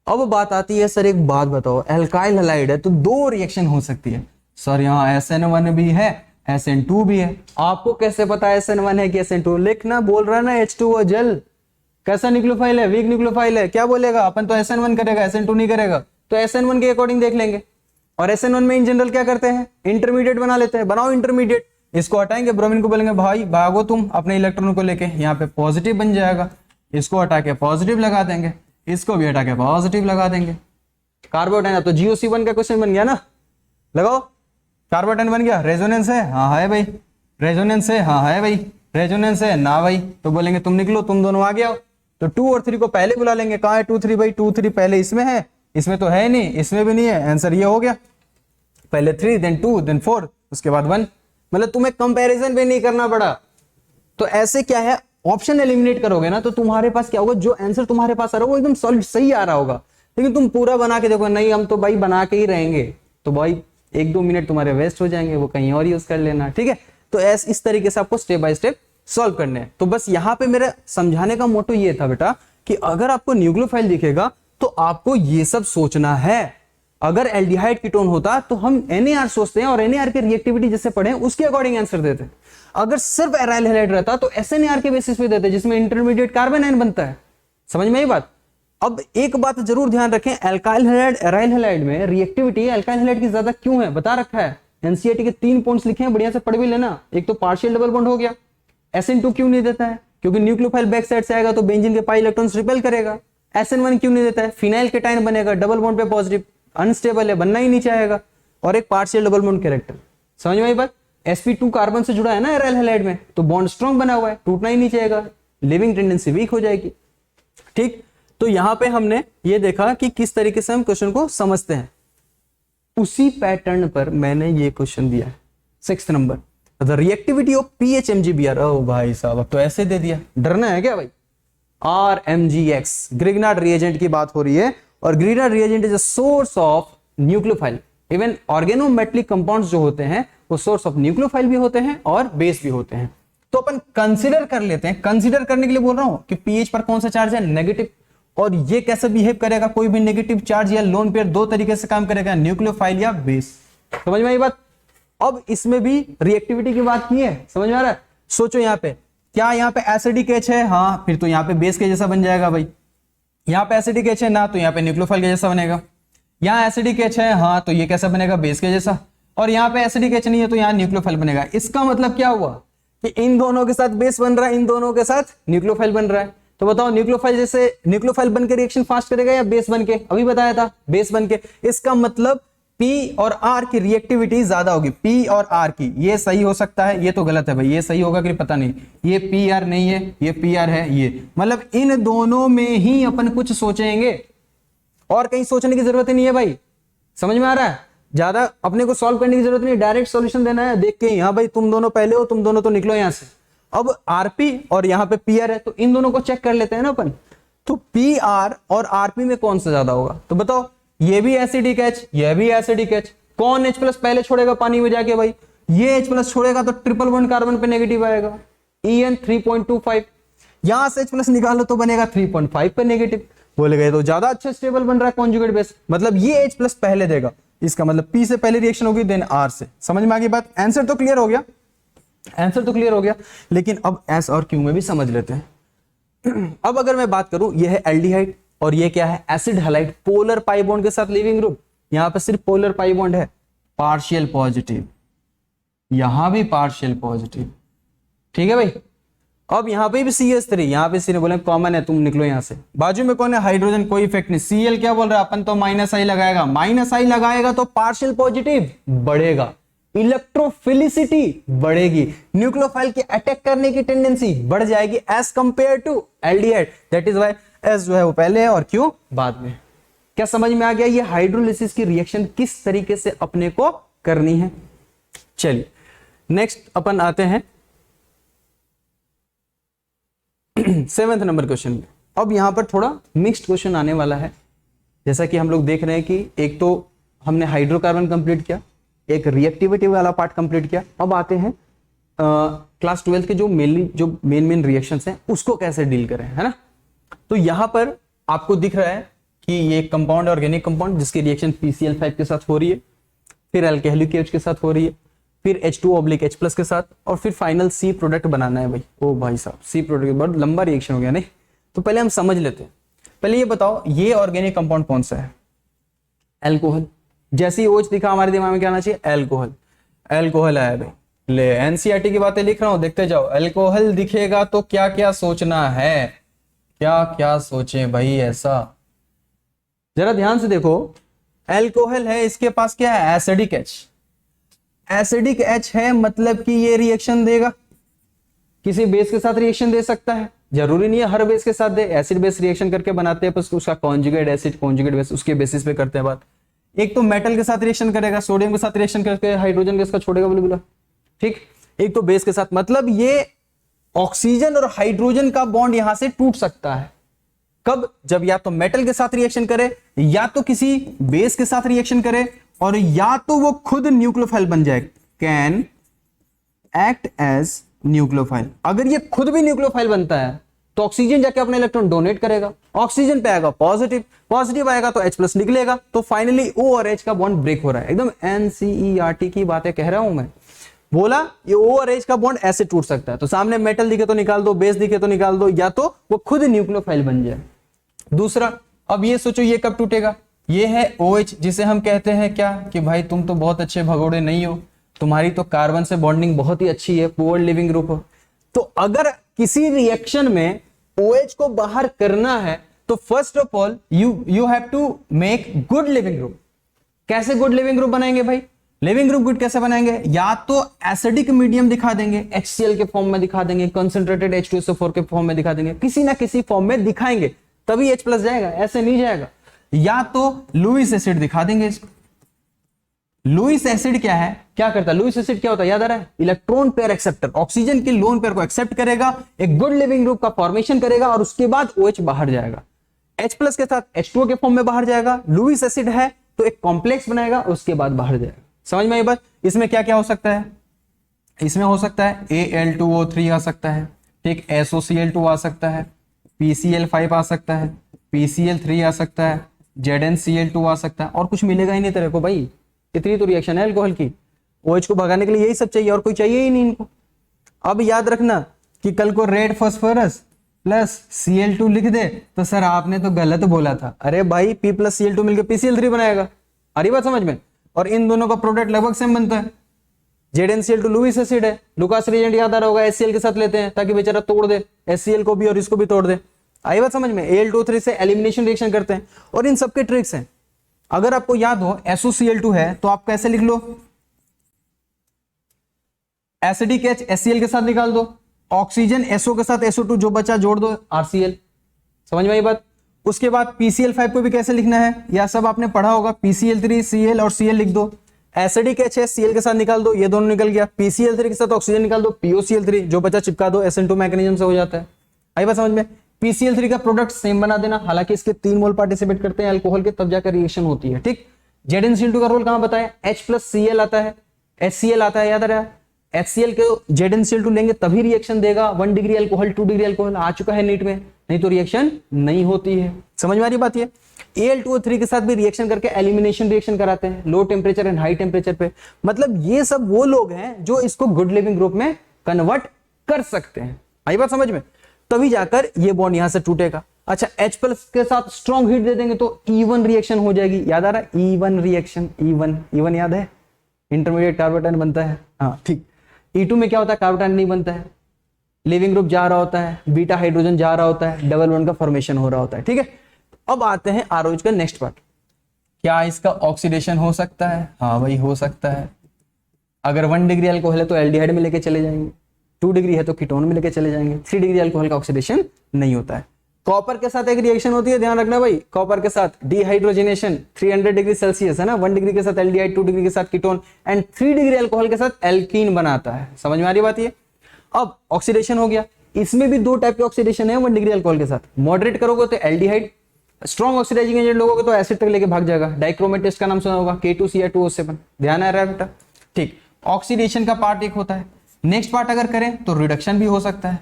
अब बात आती है सर एक बात बताओ, एल्काइल हैलाइड है तो 2 रिएक्शन हो सकती है। सर यहाँ SN1 भी है, SN2 भी है। आपको कैसे पता है SN1 है कि SN2? लिखना बोल रहा है ना H2O जल। कैसा न्यूक्लियोफाइल है? वीक न्यूक्लियोफाइल है। क्या बोलेगा? अपन तो SN1 करेगा, SN2 नहीं करेगा। तो SN1 के अकॉर्डिंग देख लेंगे। और SN1 में इन जनरल क्या करते हैं? इंटरमीडिएट बना लेते हैं। बनाओ इंटरमीडिएट, इसको हटाएंगे, ब्रोमीन को बोलेंगे भाई भागो तुम अपने इलेक्ट्रॉन को लेके, यहाँ पे पॉजिटिव बन जाएगा, इसको हटा के पॉजिटिव लगा देंगे, इसको भी हटा के पॉजिटिव लगा देंगे। कार्बोटाइन, तो GOC1 का क्वेश्चन बन गया ना, लगाओ। कार्बोटाइन बन गया, रेजोनेंस है, हाँ है भाई, रेजोनेंस है, हाँ है भाई, रेजोनेंस है ना भाई, तो बोलेंगे तुम निकलो, तुम दोनों आ गया। तो 2 और 3 को पहले बुला लेंगे। कहाँ है 2, 3 भाई? 2, 3 पहले इसमें है, इसमें तो है नहीं, इसमें भी नहीं है, आंसर ये हो गया। पहले 3 देन 2 देन 4 उसके बाद 1, मतलब तुम्हें कंपैरिजन भी नहीं करना पड़ा। तो ऐसे क्या है, ऑप्शन एलिमिनेट करोगे ना तो तुम्हारे पास क्या होगा, जो आंसर तुम्हारे पास आ रहा है वो एकदम सॉलिड सही आ रहा होगा। लेकिन तुम पूरा बना के देखो, नहीं हम तो भाई बना के ही रहेंगे, तो भाई 1-2 मिनट तुम्हारे वेस्ट हो जाएंगे, वो कहीं और यूज कर लेना, ठीक है। तो इस तरीके से आपको स्टेप बाय स्टेप सॉल्व करने हैं। तो बस यहाँ पे मेरा समझाने का मोटो ये था बेटा कि अगर आपको न्यूक्लियोफाइल दिखेगा तो आपको ये सब सोचना है। अगर एल्डिहाइड कीटोन होता तो हम NAR सोचते हैं और NAR की रिएक्टिविटी जैसे पढ़े उसके अकॉर्डिंग आंसर देते हैं। अगर सिर्फ एराइल हैलाइड रहता तो SNAR के बेसिस पे देते, जिसमें इंटरमीडिएट कार्बन आयन बनता है। समझ में आई बात? अब एक बात जरूर ध्यान रखें, एल्काइल हैलाइड एराइल हैलाइड में रिएक्टिविटी एल्काइल हैलाइड की ज्यादा क्यों है बता रखा है। एनसीईआरटी के 3 पॉइंट्स लिखे हैं, बढ़िया से पढ़ भी लेना। एक तो पार्शियल डबल बॉन्ड हो गया, SN2 क्यों नहीं देता है? क्योंकि न्यूक्लियोफाइल बैक साइड से आएगा तो बेंजीन के पाई इलेक्ट्रॉन्स रिपेल करेगा। SN1 क्यों नहीं देता है? फिनाइल केटाइन बनेगा, डबल बॉन्ड पे पॉजिटिव, अनस्टेबल है, बनना ही नहीं चाहेगा। और एक पार्शियल डबल बॉन्ड कैरेक्टर, समझ में आई बात? sp2 कार्बन से जुड़ा है ना एराइल हैलाइड में, तो बॉन्ड स्ट्रॉन्ग बना हुआ है, टूटना ही नहीं चाहेगा, लिविंग टेंडेंसी वीक हो जाएगी। ठीक, तो यहां पे हमने ये देखा कि किस तरीके से हम क्वेश्चन को समझते हैं। उसी पैटर्न पर मैंने ये क्वेश्चन दिया है 6th number, the reactivity of PHMgBr। ओ भाई साहब, अब तो ऐसे दे दिया, डरना है क्या भाई? RMGX, ग्रिग्नार्ड रिएजेंट की बात हो रही है। और Grignard reagent is a source of nucleophile. Even organometallic compounds जो होते हैं वो सोर्स ऑफ न्यूक्लियोफाइल भी होते हैं और बेस भी होते हैं। तो अपन कंसीडर कर लेते हैं, कंसीडर करने के लिए बोल रहा हूं कि पीएच पर कौन सा चार्ज है, नेगेटिव। और ये कैसे बिहेव करेगा, कोई भी नेगेटिव चार्ज या लोन पेयर दो तरीके से काम करेगा, न्यूक्लियोफाइल या बेस। समझ में आई बात। अब इसमें भी रिएक्टिविटी की बात की है, समझ में आ रहा है। सोचो यहाँ पे क्या, यहाँ पे एसिडिक एच है, हाँ फिर तो यहाँ पे बेस के जैसा बन जाएगा भाई। यहाँ पे एसिडिक एच है ना, तो यहाँ पे न्यूक्लियोफाइल के जैसा बनेगा। यहाँ एसिडिक एच है, हाँ तो ये कैसा बनेगा, बेस के जैसा। और यहाँ पे एसिडिक एच नहीं है तो यहाँ न्यूक्लियोफाइल बनेगा। इसका मतलब क्या हुआ कि इन दोनों के साथ बेस बन रहा है, इन दोनों के साथ न्यूक्लियोफाइल बन रहा है। तो बताओ न्यूक्लियोफाइल जैसे न्यूक्लियोफाइल बनकर रिएक्शन फास्ट करेगा या बेस बनके, अभी बताया था बेस बनके। इसका मतलब P और R की रिएक्टिविटी ज्यादा होगी, P और R की। ये सही हो सकता है, ये तो गलत है भाई, ये सही होगा कि पता नहीं। ये PR नहीं है, ये PR है। ये मतलब इन दोनों में ही अपन कुछ सोचेंगे और कहीं सोचने की जरूरत ही नहीं है भाई। समझ में आ रहा है। ज्यादा अपने को सॉल्व करने की जरूरत नहीं, डायरेक्ट सॉल्यूशन देना है देख के। हाँ भाई तुम दोनों पहले हो, तुम दोनों तो निकलो यहां से। अब RP और यहाँ पे PR है, तो इन दोनों को चेक कर लेते हैं ना अपन। तो PR और RP में कौन सा ज्यादा होगा, तो बताओ। ये भी एसिडिक H, ये भी एसिडिक H। कौन H प्लस पहले छोड़ेगा पानी में जाके भाई, ये H प्लस छोड़ेगा तो ट्रिपल बॉन्ड कार्बन पे नेगेटिव आएगा, EN 3.25। यहां से H प्लस निकालो तो बनेगा 3.5 पे नेगेटिव। बोलेगा ये तो ज्यादा अच्छा स्टेबल बन रहा है कॉन्जुगेट बेस, मतलब ये H प्लस पहले देगा। इसका मतलब P से पहले रिएक्शन होगी देन R से। समझ में आ गई बात। आंसर तो क्लियर हो गया, आंसर तो क्लियर हो गया। लेकिन अब S और Q में भी समझ लेते हैं। अब अगर मैं बात करूं, यह है एल्डिहाइड और ये क्या है, acid halide. Polar pi bond के साथ लिविंग ग्रुप। यहां पर सिर्फ पोलर पाई बॉन्ड है, पार्शियल पॉजिटिव, यहां भी पार्शियल पॉजिटिव। ठीक है भाई। अब यहां पे भी CH3, यहां पे सीने बोले कॉमन है, तुम निकलो यहां से। बाजू में कौन है, हाइड्रोजन, कोई इफेक्ट नहीं। Cl क्या बोल रहा है, अपन तो -I लगाएगा। -I लगाएगा तो पार्शियल पॉजिटिव बढ़ेगा, इलेक्ट्रोफिलिसिटी बढ़ेगी, न्यूक्लियोफाइल के अटैक करने की टेंडेंसी बढ़ जाएगी as compare to aldehyde. That is why S जो है वो पहले है और क्यू बाद में। क्या समझ में आ गया ये हाइड्रोलिसिस की रिएक्शन किस तरीके से अपने को करनी है। चलिए नेक्स्ट अपन आते हैं 7th नंबर क्वेश्चन में। अब यहां पर थोड़ा मिक्स्ड क्वेश्चन आने वाला है। जैसा कि हम लोग देख रहे हैं कि एक तो हमने हाइड्रोकार्बन कंप्लीट किया, एक रिएक्टिविटी वाला पार्ट कंप्लीट किया। अब आते हैं क्लास 12 के जो मेन रिएक्शंस हैं उसको कैसे डील करें, है ना। तो यहां पर आपको दिख रहा है कि ये कंपाउंड, ऑर्गेनिक कंपाउंड जिसकी रिएक्शन PCl5 के साथ हो रही है, फिर अल्कोहलिक H के साथ हो रही है, फिर H2O/H+ के साथ, और फिर फाइनल C प्रोडक्ट बनाना है भाई। ओ भाई साहब, C प्रोडक्ट बहुत लंबा रिएक्शन हो गया नहीं। तो पहले हम समझ लेते हैं। पहले ये बताओ ये ऑर्गेनिक कंपाउंड कौन सा है, एल्कोहल। जैसे ही OH दिखा हमारे दिमाग में क्या आना चाहिए, एल्कोहल। एल्कोहल आया भाई, ले NCERT की बातें लिख रहा हूं, देखते जाओ। एल्कोहल दिखेगा तो क्या क्या सोचना है, क्या क्या सोचें भाई ऐसा, जरा ध्यान से देखो। एल्कोहल है, इसके पास क्या है, एसिडिक H। एसिडिक H है मतलब कि ये रिएक्शन देगा, किसी बेस के साथ रिएक्शन दे सकता है, जरूरी नहीं है हर बेस के साथ दे। एसिड बेस रिएक्शन करके बनाते हैं, बस उसका कॉन्जुगेट एसिड, कॉन्जुगेट बेस, उसके बेसिस पे करते हैं बात। एक तो मेटल के साथ रिएक्शन करेगा, सोडियम के साथ रिएक्शन करके हाइड्रोजन गैस का छोड़ेगा बिल्कुल, ठीक। एक तो बेस के साथ, मतलब ये ऑक्सीजन और हाइड्रोजन का बॉन्ड यहां से टूट सकता है। कब, जब या तो मेटल के साथ रिएक्शन करे, या तो किसी बेस के साथ रिएक्शन करे, और या तो वो खुद न्यूक्लियोफाइल बन जाए, कैन एक्ट एज न्यूक्लियोफाइल। अगर ये खुद भी न्यूक्लियोफाइल बनता है तो ऑक्सीजन जाके अपना इलेक्ट्रॉन डोनेट करेगा, ऑक्सीजन पे आएगा पॉजिटिव, पॉजिटिव आएगा तो H+ निकलेगा, तो फाइनली O और H का बॉन्ड ब्रेक हो रहा है। एकदम NCERT की बातें कह रहा हूं मैं। बोला ये O और H का बॉन्ड ऐसे टूट सकता है, तो सामने मेटल दिखे तो निकाल दो, बेस दिखे तो निकाल दो, या तो वो खुद न्यूक्लियोफाइल बन जाए। दूसरा, अब ये सोचो ये कब टूटेगा, ये है OH, जिसे हम कहते हैं क्या कि भाई तुम तो बहुत अच्छे भगोड़े नहीं हो, तुम्हारी तो कार्बन से बॉन्डिंग बहुत ही अच्छी है, पुअर लिविंग ग्रुप हो। तो अगर किसी रिएक्शन में OH को बाहर करना है तो first of all you have to make good living group. कैसे गुड लिविंग ग्रुप बनाएंगे भाई, लिविंग ग्रुप गुड कैसे बनाएंगे, या तो एसिडिक मीडियम दिखा देंगे, HCl के फॉर्म में दिखा देंगे, कंसंट्रेटेड H2SO4 के फॉर्म में दिखा देंगे, किसी ना किसी फॉर्म में दिखाएंगे तभी H+ जाएगा, ऐसे नहीं जाएगा। या तो लुईस एसिड दिखा देंगे इसको, लुईस एसिड क्या है, क्या करता है? लुईस एसिड क्या होता है, याद आ रहा है? इलेक्ट्रॉन पेयर एक्सेप्टर, ऑक्सीजन के लोन पेयर को एक्सेप्ट करेगा, एक गुड लिविंग ग्रुप का फॉर्मेशन करेगा और उसके बाद OH बाहर जाएगा, H प्लस के साथ H2O के फॉर्म में बाहर जाएगा। लुईस एसिड है तो एक कॉम्प्लेक्स बनाएगा, उसके बाद बाहर जाएगा। समझ में आई बात? इसमें क्या क्या हो सकता है? इसमें हो सकता है Al2O3 आ सकता है, ठीक, SOCl2 आ सकता है, PCl5 आ सकता है, PCl3 आ सकता है, ZnCl2 आ सकता है, और कुछ मिलेगा ही नहीं तेरे को भाई। इतनी तो रिएक्शन है अल्कोहल की। OH को भगाने के लिए यही सब चाहिए और कोई चाहिए ही नहीं इनको। अब याद रखना कि कल को रेड फास्फोरस प्लस Cl2 लिख दे तो सर आपने तो गलत बोला था। अरे भाई P प्लस Cl2 मिलकर PCl3 बनाएगा। आ रही बात समझ में? और इन दोनों का प्रोडक्ट लगभग सेम बनता है। ZnCl2 लुईस एसिड है, लुकास रिएजेंट याद आ रहा होगा, HCl के साथ लेते हैं ताकि बेचारा तोड़ दे HCl को भी और इसको भी तोड़ दे। आई बात समझ में? Al2O3 से एलिमिनेशन रिएक्शन करते हैं और इन सबके ट्रिक्स हैं। अगर आपको याद हो SOCl2 है तो आप कैसे लिख लो, एसिडिक H HCl के साथ निकाल दो, ऑक्सीजन SO के साथ SO2 जो बचा जोड़ दो RCl। समझ में आई बात? उसके बाद PCl5 को भी कैसे लिखना है, या सब आपने पढ़ा होगा, PCl3 Cl और Cl लिख दो, एसिडिक H है Cl के साथ निकाल दो, ये दोनों निकल गया, PCl3 के साथ ऑक्सीजन निकाल दो, POCl3 जो बचा चिपका दो, SN2 मैकेनिज्म से हो जाता है। आई बात समझ में? PCl3 का प्रोडक्ट सेम बना देना, हालांकि इसके 3 मोल पार्टिसिपेट करते हैं अल्कोहल के, तब जाकर रिएक्शन होती है, ठीक। ZnCl2 का रोल कहां बताया? H प्लस Cl आता है, HCl आता है, याद आ रहा है? HCl के ZnCl2 लेंगे तभी रिएक्शन देगा। 1 डिग्री अल्कोहल 2 डिग्री अल्कोहल आ चुका है नीट में, नहीं तो रिएक्शन नहीं होती है। समझ में आ रही बात? ये Al2O3 के साथ भी रिएक्शन करके एलिमिनेशन रिएक्शन कराते हैं low temperature and high temperature पे। मतलब ये सब वो लोग हैं जो इसको गुड लिविंग ग्रुप में कन्वर्ट कर सकते हैं। आई बात समझ में? तभी जाकर ये बॉन्ड यहां से टूटेगा। अच्छा, H प्लस के साथ स्ट्रॉन्ग हीट दे देंगे तो E1 रिएक्शन हो जाएगी। याद आ रहा है? E1 रिएक्शन, E1 याद है? इंटरमीडिएट कार्बोटाइन बनता है, हाँ ठीक। E2 में क्या होता है? कार्बोटाइन नहीं बनता है, लिविंग ग्रुप जा रहा होता है, बीटा हाइड्रोजन जा रहा होता है, डबल बॉन्ड का फॉर्मेशन हो रहा होता है, ठीक है। अब आते हैं आरोज का नेक्स्ट पार्ट। क्या इसका ऑक्सीडेशन हो सकता है? हाँ भाई हो सकता है। अगर 1 डिग्री अल्कोहल है तो एल्डिहाइड में लेके चले जाएंगे, 2 डिग्री है तो कीटोन में लेके चले जाएंगे, 3 डिग्री अल्कोहल का ऑक्सीडेशन नहीं होता है। कॉपर के साथ एक रिएक्शन होती है, ध्यान रखना भाई, कॉपर के साथ डिहाइड्रोजनेशन 300 डिग्री सेल्सियस है ना, 1 डिग्री के साथ एल्डिहाइड, 2 डिग्री के साथ कीटोन एंड 3 डिग्री अल्कोहल के साथ एल्कीन बनाता है। समझ में आ रही बात? ये अब ऑक्सीडेशन हो गया। इसमें भी 2 टाइप के ऑक्सीडेशन है 1 डिग्री अल्कोहल के साथ। मॉडरेट करोगे तो एल्डिहाइड, स्ट्रॉन्ग ऑक्सीडाइजिंग एजेंट लोगोगे तो एसिड तक लेके भाग जाएगा। डाइक्रोमेट टेस्ट का नाम सुना होगा, K2Cl2O7। ध्यान आ रहा है बेटा? ठीक, ऑक्सीडेशन का पार्ट एक होता है। नेक्स्ट पार्ट अगर करें तो रिडक्शन भी हो सकता है।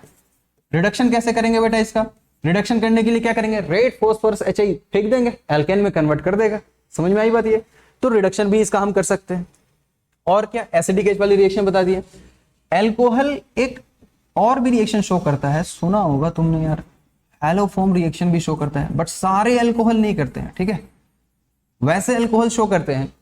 रिडक्शन कैसे करेंगे बेटा? इसका रिडक्शन करने के लिए क्या करेंगे? रेड फास्फोरस HI फेंक देंगे, एल्केन में कन्वर्ट कर देगा। समझ में आई बात? ये तो रिडक्शन भी इसका हम कर सकते हैं। और क्या? एसिडिक H वाली रिएक्शन बता दिए। एल्कोहल एक और भी रिएक्शन शो करता है, सुना होगा तुमने यार, हैलोफॉर्म रिएक्शन भी शो करता है, बट सारे अल्कोहल नहीं करते हैं, ठीक है। वैसे अल्कोहल शो करते हैं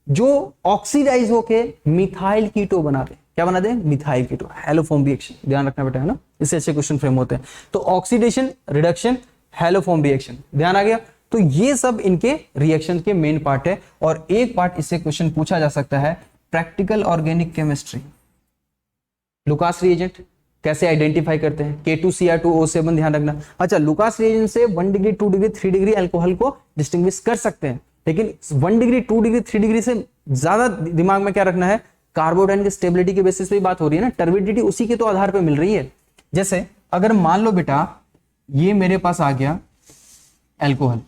जो ऑक्सीडाइज होके मिथाइल कीटो बना दे। क्या बना दे? मिथाइल कीटो, हैलोफॉर्म रिएक्शन। ध्यान रखना बेटा, है ना, इससे अच्छे क्वेश्चन फ्रेम होते हैं। तो ऑक्सीडेशन, रिडक्शन, हैलोफॉर्म रिएक्शन, ध्यान आ गया? तो ये सब इनके रिएक्शन के मेन पार्ट है। और एक पार्ट इससे क्वेश्चन पूछा जा सकता है, practical organic chemistry, Lucas reagent कैसे आइडेंटिफाई करते हैं? K2Cr2O7, ध्यान रखना। अच्छा, लुकास रिएजेंट से 1 डिग्री 2 डिग्री 3 डिग्री अल्कोहल को डिस्टिंग्विश कर सकते हैं, लेकिन 1 डिग्री 2 डिग्री 3 डिग्री से ज्यादा दिमाग में क्या रखना है? कार्बोडाइन की स्टेबिलिटी के बेसिस पे बात हो रही है ना, टर्बिडिटी उसी के तो आधार पे मिल रही है। जैसे अगर मान लो बेटा ये मेरे पास आ गया अल्कोहल,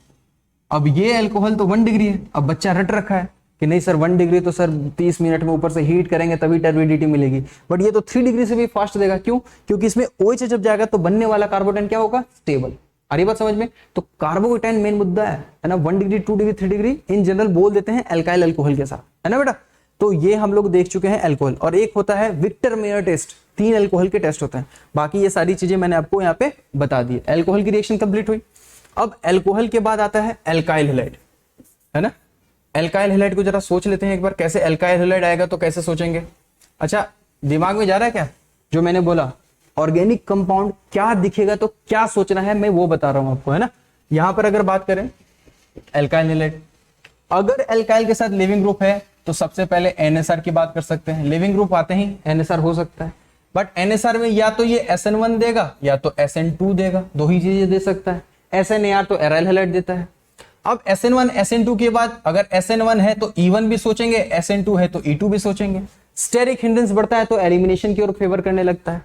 अब ये अल्कोहल तो 1 डिग्री है, अब बच्चा रट रखा है कि नहीं सर 1 डिग्री तो सर 30 मिनट में ऊपर से हीट करेंगे तभी टर्बिडिटी मिलेगी, बट ये तो 3 डिग्री से भी फास्ट देगा। क्यों? क्योंकि इसमें OH जब जाएगा तो बनने वाला कार्बोडाइन क्या होगा? स्टेबल। आ रही बात समझ में? तो कार्बोकेटाइन मेन मुद्दा है ना। 1 degree 2 degree 3 degree in general बोल देते हैं एल्काइल अल्कोहल के साथ, है ना बेटा। तो ये हम लोग देख चुके हैं अल्कोहल। और एक होता है विक्टर मेयर टेस्ट, 3 अल्कोहल के टेस्ट होते हैं। बाकी ये सारी चीजें मैंने आपको यहाँ पे बता दी। अल्कोहल की रिएक्शन कंप्लीट हुई। अब अल्कोहल के बाद आता है अल्काइल हैलाइड, है ना। अल्काइल हैलाइड को जरा सोच लेते हैं एक बार, कैसे अल्काइल हैलाइड आएगा तो कैसे सोचेंगे? अच्छा, दिमाग में जा रहा है क्या जो मैंने बोला? ऑर्गेनिक कंपाउंड क्या दिखेगा तो क्या सोचना है, मैं वो बता रहा हूं आपको, है ना। यहां पर अगर बात करें अल्काइल हैलाइड, अगर अल्काइल के साथ लिविंग ग्रुप है तो सबसे पहले NSR की बात कर सकते हैं। लिविंग ग्रुप आते ही NSR हो सकता है, बट NSR में या तो ये SN1 देगा या तो SN2 देगा, 2 ही चीजें दे सकता है। SNAR तो एराइल हैलाइड देता है। अब SN1 SN2 के बाद अगर SN1 है तो E1 भी सोचेंगे, SN2 है तो E2 भी सोचेंगे। स्टेरिक हिंड्रेंस बढ़ता है तो एलिमिनेशन की ओर फेवर करने लगता है।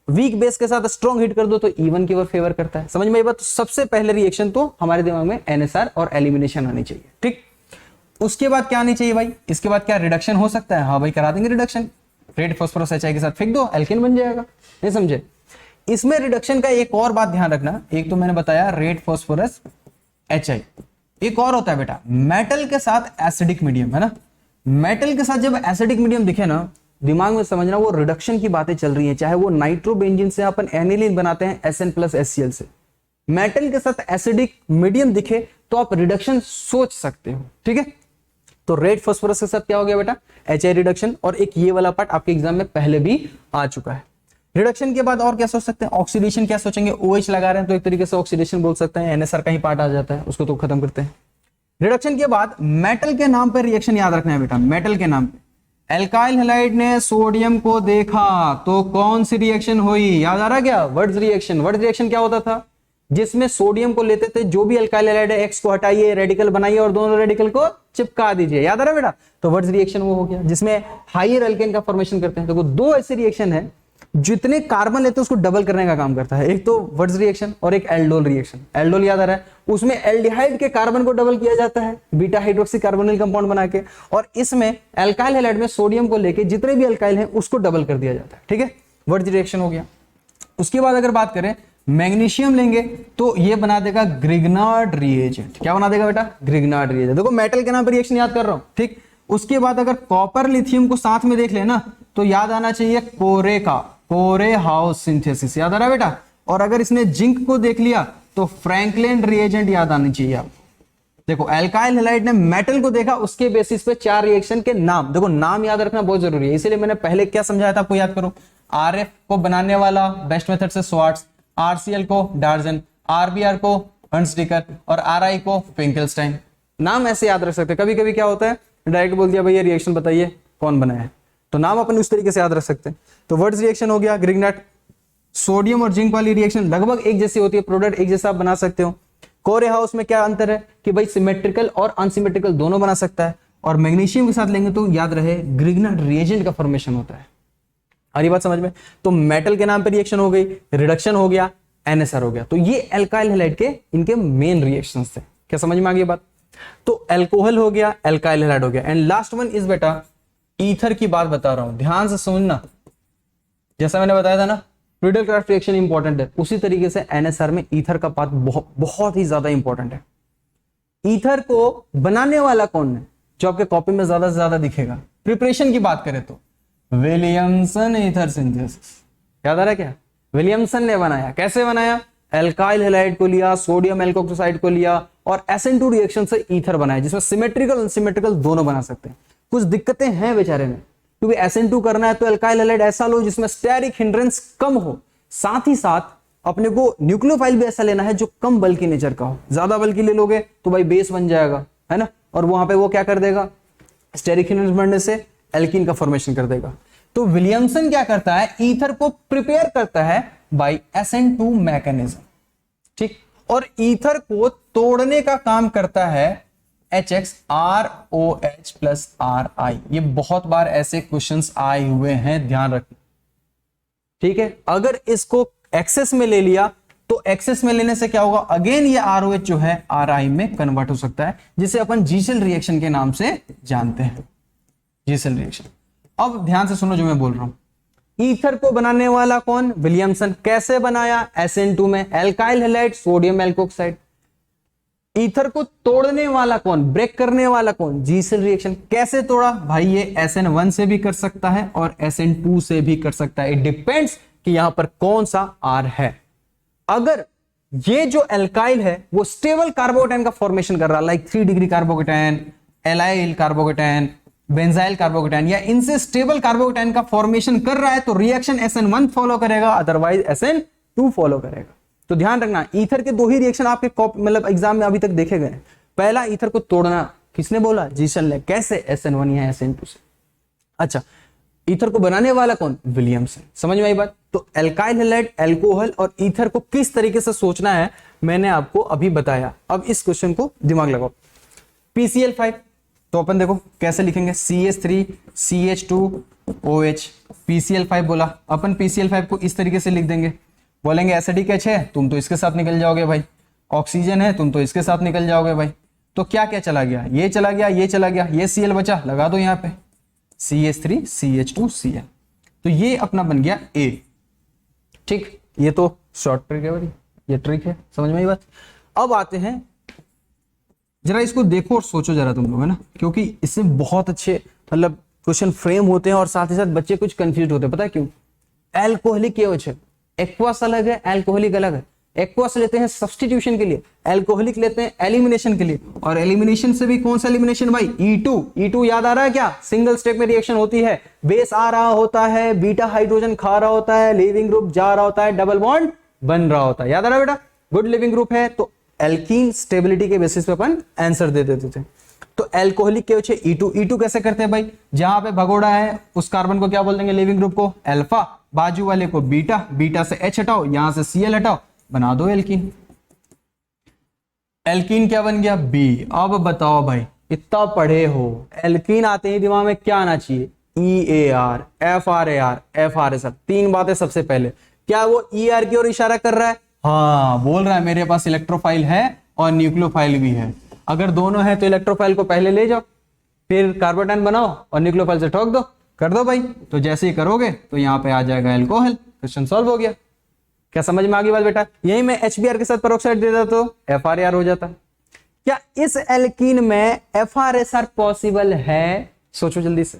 वीक बेस के साथ स्ट्रॉन्ग हिट कर दो तो E1 की ओर फेवर करता है। समझ में आई बात? तो सबसे पहले रिएक्शन तो हमारे दिमाग में NSR और एलिमिनेशन आनी चाहिए, ठीक। उसके बाद क्या आनी चाहिए भाई? इसके बाद क्या रिडक्शन हो सकता है? हाँ भाई, करा देंगे रिडक्शन। रेड फास्फोरस HI के साथ फेंक दो, एल्केन बन जाएगा। नहीं समझे? इसमें रिडक्शन का एक और बात ध्यान रखना, एक तो मैंने बताया रेड फास्फोरस HI, एक और होता है बेटा मेटल के साथ एसिडिक मीडियम, है ना। मेटल के साथ जब एसिडिक मीडियम दिखे ना, दिमाग में समझना वो रिडक्शन की बातें चल रही हैं, चाहे वो नाइट्रोबेंजीन से अपन एनिलीन बनाते हैं SN+HCl से। मेटल के साथ एसिडिक मीडियम दिखे तो आप रिडक्शन सोच सकते हो, ठीक है। तो रेड फास्फोरस के साथ क्या हो गया बेटा? HI reduction. और एक ये वाला पार्ट आपके एग्जाम में पहले भी आ चुका है। रिडक्शन के बाद और क्या सोच सकते हैं? ऑक्सीडेशन क्या सोचेंगे? OH लगा रहे हैं तो एक तरीके से ऑक्सीडेशन बोल सकते हैं, NSR का ही पार्ट आ जाता है, उसको तो खत्म करते हैं। रिडक्शन के बाद मेटल के नाम पर रिएक्शन याद रखना है बेटा, मेटल के नाम पे। एल्काइल हैलाइड ने सोडियम को देखा तो कौन सी रिएक्शन हुई? याद आ रहा क्या? Words reaction. वर्ड्स रिएक्शन क्या होता था? जिसमें सोडियम को लेते थे, जो भी अल्काइल हैलाइड है X को हटाइए, रेडिकल बनाइए और दोनों रेडिकल को चिपका दीजिए। याद आ रहा है बेटा? तो वर्ड्स रिएक्शन वो हो गया, जिसमें हायर अल्केन का फॉर्मेशन करते हैं। तो दो ऐसे रिएक्शन है जितने कार्बन लेते हैं उसको डबल करने का काम करता है, एक तो वर्ड्स रिएक्शन और एक एल्डोल रिएक्शन। एल्डोल याद आ रहा है? उसमें एल्डिहाइड के कार्बन को डबल किया जाता है बीटा हाइड्रोक्सी कार्बोनिल कंपाउंड बना के, और इसमें एल्काइल हैलाइड में सोडियम को लेके जितने भी अल्काइल हैं उसको डबल कर दिया जाता है, ठीक है। वर्ड्स रिएक्शन हो गया। उसके बाद अगर बात करें मैग्नीशियम लेंगे तो ये बना देगा ग्रिग्नार्ड रिएजेंट। क्या बना देगा बेटा? Grignard reagent. देखो मेटल के नाम पर रिएक्शन याद कर रहा हूं, ठीक। उसके बाद अगर कॉपर लिथियम को साथ में देख लेना तो याद आना चाहिए कोरे का, कोरे हाउस सिंथेसिस। याद आ रहा है बेटा? और अगर इसने जिंक को देख लिया तो फ्रैंकलिन रिएजेंट याद आनी चाहिए आपको। देखो एल्काइल हैलाइड ने मेटल को देखा, उसके बेसिस पे चार रिएक्शन के नाम, देखो नाम याद रखना बहुत जरूरी है, इसीलिए मैंने पहले क्या समझाया था आपको याद करो। RF को बनाने वाला बेस्ट मेथड से स्वार्ट्स, RCl को डार्जन, RBr को हंसडिकर और RI को फिंकलस्टाइन। नाम ऐसे याद रख सकते हैं। कभी कभी क्या होता है डायरेक्ट बोल दिया भैया रिएक्शन बताइए कौन बनाया है, तो नाम अपन उस तरीके से याद रख सकते हैं। तो वर्ड्स रिएक्शन हो गया ग्रिग्नार्ड। सोडियम और जिंक वाली रिएक्शन लगभग एक जैसी होती है, प्रोडक्ट एक जैसा आप बना सकते हो। कोरे हाउस में क्या अंतर है कि भाई सिमेट्रिकल और अनसिमेट्रिकल दोनों बना सकता है, और मैग्नीशियम के साथ लेंगे तो याद रहे ग्रिग्नार्ड रिएजेंट का फॉर्मेशन होता है। आ रही बात समझ में? तो मेटल के नाम पे रिएक्शन हो गई, रिडक्शन हो गया, NSR हो गया। तो ये एल्काइल हैलाइड के इनके मेन रिएक्शंस थे। क्या समझ में आ गई बात? तो अल्कोहल हो गया, एल्काइल हैलाइड हो गया, एंड लास्ट वन इज बेटा ईथर की बात बता रहा हूं, ध्यान से सुनना। जैसा मैंने बताया था ना फ्रीडल क्राफ्ट रिएक्शन इंपॉर्टेंट है, उसी तरीके से NSR में ईथर का पार्ट बहुत ही ज्यादा इंपॉर्टेंट है। ईथर को बनाने वाला कौन है जो आपके कॉपी में ज्यादा से ज्यादा दिखेगा? प्रिपरेशन की बात करें तो विलियमसन ईथर सिंथेसिस। याद आ रहा है क्या? विलियमसन ने बनाया। कैसे बनाया? एल्काइल हैलाइड को लिया, सोडियम एल्कोक्साइड को लिया और SN2 रिएक्शन से ईथर बनाया, जिसमें सिमेट्रिकल अनसिमेट्रिकल दोनों बना सकते हैं। कुछ दिक्कतें हैं बेचारे में, क्योंकि SN2 करना है तो एल्काइल हैलाइड ऐसा लो जिसमें स्टेरिक हिंड्रेंस कम हो, साथ ही साथ अपने को न्यूक्लियोफाइल भी ऐसा लेना है जो कम बल की नेचर का हो। ज्यादा बल की ले लोगे तो भाई बेस बन जाएगा, है ना, और वहां पे वो क्या कर देगा, स्टेरिक हिंड्रेंस बढ़ने से एल्कीन का फॉर्मेशन कर देगा। तो विलियमसन क्या करता है? ईथर को प्रिपेयर करता है बाय SN2 मैकेनिज्म, ठीक, और ईथर को तोड़ने का काम करता है HXROH प्लस RI। ये बहुत बार ऐसे क्वेश्चंस आए हुए हैं, ध्यान रखना, ठीक है। अगर इसको एक्सेस में ले लिया तो एक्सेस में लेने से क्या होगा, अगेन ये ROH जो है RI में कन्वर्ट हो सकता है, जिसे अपन जीसेल रिएक्शन के नाम से जानते हैं, जीसेल रिएक्शन। अब ध्यान से सुनो जो मैं बोल रहा हूं। ईथर को बनाने वाला कौन? विलियमसन। कैसे बनाया? SN2 में alkyl halide, sodium alkoxide. Ether को तोड़ने वाला कौन, ब्रेक करने वाला कौन? जीसेल रिएक्शन। कैसे तोड़ा भाई? ये SN1 से भी कर सकता है और SN2 से भी कर सकता है, इट डिपेंड्स कि यहां पर कौन सा R है। अगर ये जो एल्काइल है वो स्टेबल कार्बोकेटाइन का फॉर्मेशन कर रहा है, like 3 degree carbocation, allyl carbocation, benzyl carbocation, या इनसे स्टेबल कार्बोकेटाइन का फॉर्मेशन कर रहा है तो रिएक्शन SN1 फॉलो करेगा, अदरवाइज SN2 फॉलो करेगा। तो ध्यान रखना, ईथर के दो ही रिएक्शन आपके मतलब एग्जाम में अभी तक देखे गए। पहला ईथर को तोड़ना किसने बोला? जीसेल ने। कैसे? SN1 या SN2 से। अच्छा, ईथर को बनाने वाला कौन? विलियमसन। समझ में आई बात? तो एल्काइल हैलाइड, अल्कोहल और ईथर को किस तरीके से सोचना है मैंने आपको अभी बताया। अब इस क्वेश्चन को दिमाग लगाओ। PCl5 तो अपन देखो कैसे लिखेंगे, CH3CH2OH, PCl5 बोला, अपन PCl5 को इस तरीके से लिख देंगे, बोलेंगे एसिडिक H है, तुम तो इसके साथ निकल जाओगे भाई, ऑक्सीजन है, तुम तो इसके साथ निकल जाओगे भाई। तो क्या क्या चला गया, ये चला गया, ये चला गया, ये Cl बचा, लगा दो यहाँ पे CH3CH2Cl, तो ये अपना बन गया A। ठीक, ये तो शॉर्ट ट्रिक है भाई, ये ट्रिक है, समझ में आई बात। अब आते हैं, जरा इसको देखो और सोचो जरा तुम लोग, है ना, क्योंकि इससे बहुत अच्छे मतलब क्वेश्चन फ्रेम होते हैं और साथ ही साथ बच्चे कुछ कंफ्यूज होते हैं। पता है क्यों? एल्कोहलिक KOH है, एक्वास अलग है, एल्कोहलिक अलग है। एक्वास लेते हैं सब्स्टिट्यूशन के लिए, एल्कोहलिक लेते हैं एलिमिनेशन के लिए, और एलिमिनेशन से भी कौन सा एलिमिनेशन भाई? E2 याद आ रहा है क्या? सिंगल स्टेप में रिएक्शन होती है, बेस आ रहा होता है, बीटा हाइड्रोजन खा रहा होता है, लिविंग ग्रुप जा रहा होता है, डबल बॉन्ड बन रहा होता है। याद आ रहा है बेटा? गुड लिविंग ग्रुप है तो एल्कीन स्टेबिलिटी के बेसिस पे अपन आंसर दे देते थे। तो एल्कोहलिक KOH है E2 कैसे करते हैं भाई? जहां पे भगोड़ा है उस कार्बन को क्या बोल देंगे? लिविंग ग्रुप को अल्फा, बाजू वाले को बीटा, बीटा से H हटाओ, यहां से Cl हटाओ, बना दो एल्कीन। एल्कीन क्या बन गया? B। अब बताओ भाई, इतना पढ़े हो, एल्कीन आते ही दिमाग में क्या आना चाहिए? EAR, FRAR, FRSR। तीन बातें सबसे पहले, क्या वो ER की ओर इशारा कर रहा है? हाँ, बोल रहा है मेरे पास इलेक्ट्रोफाइल है और न्यूक्लियोफाइल भी है। अगर दोनों है तो इलेक्ट्रोफाइल को पहले ले जाओ, फिर कार्बोटाइन बनाओ और न्यूक्लियोफाइल से ठोक दो, कर दो भाई। तो जैसे ही करोगे तो यहाँ पे आ जाएगा एल्कोहल, क्वेश्चन सॉल्व हो गया। क्या समझ में आ गई बात बेटा? यही मैं HBr के साथ पेरोक्साइड दे देता तो FRAR हो जाता। क्या इस एल्कीन में FRSR पॉसिबल है? सोचो जल्दी से,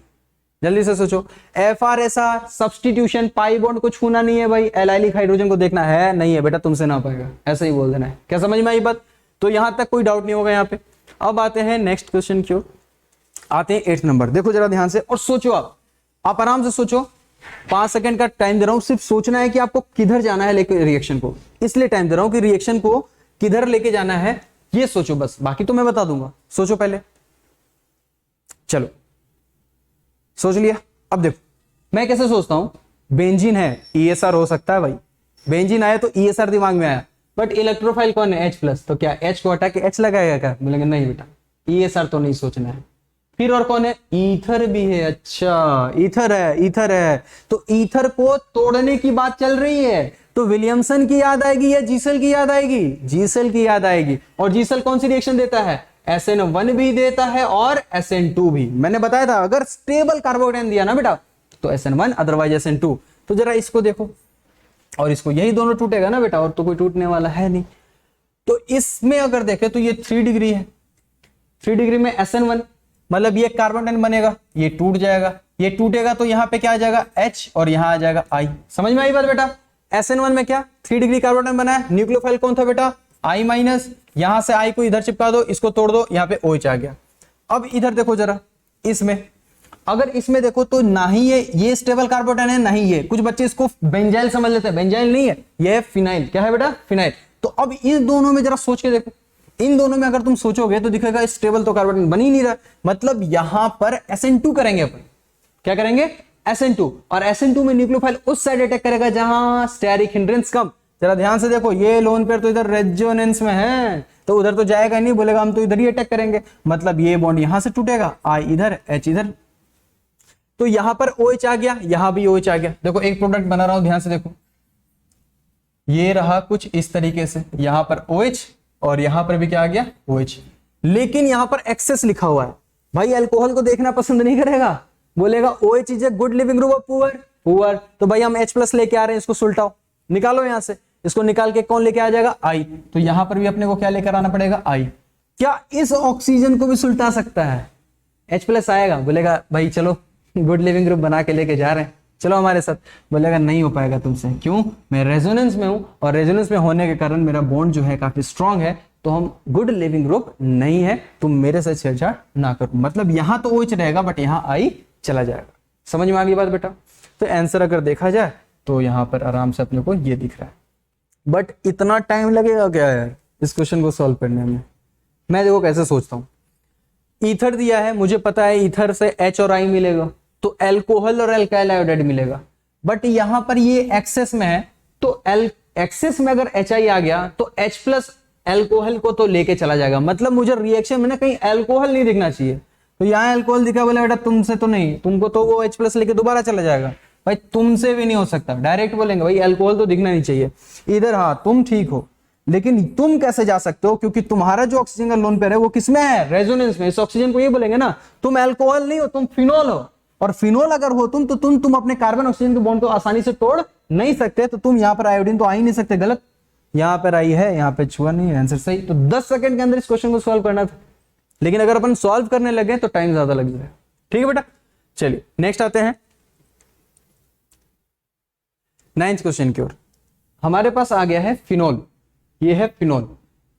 जल्दी से सोचो। FRSR सब्स्टिट्यूशन, पाई बॉन्ड को छूना नहीं है भाई, एलाइलिक हाइड्रोजन को देखना है, नहीं है बेटा, तुमसे ना पाएगा, ऐसे ही बोल देना है। क्या समझ में आई बात? तो यहां तक कोई डाउट नहीं होगा यहाँ पे। अब आते हैं नेक्स्ट क्वेश्चन की ओर, आते हैं 8th नंबर। देखो जरा ध्यान से और सोचो, आप आराम से सोचो, 5 सेकंड का टाइम दे रहा हूं, सिर्फ सोचना है कि आपको किधर जाना है लेके रिएक्शन को, इसलिए टाइम दे रहा हूं कि रिएक्शन को किधर लेके जाना है ये सोचो बस, बाकी तो मैं बता दूंगा। सोचो पहले, चलो सोच लिया। अब देखो मैं कैसे सोचता हूं, बेंजीन है, ESR हो सकता है भाई, बेंजीन आया तो ESR दिमाग में आया, बट इलेक्ट्रोफाइल कौन है? H+, तो क्या H को हटा के H लगाएगा क्या? बोलेंगे नहीं बेटा, ESR तो नहीं सोचना है। फिर और कौन है? ईथर भी है। अच्छा, ईथर है, ईथर है, तो ईथर को तोड़ने की बात चल रही है, तो विलियमसन की याद आएगी या जीसेल की याद आएगी? जीसेल की याद आएगी। और जीसेल कौन सी रिएक्शन देता है? SN1 भी देता है और SN2 भी। मैंने बताया था अगर स्टेबल कार्बोकेटाइन दिया ना बेटा तो SN1 अदरवाइज SN2। तो जरा इसको देखो और इसको, यही दोनों टूटेगा ना बेटा, और तो कोई टूटने वाला है नहीं। तो इसमें अगर देखें तो ये 3 डिग्री है, 3 डिग्री में SN1 मतलब ये कार्बोकेटाइन बनेगा, ये टूट जाएगा, ये टूटेगा तो यहाँ पे क्या आ जाएगा? H और यहाँ आ जाएगा I। समझ में आई बात बेटा? SN1 में क्या 3 डिग्री कार्बोकेटाइन बना है, न्यूक्लियोफाइल कौन था बेटा? I-, यहां से I को इधर चिपका दो, इसको तोड़ दो, यहाँ पे OH आ गया। अब इधर देखो जरा, इसमें अगर इसमें देखो तो ना ही ये स्टेबल कार्बोकेटाइन है, ना ही ये। कुछ बच्चे इसको बेंजाइल समझ लेते हैं, बेंजाइल नहीं है, ये है फिनाइल। क्या है बेटा? फिनाइल। तो अब इन दोनों में जरा सोच के देखो, इन दोनों में अगर तुम सोचोगे तो दिखेगा स्टेबल तो कार्बोकेटाइन बन ही नहीं रहा, मतलब यहां पर SN2 करेंगे अपन। क्या करेंगे? SN2, और SN2 में न्यूक्लियोफाइल उस साइड अटैक करेगा जहां स्टेरिक हिंड्रेंस कम। जरा ध्यान से देखो, ये लोन पेयर तो इधर रेजोनेंस में है, तो उधर तो जाएगा नहीं, बोलेगा हम तो इधर ही अटैक करेंगे, मतलब ये बॉन्ड यहां से टूटेगा, I इधर, H इधर, तो यहां पर OH आ गया, यहां भी OH आ गया। देखो एक प्रोडक्ट बना रहा हूं, ध्यान से देखो, ये रहा कुछ इस तरीके से, यहां पर OH और यहां पर भी क्या आ गया? OH। लेकिन यहां पर एक्सेस लिखा हुआ है भाई, अल्कोहल को देखना पसंद नहीं करेगा, बोलेगा OH is a good living group of poor. तो भाई हम H+ लेके आ रहे हैं, इसको सुलटाओ, निकालो यहां से, इसको निकाल के कौन लेके आ जाएगा? I। तो यहां पर भी अपने को क्या लेकर आना पड़ेगा? I। क्या इस ऑक्सीजन को भी सुलटा सकता है? H+ आएगा, बोलेगा भाई चलो गुड लिविंग ग्रुप बना के लेके जा रहे हैं, चलो हमारे साथ, बोलेगा नहीं हो पाएगा तुमसे। क्यों? मैं रेजोनेंस में हूं, और रेजोनेंस में होने के कारण मेरा बॉन्ड जो है काफी स्ट्रांग है, तो हम गुड लिविंग ग्रुप नहीं है, तुम मेरे से छेड़छाड़ ना करो। मतलब यहां तो OH रहेगा बट यहां I चला जाएगा। समझ में आ गई बात बेटा? तो आंसर अगर देखा जाए तो यहां पर आराम से अपने को ये दिख रहा है, बट इतना टाइम लगेगा क्या यार इस क्वेश्चन को सॉल्व करने में? मैं देखो कैसे सोचता हूं, ईथर दिया है, मुझे पता है ईथर से H और I मिलेगा, तो अल्कोहल और अल्काइल आयोडाइड मिलेगा, बट यहां पर ये एक्सेस में है, तो एक्सेस में अगर HI आ गया तो H प्लस एल्कोहल को तो लेके चला जाएगा, मतलब मुझे रिएक्शन में ना कहीं एल्कोहल नहीं दिखना चाहिए। तो यहाँ एल्कोहल दिखा, बोले बेटा तुमसे तो नहीं, तुमको तो वो H प्लस लेके दोबारा चला जाएगा। भाई तुमसे भी नहीं हो सकता, डायरेक्ट बोलेंगे भाई एल्कोहल तो दिखना नहीं चाहिए इधर। हाँ तुम ठीक हो, लेकिन तुम कैसे जा सकते हो, क्योंकि तुम्हारा जो ऑक्सीजन का लोन पेयर है वो किसमें है, रेजोनेंस में। इस ऑक्सीजन को ये बोलेंगे ना तुम एल्कोहल नहीं हो, तुम फिनोल हो। और फिनोल अगर हो तुम, तो तुम अपने कार्बन ऑक्सीजन के बॉन्ड को आसानी से तोड़ नहीं सकते। तो तुम यहाँ पर आयोडीन तो आ ही नहीं सकते, गलत। यहाँ पर आई है, यहाँ पे छुआ नहीं, आंसर सही। तो 10 सेकंड के अंदर इस क्वेश्चन को सॉल्व करना था, लेकिन अगर अपन सॉल्व करने लगे तो टाइम ज्यादा लग जाएगा। ठीक है बेटा, चलिए नेक्स्ट आते हैं 9th क्वेश्चन की ओर। हमारे पास आ गया है फिनोल, ये है फिनोल।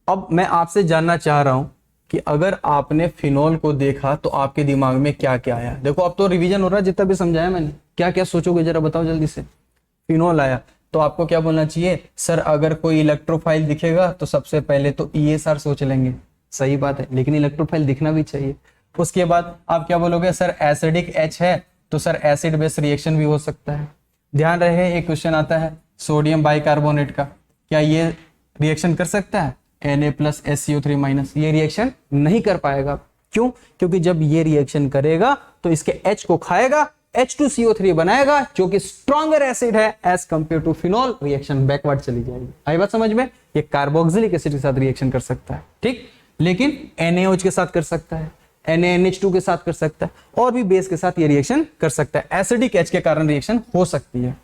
अब मैं आपसे जानना चाह रहा हूं कि अगर आपने फिनोल को देखा तो आपके दिमाग में क्या क्या आया। देखो अब तो रिवीजन हो रहा है, जितना भी समझाया मैंने, क्या क्या सोचोगे जरा बताओ जल्दी से। फिनोल आया तो आपको क्या बोलना चाहिए, सर अगर कोई इलेक्ट्रोफाइल दिखेगा तो सबसे पहले तो ESR सोच लेंगे। सही बात है, लेकिन इलेक्ट्रोफाइल दिखना भी चाहिए। उसके बाद आप क्या बोलोगे, सर एसिडिक H है तो सर एसिड बेस रिएक्शन भी हो सकता है। ध्यान रहे एक क्वेश्चन आता है सोडियम बाइकार्बोनेट का, क्या ये रिएक्शन कर सकता है Na प्लस SCO3 माइनस? ये रिएक्शन नहीं कर पाएगा। क्यों? क्योंकि जब ये रिएक्शन करेगा तो इसके H को खाएगा, H2CO3 बनाएगा जो कि स्ट्रॉन्गर एसिड है as compare to phenol, reaction backward चली जाएगी। आई बात समझ में? ये कार्बोक्सिलिक एसिड के साथ रिएक्शन कर सकता है, ठीक, लेकिन NaOH के साथ कर सकता है, NaNH2 के साथ कर सकता है, और भी बेस के साथ ये रिएक्शन कर सकता है। एसिडिक H के कारण रिएक्शन हो सकती है।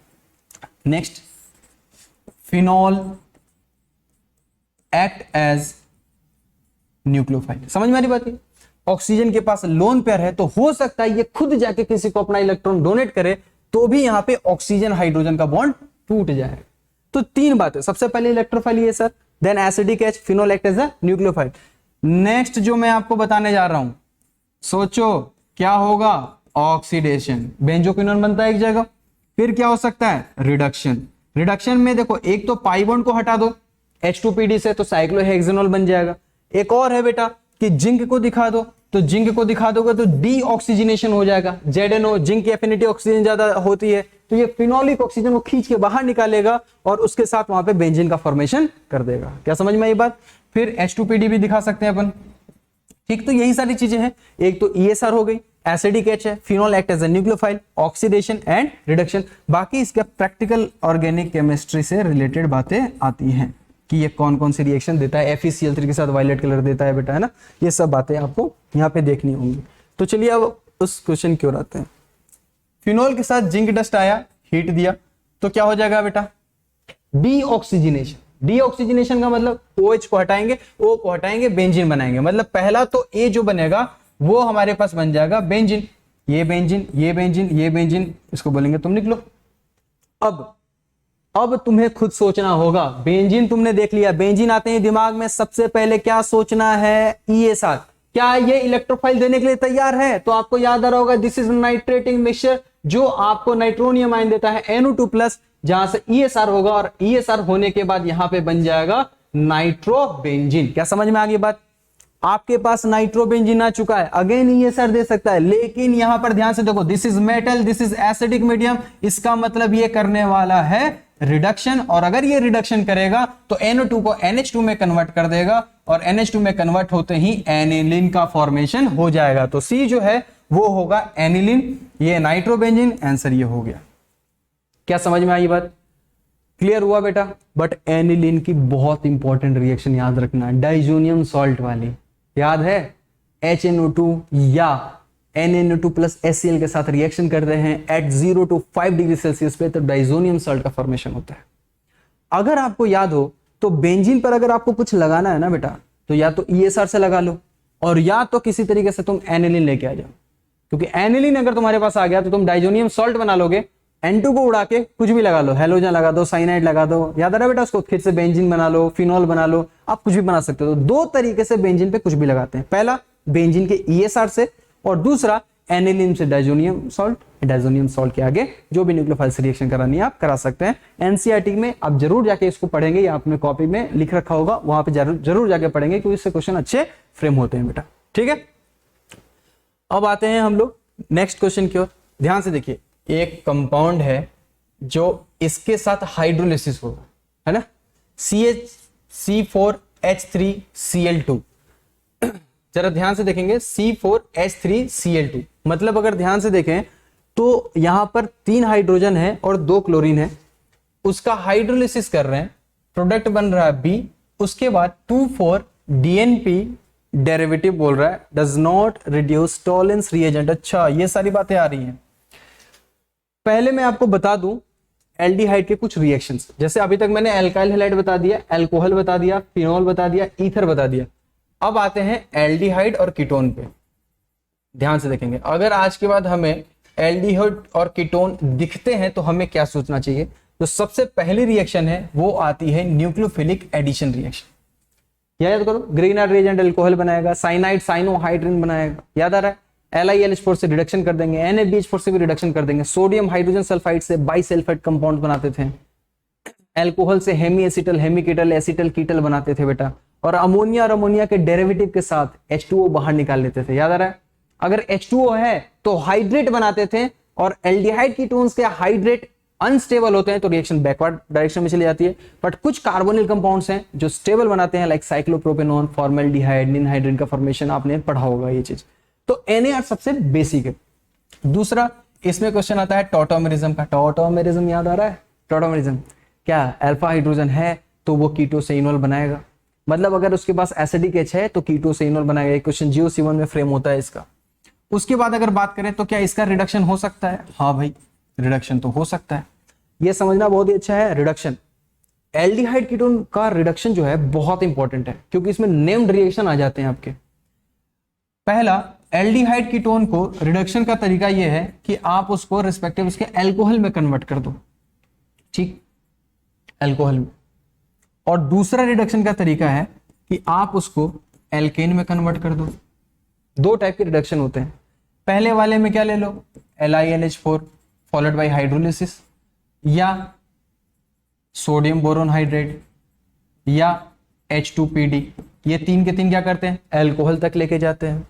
Next, phenol act as nucleophile. समझ में आ रही बात है? ऑक्सीजन के पास लोन पेयर है तो हो सकता है ये खुद जाके किसी को अपना इलेक्ट्रॉन डोनेट करे तो भी यहां पे ऑक्सीजन हाइड्रोजन का बॉन्ड टूट जाए। तो 3 बातें, सबसे पहले इलेक्ट्रोफाइल ये sir, then acidic H, phenol act as a nucleophile. Next जो मैं आपको बताने जा रहा हूं, सोचो क्या होगा, ऑक्सीडेशन, बेंजोक्विनोन बनता है एक जगह। फिर क्या हो सकता है, रिडक्शन। रिडक्शन में देखो एक तो पाई बॉन्ड को हटा दो H2PD से तो साइक्लोहेक्सेनॉल बन जाएगा। एक और है बेटा कि जिंक को दिखा दो, तो जिंक को दिखा दोगे तो डीऑक्सीजनेशन हो जाएगा। ZNO, जिंक की एफिनिटी ऑक्सीजन ज्यादा होती है तो ये फिनोलिक ऑक्सीजन को खींच के बाहर निकालेगा और उसके साथ वहां पे बेंजीन का फॉर्मेशन कर देगा। क्या समझ में आई बात? फिर H2PD भी दिखा सकते हैं अपन, ठीक। तो यही सारी चीजें हैं। एक तो ESR हो गई, एसिडिक H है, phenol act as a nucleophile, oxidation and reduction. बाकी इसके प्रैक्टिकल ऑर्गेनिक केमिस्ट्री से रिलेटेड बातें आती हैं कि ये कौन कौन सी रिएक्शन देता है, FeCl3 के साथ वायलेट कलर देता है बेटा, है ना। ये सब बातें आपको यहाँ पे देखनी होंगी। तो चलिए अब उस क्वेश्चन की ओर आते हैं। फिनोल के साथ जिंक डस्ट आया, हीट दिया तो क्या हो जाएगा बेटा, डीऑक्सीजनेशन। डीऑक्सीजनेशन का मतलब OH को हटाएंगे, O को हटाएंगे, बेंजीन बनाएंगे। मतलब पहला तो A जो बनेगा वो हमारे पास बन जाएगा बेंजीन। ये बेंजीन, ये बेंजीन, ये बेंजीन, इसको बोलेंगे तुम लिख लो। अब तुम्हें खुद सोचना होगा। बेंजीन तुमने देख लिया, बेंजीन आते हैं दिमाग में सबसे पहले क्या सोचना है, ESR। क्या ये इलेक्ट्रोफाइल देने के लिए तैयार है? तो आपको याद आ रहा होगा दिस इज नाइट्रेटिंग मिक्सचर, जो आपको नाइट्रोनियम आयन देता है NO2+, जहां से ESR होगा और ESR होने के बाद यहां पे बन जाएगा नाइट्रोबेंजीन। क्या समझ में आ गई बात? आपके पास नाइट्रोबेंजीन आ चुका है, अगेन ESR दे सकता है, लेकिन यहां पर ध्यान से देखो, this is metal, this is acidic medium, इसका मतलब ये करने वाला है रिडक्शन। और अगर ये रिडक्शन करेगा तो NO2 को NH2 में कन्वर्ट कर देगा और NH2 में कन्वर्ट होते ही एनिलीन का फॉर्मेशन हो जाएगा। तो C जो है वो होगा एनिलीन, ये नाइट्रोबेंजीन, आंसर ये हो गया। क्या समझ में आई बात? क्लियर हुआ बेटा? बट एनिलीन की बहुत इंपॉर्टेंट रिएक्शन याद रखना, डाइजोनियम सॉल्ट वाली, याद है? HNO2 या NaNO2+ HCl के साथ रिएक्शन करते हैं एट 0 to 5 डिग्री सेल्सियस पे, तो डाइजोनियम सॉल्ट का फॉर्मेशन होता है। अगर आपको याद हो तो बेंजीन पर अगर आपको कुछ लगाना है ना बेटा, तो या तो ESR से लगा लो और या तो किसी तरीके से तुम एनिलीन लेके आ जाओ, क्योंकि एनिलीन अगर तुम्हारे पास आ गया तो तुम डाइजोनियम सॉल्ट बना लोगे, N2 को उड़ा के कुछ भी लगा लो, हेलोजन लगा दो, साइनाइड लगा दो, याद आ रहा है बेटा उसको, फिर से बेंजीन बना लो, फिनोल बना लो, आप कुछ भी बना सकते हो। तो 2 तरीके से बेंजीन पे कुछ भी लगाते हैं, पहला बेंजीन के ESR से और दूसरा एनिलीन से डाइजोनियम सॉल्ट। डाइजोनियम सॉल्ट के आगे जो भी न्यूक्लियोफाइल से रिएक्शन करानी है आप करा सकते हैं। एनसीईआरटी में आप जरूर जाके इसको पढ़ेंगे या अपने कॉपी में लिख रखा होगा, वहां पे जरूर जाके पढ़ेंगे क्योंकि इससे क्वेश्चन अच्छे फ्रेम होते हैं बेटा, ठीक है। अब आते हैं हम लोग नेक्स्ट क्वेश्चन की ओर। ध्यान से देखिए, एक कंपाउंड है जो इसके साथ हाइड्रोलिसिस होगा, है ना, C4H3Cl2। जरा ध्यान से देखेंगे, C4H3Cl2 मतलब अगर ध्यान से देखें तो यहां पर 3 हाइड्रोजन है और 2 क्लोरीन है, उसका हाइड्रोलिसिस कर रहे हैं, प्रोडक्ट बन रहा है B, उसके बाद 2,4-DNP डेरिवेटिव बोल रहा है does not reduce Tollens reagent. अच्छा, ये सारी बातें आ रही हैं। पहले मैं आपको बता दूं एल्डिहाइड के कुछ रिएक्शंस, जैसे अभी तक मैंने एल्काइल हैलाइड बता दिया, अल्कोहल बता दिया, फिनोल बता दिया, ईथर बता दिया। अब आते हैं एल्डिहाइड और कीटोन पे। ध्यान से देखेंगे, अगर आज के बाद हमें एल्डिहाइड और कीटोन दिखते हैं तो हमें क्या सोचना चाहिए? तो सबसे पहली रिएक्शन है वो आती है न्यूक्लियोफिलिक एडिशन रिएक्शन। याद करो, ग्रीनर रिएजेंट अल्कोहल बनाएगा, साइनाइड साइनोहाइड्रिन बनाएगा, याद आ रहा है? LiLH4 से रिडक्शन कर देंगे, NaBH4 से भी रिडक्शन कर देंगे, सोडियम हाइड्रोजन सल्फाइड से बाइसल्फाइड कंपाउंड बनाते थे, अल्कोहल से हेमी एसिटल हेमिकीटल एसिटल कीटल बनाते थे बेटा, और अमोनिया और अमोनिया के डेरिवेटिव के साथ H2O बाहर निकाल लेते थे। याद आ रहा है? अगर H2O है तो हाइड्रेट बनाते थे, और एल्डिहाइड कीटोन्स के हाइड्रेट अनस्टेबल होते हैं तो रिएक्शन बैकवर्ड डायरेक्शन में चली जाती है। बट कुछ कार्बोनिल कंपाउंड्स हैं जो स्टेबल बनाते हैं, लाइक साइक्लोप्रोपेनॉन, फॉर्मल्डिहाइड, निनहाइड्रिन का फॉर्मेशन आपने पढ़ा होगा ये चीज। तो NaR सबसे बेसिक है। दूसरा इसमें क्वेश्चन आता है टॉटोमेरिज्म का। टॉटोमेरिज्म याद आ रहा है? टॉटोमेरिज्म क्या? अल्फा हाइड्रोजन है तो वो कीटो से इनोल बनाएगा, मतलब अगर उसके पास एसिडिक H है तो कीटो से इनोल बनाएगा। एक क्वेश्चन GeoC1 में फ्रेम होता है इसका। उसके बाद अगर बात करें तो क्या इसका रिडक्शन हो सकता है? हाँ भाई, रिडक्शन तो हो सकता है, ये समझना बहुत ही अच्छा है। रिडक्शन, एल्डिहाइड कीटोन का रिडक्शन जो है बहुत इंपॉर्टेंट है, क्योंकि इसमें नेम्ड रिएक्शन आ जाते हैं आपके। पहला, एल्डिहाइड कीटोन को रिडक्शन का तरीका यह है कि आप उसको रिस्पेक्टिव उसके अल्कोहल में कन्वर्ट कर दो, ठीक, अल्कोहल में। और दूसरा रिडक्शन का तरीका है कि आप उसको एल्केन में कन्वर्ट कर दो। 2 टाइप के रिडक्शन होते हैं। पहले वाले में क्या ले लो? LiLH4 फॉलोड बाय हाइड्रोलिसिस, या सोडियम बोरोन हाइड्रेट, या H2PD। ये 3 के 3 क्या करते हैं? अल्कोहल तक लेके जाते हैं।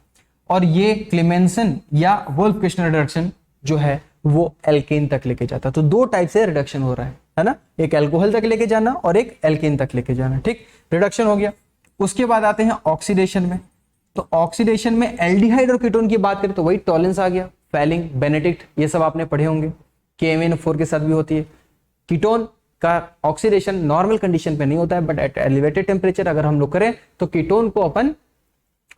और ये क्लेमेंसन या वोल्फ-किर्शनर रिडक्शन जो है वो एल्केन तक लेके जाता है। तो 2 टाइप से रिडक्शन हो रहा है ना, एक अल्कोहल तक लेके जाना और एक एल्केन तक लेके जाना, ठीक। रिडक्शन हो गया। उसके बाद आते हैं ऑक्सीडेशन में। तो ऑक्सीडेशन में एल्डिहाइड और कीटोन की बात करें तो वही टॉलेंस आ गया, फेलिंग, बेनेडिक्ट, ये सब आपने पढ़े होंगे। KMnO4 के साथ भी होती है। कीटोन का ऑक्सीडेशन नॉर्मल कंडीशन पे नहीं होता है, बट एट एलिवेटेड टेम्परेचर अगर हम लोग करें तो कीटोन को अपन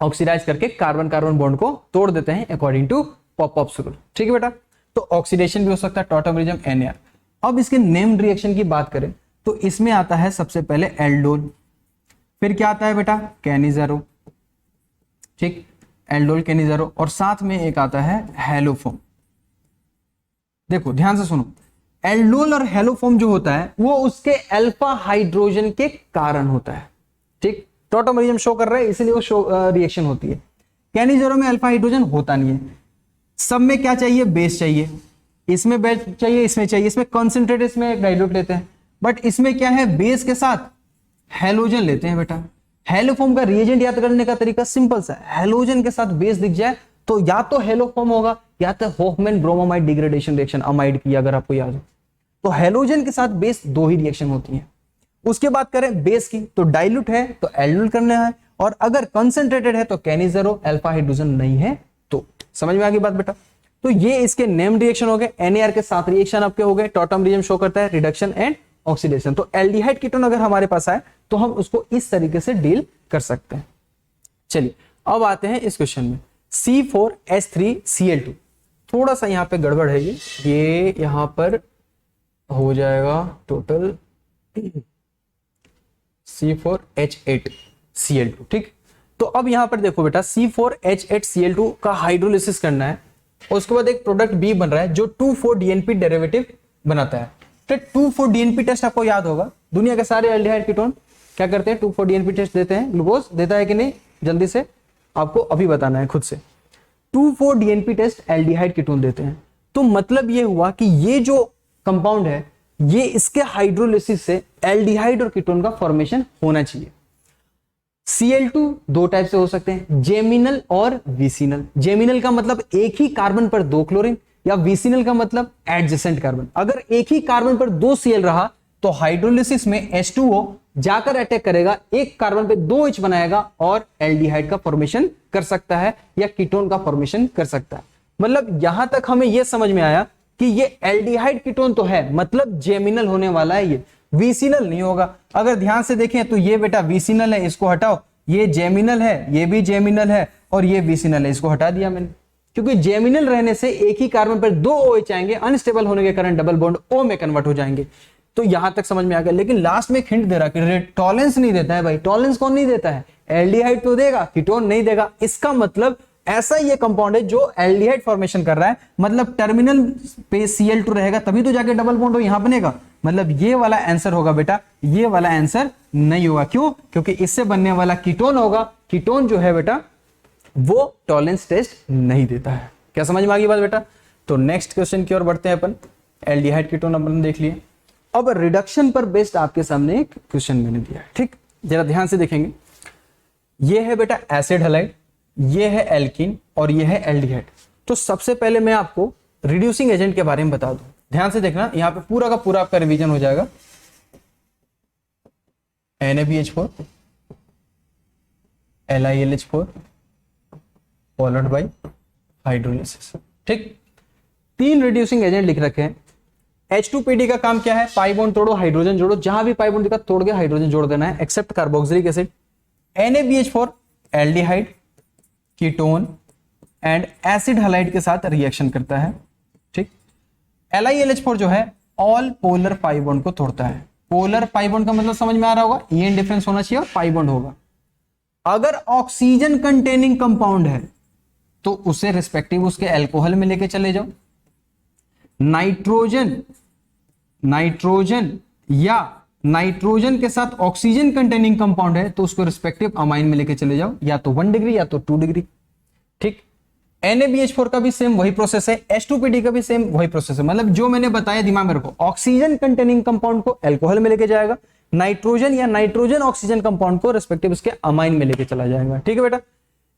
ऑक्सीडाइज करके कार्बन कार्बन बॉन्ड को तोड़ देते हैं अकॉर्डिंग टू पॉप-अप रूल, ठीक है बेटा। तो ऑक्सीडेशन भी हो सकता है, टॉटोमेरिज्म, NaR। अब इसके नेम्ड रिएक्शन की बात करें तो इसमें आता है सबसे पहले एल्डोल, फिर क्या आता है बेटा? कैनिजारो, ठीक, एल्डोल कैनिजारो, और साथ में एक आता है हेलोफोम। देखो ध्यान से सुनो, एल्डोल और हेलोफोम जो होता है वो उसके अल्फा हाइड्रोजन के कारण होता है, ठीक। टॉटोमेरिज्म शो कर रहा है इसलिए वो रिएक्शन होती है। कैनिजारो में अल्फा हाइड्रोजन होता नहीं है। सब में क्या चाहिए? बेस चाहिए। इसमें बेस चाहिए, इसमें चाहिए, इसमें कॉन्सेंट्रेट, इसमें डाइल्यूट लेते हैं। बट इसमें क्या है? बेस के साथ हेलोजन लेते हैं बेटा। हेलोफॉर्म का रिएजेंट याद करने का तरीका सिंपल सा है, हेलोजन के साथ बेस दिख जाए तो या तो हेलोफॉर्म होगा या तो Hofmann bromamide degradation reaction, amide की, अगर आपको याद हो। तो हेलोजन के साथ बेस 2 ही रिएक्शन होती है। उसके बाद करें बेस की, तो डाइल्यूट है तो एल्डोल करना है, और अगर कंसंट्रेटेड है तो कैनिजारो, अल्फा हाइड्रोजन नहीं है तो। समझ में आ गई बात बेटा? तो ये इसके नेम रिएक्शन हो गए। NaR के साथ रिएक्शन आपके हो गए। टॉटोमेरिज्म शो करता है रिडक्शन एंड ऑक्सीडेशन। तो एल्डिहाइड कीटोन अगर हमारे पास आए तो हम उसको इस तरीके से डील कर सकते हैं। चलिए अब आते हैं इस क्वेश्चन में, C4H3Cl2। थोड़ा सा यहां पे गड़बड़ है, ये यहां पर हो जाएगा टोटल C4H8Cl2, ठीक। तो अब यहां पर देखो बेटा, C4H8Cl2 का हाइड्रोलिसिस करना है, और उसके बाद एक प्रोडक्ट B बन रहा है जो 2,4-DNP डेरिवेटिव बनाता है। तो 2,4-DNP टेस्ट आपको याद होगा, दुनिया के सारे एल्डिहाइड कीटोन क्या करते हैं? 2,4-DNP टेस्ट देते हैं। ग्लूकोज देता है कि नहीं? जल्दी से आपको अभी बताना है खुद से। 2,4-DNP टेस्ट एल्डिहाइड कीटोन देते हैं। तो मतलब ये हुआ कि ये जो कंपाउंड है ये इसके हाइड्रोलिसिस से एल्डिहाइड और कीटोन का फॉर्मेशन होना चाहिए। Cl2 2 टाइप से हो सकते हैं, जेमिनल और विसिनल। जेमिनल का मतलब एक ही कार्बन पर 2 क्लोरीन, या विसिनल का मतलब एडजेसेंट कार्बन। अगर एक ही कार्बन पर 2 Cl रहा तो हाइड्रोलिसिस में H2O जाकर अटैक करेगा, एक कार्बन पे 2 H बनाएगा और एल्डिहाइड का फॉर्मेशन कर सकता है या कीटोन का फॉर्मेशन कर सकता है। मतलब यहां तक हमें यह समझ में आया कि ये एल्डिहाइड कीटोन तो है, मतलब जेमिनल होने वाला है, ये विसिनल नहीं होगा। अगर ध्यान से देखें तो ये बेटा विसिनल है, इसको हटाओ, ये जेमिनल है, ये भी जेमिनल है और ये विसिनल है, इसको हटा दिया मैंने। क्योंकि जेमिनल रहने से एक ही कार्बन पर 2 OH आएंगे, अनस्टेबल होने के कारण डबल बॉन्ड O में कन्वर्ट हो जाएंगे। तो यहां तक समझ में आ गया। लेकिन लास्ट में एक हिंट दे रहा कि टॉलेंस नहीं देता है भाई। टॉलेंस कौन नहीं देता है? एल्डिहाइड तो देगा, कीटोन नहीं देगा। इसका मतलब ऐसा ये कंपाउंड है जो एल्डिहाइड फॉर्मेशन कर रहा है, मतलब टर्मिनल पे Cl2 रहेगा तभी तो जाके डबल बॉन्ड यहां बनेगा। मतलब ये वाला आंसर होगा बेटा, ये वाला आंसर नहीं होगा। क्यों? क्योंकि इससे बनने वाला कीटोन होगा। कीटोन जो है बेटा वो टॉलेंस टेस्ट नहीं देता है। क्या समझ में आ गई बात बेटा? तो नेक्स्ट क्वेश्चन की ओर बढ़ते हैं अपन। एल्डिहाइड कीटोन अपन देख लिए। अब रिडक्शन पर बेस्ड आपके सामने एक क्वेश्चन मैंने दिया है, ठीक? जरा ध्यान से देखेंगे। ये है बेटा एसिड हैलाइड, ये है एल्कीन और ये है एल्डिहाइड। तो सबसे पहले मैं आपको रिड्यूसिंग एजेंट के बारे में बता दूं। ध्यान से देखना, यहां पे पूरा का पूरा आपका रिवीजन हो जाएगा। NaBH4 LiLH4 followed by hydrolysis, ठीक? 3 रिड्यूसिंग एजेंट लिख रखे हैं। H2PD का काम क्या है? पाई बॉन्ड तोड़ो, हाइड्रोजन जोड़ो, जहां भी पाई बॉन्ड दिखा तोड़ के हाइड्रोजन जोड़ देना है, except carboxylic acid. NaBH4 aldehyde, ketone and acid halide के साथ रिएक्शन करता है, ठीक? LiLH4 जो है ऑल पोलर पाई बॉन्ड को तोड़ता है। पोलर पाई बॉन्ड का मतलब समझ में आ रहा होगा, EN डिफरेंस होना चाहिए और पाई बॉन्ड होगा। अगर ऑक्सीजन कंटेनिंग कंपाउंड है तो उसे रिस्पेक्टिव उसके अल्कोहल में लेके चले जाओ। नाइट्रोजन या नाइट्रोजन के साथ ऑक्सीजन कंटेनिंग कंपाउंड है तो उसको रिस्पेक्टिव अमाइन में लेके चले जाओ, या तो 1 डिग्री या तो 2 डिग्री, ठीक? NaBH4 का भी सेम वही प्रोसेस है, H2PD का भी सेम वही प्रोसेस है। मतलब जो मैंने बताया दिमाग में रखो, ऑक्सीजन कंटेनिंग कंपाउंड को अल्कोहल में लेके जाएगा, नाइट्रोजन या नाइट्रोजन ऑक्सीजन कंपाउंड को रिस्पेक्टिव उसके अमाइन में लेके चला जाएगा, ठीक है बेटा?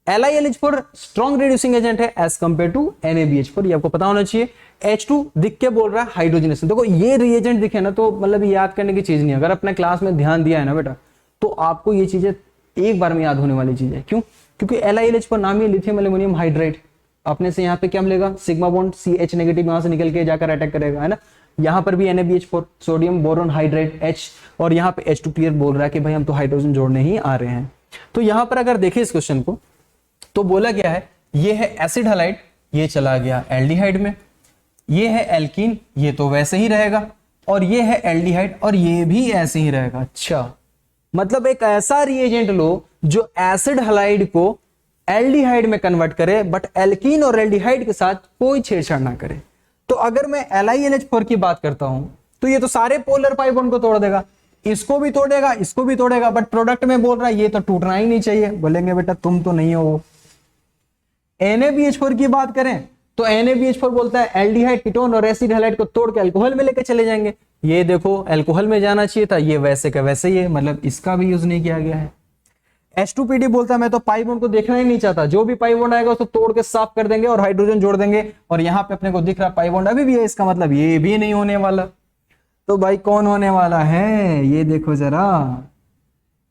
LiLH4 स्ट्रॉन्ग रिड्यूसिंग एजेंट है एज कंपेयर टू NaBH4, ये आपको पता होना चाहिए। H2 दिख के बोल रहा है हाइड्रोजनेशन। देखो ये रिएजेंट दिखे ना तो मतलब याद करने की चीज नहीं है। अगर अपने क्लास में ध्यान दिया है ना बेटा तो आपको ये चीजें एक बार में याद होने वाली चीज है। क्यों? क्योंकि LiLH4 नाम ही लिथियम एल्यूमिनियम हाइड्राइड। अपने से यहाँ पे क्या मिलेगा? सिग्मा बॉन्ड CH नेगेटिव यहां से निकल के जाकर अटैक करेगा, है ना? यहाँ पर भी NaBH4 sodium boron hydride H, और यहाँ पे H2 क्लियर बोल रहा है कि भाई हम तो हाइड्रोजन जोड़ने ही आ रहे हैं। तो यहाँ पर अगर देखें इस क्वेश्चन को तो बोला गया है ये है एसिड हैलाइड, ये चला गया एल्डिहाइड में, ये है एल्कीन, ये तो वैसे ही रहेगा, और ये है एल्डिहाइड और ये भी ऐसे ही रहेगा। अच्छा, मतलब एक ऐसा रिएजेंट लो जो एसिड हैलाइड को एल्डिहाइड में कन्वर्ट करे बट एल्कीन और एल्डिहाइड के साथ कोई छेड़छाड़ ना करे। तो अगर मैं LiLH4 की बात करता हूं तो ये तो सारे पोलर पाई बॉन्ड को तोड़ देगा, इसको भी तोड़ेगा, इसको भी तोड़ेगा, बट प्रोडक्ट में बोल रहा है ये तो टूटना ही नहीं चाहिए। बोलेंगे बेटा तुम तो नहीं हो। NaBH4 की बात करें तो NaBH4 बोलता है एल्डिहाइड, कीटोन और एसिड हैलाइड को तोड़ के अल्कोहल में लेके चले जाएंगे। ये देखो अल्कोहल में जाना चाहिए था, ये वैसे का वैसे ही है, मतलब इसका भी यूज नहीं किया गया है। H2PD बोलता है मैं तो पाई बॉन्ड को देखना ही नहीं चाहता, जो भी पाई बॉन्ड आएगा उसको तोड़ के साफ कर देंगे और हाइड्रोजन जोड़ देंगे, और यहाँ पे अपने को दिख रहा पाई बॉन्ड अभी भी है, इसका मतलब ये भी नहीं होने वाला। तो भाई कौन होने वाला है? ये देखो जरा,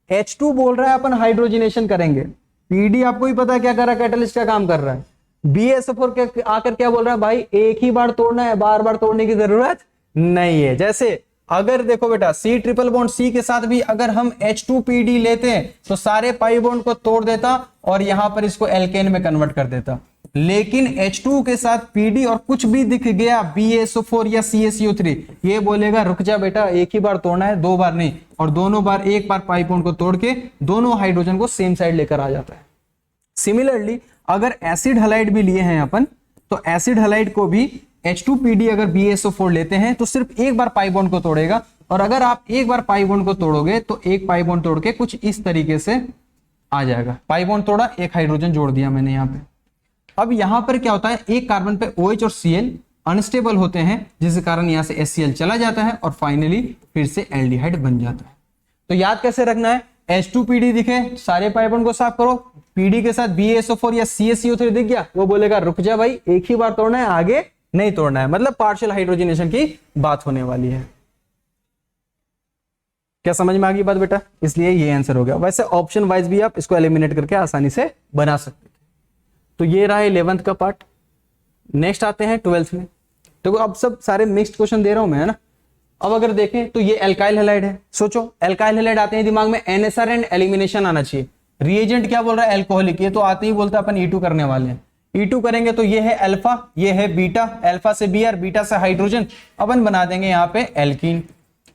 H2 बोल रहा है अपन हाइड्रोजनेशन करेंगे, PD आपको ही पता है क्या कर रहा है, कैटलिस्ट का काम कर रहा है। BSO4 के आकर क्या बोल रहा है, भाई एक ही बार तोड़ना है, बार बार तोड़ने की जरूरत नहीं है। जैसे अगर देखो बेटा C ट्रिपल बॉन्ड C के साथ भी अगर हम H2PD लेते हैं तो सारे पाई बॉन्ड को तोड़ देता और यहां पर इसको एल्केन में कन्वर्ट कर देता, लेकिन H2 के साथ PD और कुछ भी दिख गया BSO4 या CaCO3, ये बोलेगा रुक जा बेटा, एक ही बार तोड़ना है, 2 बार नहीं, और दोनों बार एक बार पाई बॉन्ड को तोड़ के दोनों हाइड्रोजन को सेम साइड लेकर आ जाता है। सिमिलरली अगर एसिड हैलाइड भी लिए हैं अपन तो एसिड हैलाइड को भी H2PD अगर BSO4 लेते हैं तो सिर्फ एक बार पाई बॉन्ड को तोड़ेगा, और अगर आप एक बार पाई बॉन्ड को तोड़ोगे तो एक पाई बॉन्ड तोड़ के कुछ इस तरीके से आ जाएगा। पाई बॉन्ड तोड़ा, एक हाइड्रोजन जोड़ दिया मैंने यहाँ पे। अब यहां पर क्या होता है, एक कार्बन पे OH और Cl अनस्टेबल होते हैं, जिसके कारण यहां से HCl चला जाता है और फाइनली फिर से एल्डिहाइड बन जाता है। तो याद कैसे रखना है, H2PD दिखे सारे पाई बॉन्ड को साफ करो, PD के साथ BSO4 या CaCO3 दिख गया, वो बोलेगा रुक जा भाई, एक ही बार तोड़ना है, आगे नहीं तोड़ना है, मतलब पार्शियल हाइड्रोजनेशन की बात होने वाली है। क्या समझ में आ गई बात बेटा? इसलिए ये आंसर हो गया। वैसे ऑप्शन वाइज भी आप इसको एलिमिनेट करके आसानी से बना सकते थे। तो ये रहा 11th का पार्ट। नेक्स्ट आते हैं 12th में। तो अब सब सारे मिक्स्ड क्वेश्चन दे रहा हूं मैं, है ना। अब अगर देखें तो ये एल्काइल हैलाइड है। सोचो एल्काइल हैलाइड आते हैं दिमाग में NSR एंड एलिमिनेशन आना चाहिए। रिएजेंट क्या बोल रहा है? एल्कोहलिक। ये तो आते ही बोलता है अपन E2 करने वाले हैं। E2 करेंगे तो ये है अल्फा, ये है बीटा, अल्फा से Br, बीटा से हाइड्रोजन, अपन बना देंगे यहाँ पे एल्कीन।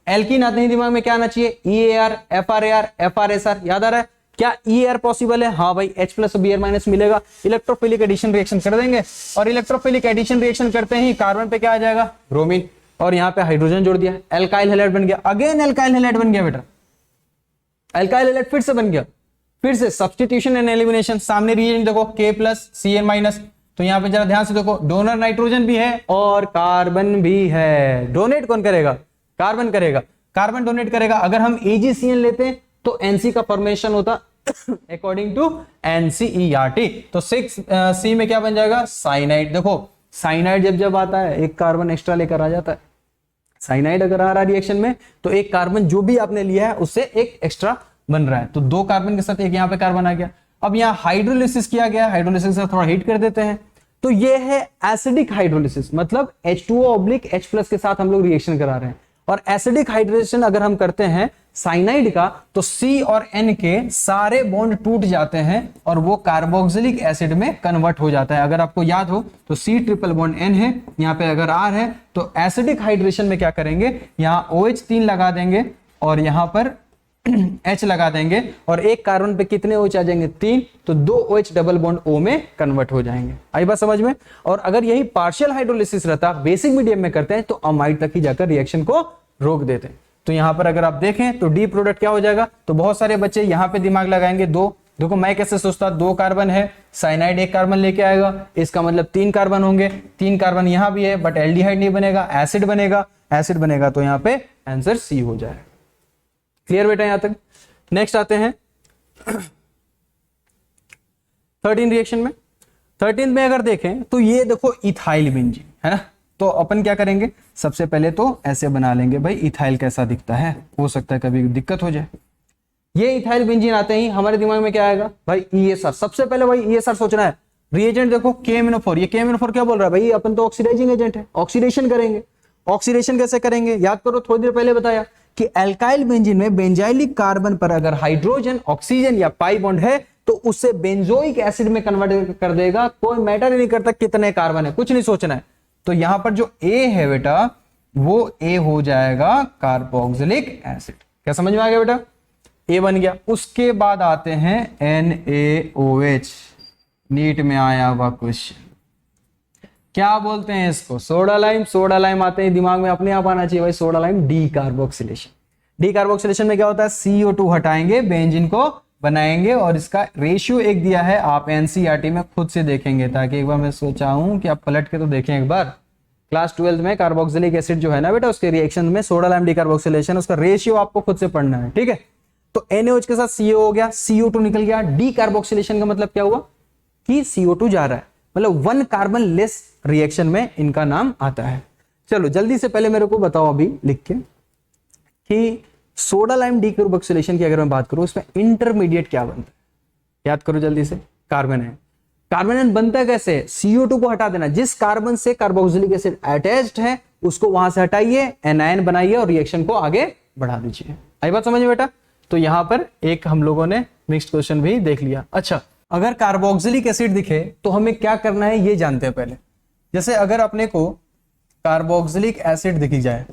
एल्कीन आते ही दिमाग में क्या आना चाहिए? EAR, FRAR, FRSR। याद आ रहा है क्या? EAR पॉसिबल है? हाँ भाई, H प्लस Br माइनस मिलेगा, इलेक्ट्रोफिलिक एडिशन रिएक्शन कर देंगे, और इलेक्ट्रोफिलिक एडिशन रिएक्शन करते ही कार्बन पे क्या आ जाएगा? ब्रोमीन, और यहाँ पे हाइड्रोजन जोड़ दिया, एल्काइल हैलाइड बन गया। अगेन एल्काइल हैलाइड बन गया बेटा, एल्काइल हैलाइड फिर से बन गया। फिर से सब्स्टिट्यूशन एंड एलिमिनेशन, सामने रिएजेंट देखो K प्लस Cn माइनस, तो यहाँ पे जरा ध्यान से देखो, डोनर नाइट्रोजन भी है और कार्बन भी है। डोनेट कौन करेगा? कार्बन करेगा, कार्बन डोनेट करेगा। अगर हम AgCN लेते हैं तो NC का फॉर्मेशन होता अकॉर्डिंग टू NCERT, तो 6C में क्या बन जाएगा? साइनाइड। देखो साइनाइड जब जब आता है एक कार्बन एक्स्ट्रा लेकर आ जाता है। साइनाइड अगर आ रहा है रिएक्शन में तो एक कार्बन जो भी आपने लिया है उससे एक एक्स्ट्रा बन रहा है, तो 2 कार्बन के साथ एक यहाँ पे कार्बन आ गया। अब यहाँ हाइड्रोलिसिस किया गया, हाइड्रोलिसिस से थोड़ा हीट कर देते हैं, तो ये है एसिडिक हाइड्रोलिसिस, मतलब H2O/H+ के साथ हम लोग रिएक्शन करा रहे हैं। और एसिडिक हाइड्रेशन अगर हम करते हैं साइनाइड का, तो C और N के सारे बॉन्ड टूट जाते हैं और वो कार्बोक्सिलिक एसिड में कन्वर्ट हो जाता है। अगर आपको याद हो तो C ट्रिपल बॉन्ड N है, यहाँ पे अगर R है, तो एसिडिक हाइड्रेशन में क्या करेंगे? यहाँ OH3 लगा देंगे और यहाँ पर H लगा देंगे, और एक कार्बन पे कितने OH आ जाएंगे? 3, तो 2 OH डबल बॉन्ड O में कन्वर्ट हो जाएंगे। आई बात समझ में? और अगर यही पार्शियल हाइड्रोलिसिस रहता, बेसिक मीडियम में करते हैं, तो अमाइड तक ही जाकर रिएक्शन को रोक देते हैं। तो यहाँ पर अगर आप देखें तो डी प्रोडक्ट क्या हो जाएगा? तो बहुत सारे बच्चे यहाँ पे दिमाग लगाएंगे 2। देखो मैं कैसे सोचता, 2 कार्बन है, साइनाइड 1 कार्बन लेके आएगा, इसका मतलब 3 कार्बन होंगे, 3 कार्बन यहाँ भी है, बट एल्डिहाइड नहीं बनेगा, एसिड बनेगा। एसिड बनेगा तो यहाँ पे आंसर C हो जाएगा। क्लियर बेटा यहां तक? नेक्स्ट आते हैं 13 रिएक्शन में। 13 में अगर देखें तो ये देखो इथाइल बेंजीन है ना, तो अपन क्या करेंगे? सबसे पहले तो ऐसे बना लेंगे भाई, इथाइल कैसा दिखता है, हो सकता है कभी दिक्कत हो जाए। ये इथाइल बेंजीन आते ही हमारे दिमाग में क्या आएगा भाई? ESR। सबसे पहले भाई ESR सोचना है। रिएजेंट देखो KMnO4, ये KMnO4 क्या बोल रहा है भाई? अपन तो ऑक्सीडाइजिंग एजेंट है, ऑक्सीडेशन करेंगे। ऑक्सीडेशन कैसे करेंगे? याद करो, थोड़ी देर पहले बताया कि एल्काइल बेंजीन में बेंजाइलिक कार्बन पर अगर हाइड्रोजन, ऑक्सीजन या पाई बॉन्ड है तो उसे बेंजोइक एसिड में कन्वर्ट कर देगा। कोई मैटर ही नहीं करता कितने कार्बन है, कुछ नहीं सोचना है। तो यहां पर जो A है बेटा, वो A हो जाएगा कार्बोक्सिलिक एसिड। क्या समझ में आ गया बेटा? A बन गया। उसके बाद आते हैं NaOH। नीट में आया हुआ क्वेश्चन, क्या बोलते हैं इसको? Soda lime. सोडा लाइम आते हैं दिमाग में अपने आप आना चाहिए भाई, सोडा लाइम डीकार्बोक्सिलेशन। डीकार्बोक्सिलेशन में क्या होता है? CO2 हटाएंगे, बेंजीन को बनाएंगे, और इसका रेशियो एक दिया है, आप NCERT में खुद से देखेंगे, ताकि एक बार मैं सोचा हूं कि आप पलट के तो देखें एक बार। क्लास 12 में कार्बोक्सिलिक एसिड जो है ना बेटा, उसके रिएक्शन में सोडा लाइम डीकार्बोक्सिलेशन, उसका रेशियो आपको खुद से पढ़ना है, ठीक है। तो NaOH के साथ CO हो गया, CO2 निकल गया। डीकार्बोक्सिलेशन का मतलब क्या हुआ कि CO2 जा रहा है, मतलब 1 कार्बन लेस रिएक्शन में इनका नाम आता है। चलो जल्दी से पहले मेरे को बताओ अभी लिख के कि सोडा लाइम डीकार्बोक्सिलेशन की अगर मैं बात करूं, उसमें इंटरमीडिएट क्या बनता है? याद करो जल्दी से। कार्बन है। कार्बन आयन बनता कैसे? CO2 को हटा देना, जिस कार्बन से कार्बोक्सिलिक एसिड अटैच्ड है उसको वहां से हटाइए, एनायन बनाइए और रिएक्शन को आगे बढ़ा दीजिए। आई बात समझ में बेटा? तो यहां पर एक हम लोगों ने मिक्स्ड क्वेश्चन भी देख लिया। अच्छा, अगर कार्बोक्सिलिक एसिड दिखे तो हमें क्या करना है ये जानते हैं पहले। जैसे अगर अपने को कार्बोक्सिलिक एसिड दिखी जाए,